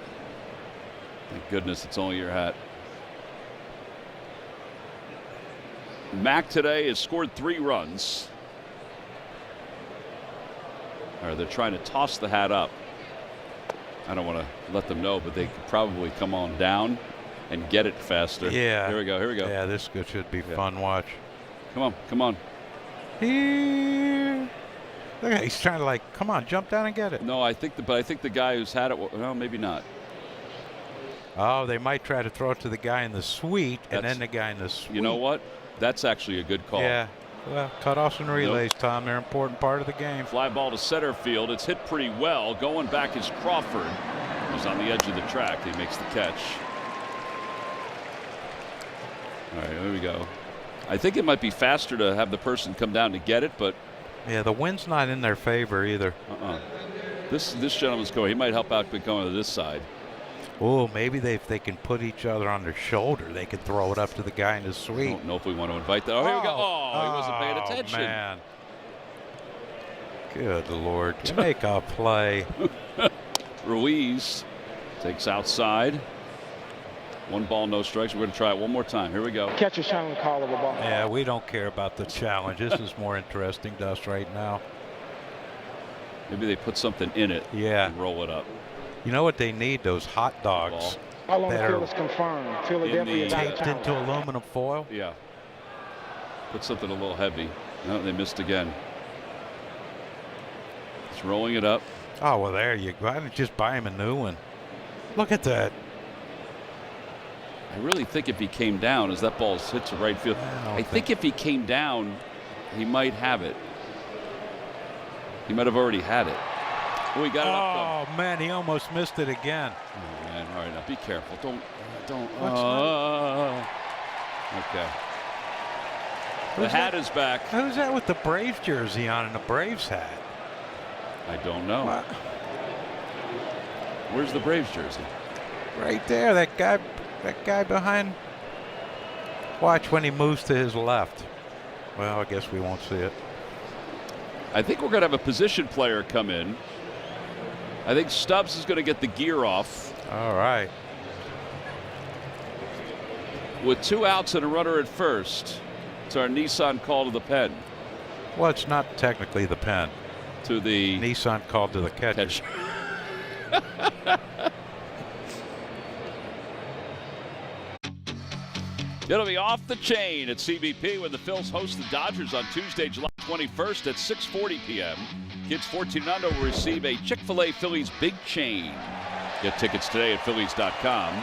Thank goodness it's only your hat. Mack today has scored 3 runs. Or they're trying to toss the hat up. I don't want to let them know, but they could probably come on down and get it faster. Yeah. Here we go. Here we go. Yeah, this should be fun watch. Come on. Come on. Here. Look at, he's trying to, like, come on, jump down and get it. No, I think the guy who's had it, well, maybe not. Oh, they might try to throw it to the guy in the suite and then the guy in the suite. You know what? That's actually a good call. Yeah. Well, cutoffs and relays, Tom, they're an important part of the game. Fly ball to center field. It's hit pretty well. Going back is Crawford. He's on the edge of the track. He makes the catch. All right, here we go. I think it might be faster to have the person come down to get it, but yeah, the wind's not in their favor either. This gentleman's going. He might help out by going to this side. Oh, maybe if they can put each other on their shoulder, they could throw it up to the guy in the suite. I don't know if we want to invite that. Oh, here we go. Oh, he wasn't paying attention. Man. Good Lord. Make a play. Ruiz takes outside. 1 ball, no strikes. We're going to try it one more time. Here we go. Catcher's trying to call of a ball. Yeah, we don't care about the challenge. This is more interesting to us right now. Maybe they put something in it. Yeah. And roll it up. You know what they need? Those hot dogs. All on the field is confirmed. Philadelphia taped into aluminum foil. Yeah. Put something a little heavy. No, they missed again. It's rolling it up. Oh, well, there you go. Why don't you just buy him a new one? Look at that. I really think if he came down, as that ball hits the right field, I think if he came down, he might have it. He might have already had it. Oh, he got it up. Oh, man, he almost missed it again. Oh, man. All right, now be careful. Don't. Okay. The hat is back. Who's that with the Braves jersey on and the Braves hat? I don't know. What? Where's the Braves jersey? Right there, that guy behind. Watch when he moves to his left. Well, I guess we won't see it. I think we're going to have a position player come in. I think Stubbs is going to get the gear off. All right. With 2 outs and a runner at first, it's our Nissan call to the pen. Well, it's not technically the pen. To the Nissan called to the catcher. It'll be off the chain at CBP when the Phils host the Dodgers on Tuesday, July 21st at 6:40 p.m. Kids 14 and under will receive a Chick-fil-A Phillies Big Chain. Get tickets today at Phillies.com.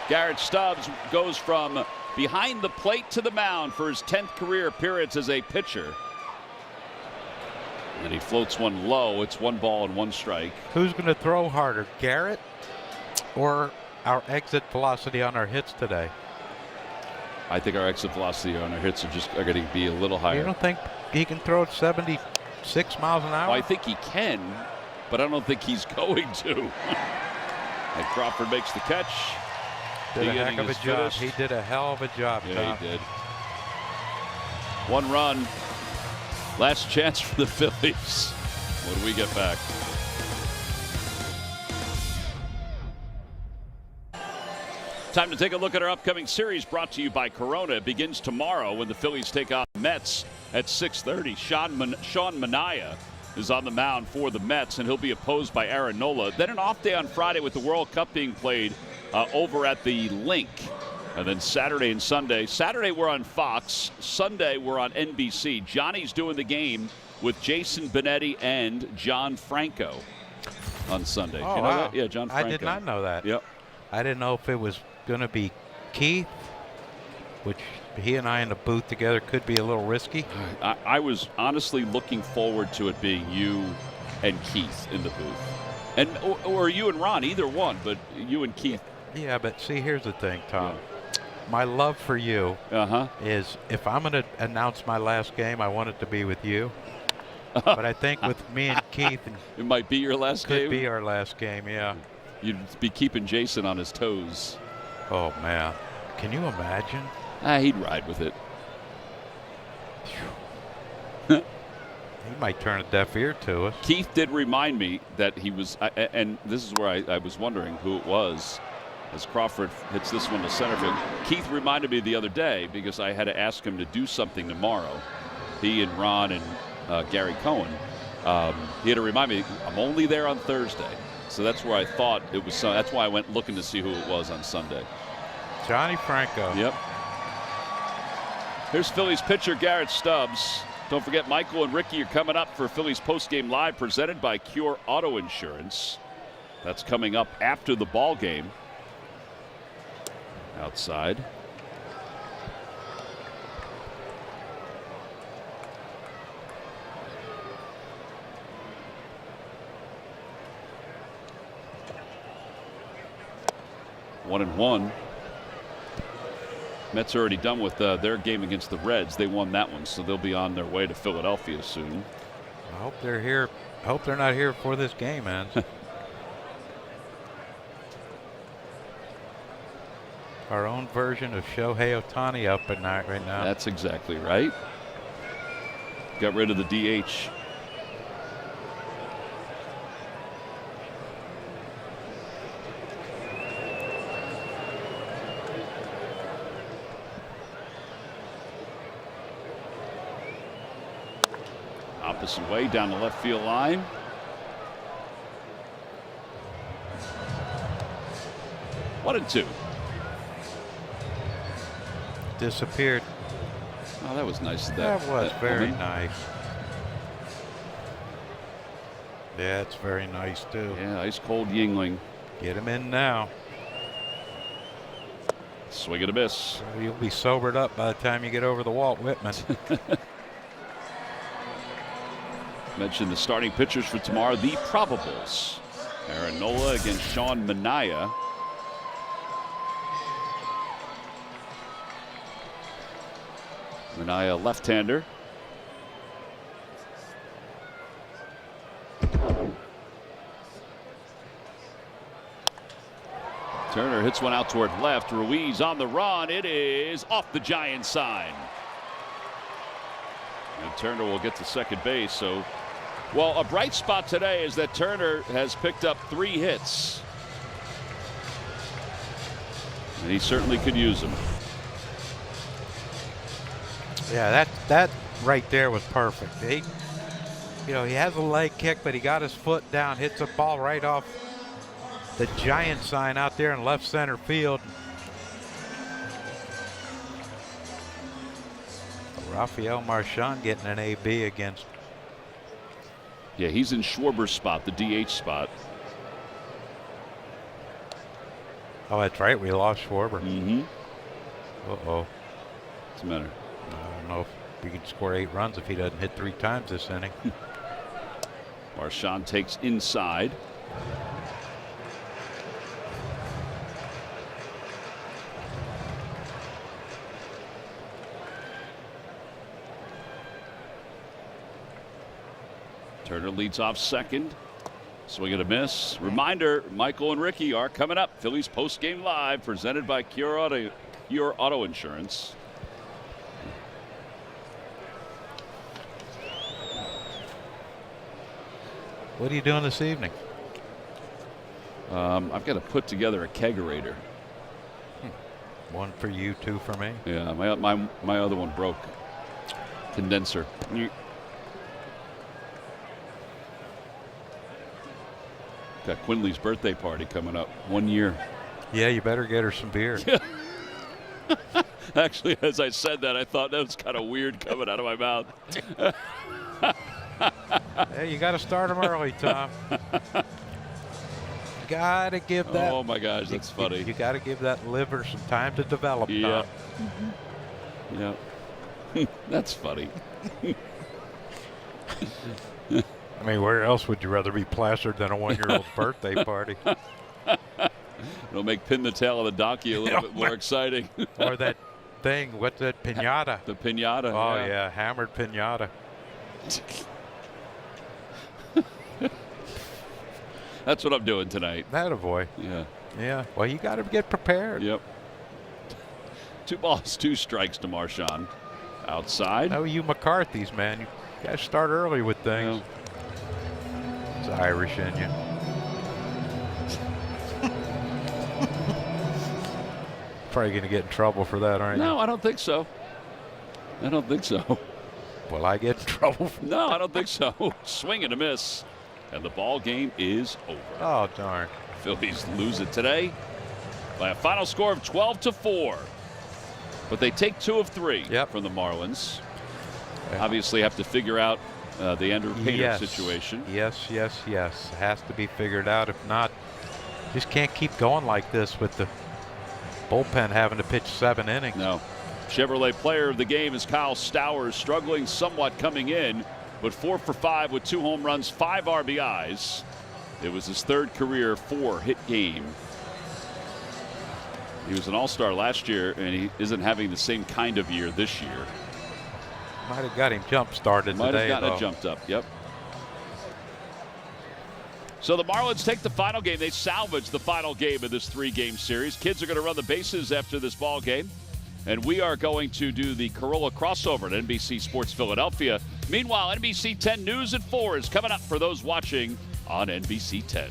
Garrett Stubbs goes from behind the plate to the mound for his 10th career appearance as a pitcher. And he floats one low. It's 1 ball and 1 strike. Who's going to throw harder, Garrett or our exit velocity on our hits today? I think our exit velocity on our hits are going to be a little higher. You don't think he can throw at 76 miles an hour? Well, I think he can, but I don't think he's going to. And Crawford makes the catch. Did a heck of a job. He did a hell of a job, Yeah, Tom. he did. 1 run. Last chance for the Phillies. What do we get back? Time to take a look at our upcoming series brought to you by Corona. It begins tomorrow when the Phillies take on the Mets at 6:30. Sean Manaea is on the mound for the Mets, and he'll be opposed by Aaron Nola. Then an off day on Friday with the World Cup being played over at the Link. And then Saturday and Sunday. Saturday we're on Fox. Sunday we're on NBC. Johnny's doing the game with Jason Benetti and John Franco on Sunday. Oh, you know wow. that? Yeah, John Franco. I did not know that. Yep. I didn't know if it was going to be Keith, which he and I in the booth together could be a little risky. I was honestly looking forward to it being you and Keith in the booth. And or you and Ron, either one, but you and Keith. Yeah, but see, here's the thing, Tom. Yeah. My love for you is if I'm going to announce my last game, I want it to be with you. But I think with me and Keith, it might be your last game. Could be our last game, yeah. You'd be keeping Jason on his toes. Oh, man. Can you imagine? He'd ride with it. He might turn a deaf ear to us. Keith did remind me that he was, and this is where I was wondering who it was as Crawford hits this one to center field. Keith reminded me the other day because I had to ask him to do something tomorrow. He and Ron and Gary Cohen. He had to remind me, I'm only there on Thursday. So that's where I thought it was. That's why I went looking to see who it was on Sunday. Johnny Franco. Yep. Here's Phillies pitcher Garrett Stubbs. Don't forget, Michael and Ricky are coming up for Phillies postgame live presented by Cure Auto Insurance. That's coming up after the ball game. Outside. One and one. Mets are already done with their game against the Reds. They won that one, so they'll be on their way to Philadelphia soon. I hope they're here. I hope they're not here before this game ends. Our own version of Shohei Ohtani up at night right now. That's exactly right. Got rid of the DH. Opposite way down the left field line. One and two. Disappeared. Oh, that was nice. That was very woman. nice. Yeah, it's very nice too. Yeah, ice cold Yingling. Get him in now. Swing and a miss. You'll be sobered up by the time you get over the Walt Whitman. Mentioned the starting pitchers for tomorrow, the probables. Aaron Nola against Sean Manaea. Manaea left-hander. Turner hits one out toward left. Ruiz on the run. It is off the Giant sign. And Turner will get to second base. So, well, a bright spot today is that Turner has picked up 3 hits. And he certainly could use them. Yeah, that right there was perfect. He has a leg kick, but he got his foot down, hits a ball right off the Giant sign out there in left center field. Rafael Marchand getting an AB against. Yeah, he's in Schwarber's spot, the DH spot. Oh, that's right. We lost Schwarber. Mm-hmm. Uh-oh. What's the matter? I don't know if we can score 8 runs if he doesn't hit 3 times this inning. Marchand takes inside. Turner leads off second. Swing and a miss. Reminder, Michael and Ricky are coming up. Phillies post-game live presented by Cure Auto Insurance. What are you doing this evening? I've got to put together a kegerator. One for you, two for me. Yeah, my other one broke. Condenser. Got Quinley's birthday party coming up. 1 year. Yeah, you better get her some beer. Actually, as I said that, I thought that was kind of weird coming out of my mouth. Hey, you got to start them early, Tom. Got to give that. Oh my gosh, that's funny. You got to give that liver some time to develop. Yeah. Tom. Yeah. That's funny. I mean, where else would you rather be plastered than a 1-year-old's birthday party? It'll make pin the tail of the donkey a little bit more exciting. Or that thing, what's that, piñata? The piñata. Oh, yeah, hammered piñata. That's what I'm doing tonight. Attaboy. Yeah. Yeah. Well, you got to get prepared. Yep. 2 balls, 2 strikes to Marchand. Outside. No, you McCarthy's, man. You got to start early with things. It's Irish in you. Probably going to get in trouble for that, aren't you? No, I don't think so. I don't think so. Will I get in trouble for No, I don't think so. Swing and a miss. And the ball game is over. Oh, darn. Phillies lose it today by a final score of 12-4. But they take 2 of 3 from the Marlins. Yeah. Obviously have to figure out the Andrew Painter situation. Yes. Has to be figured out. If not, just can't keep going like this with the bullpen having to pitch 7 innings. No. Chevrolet player of the game is Kyle Stowers, struggling somewhat coming in, but 4 for 5 with 2 home runs, 5 RBIs. It was his 3rd career 4-hit game. He was an all-star last year, and he isn't having the same kind of year this year. Might have got him jump-started today, Might have gotten though. it jumped up, yep. So the Marlins take the final game. They salvage the final game of this 3-game series. Kids are going to run the bases after this ball game. And we are going to do the Corolla crossover at NBC Sports Philadelphia. Meanwhile, NBC 10 News at 4 is coming up for those watching on NBC 10.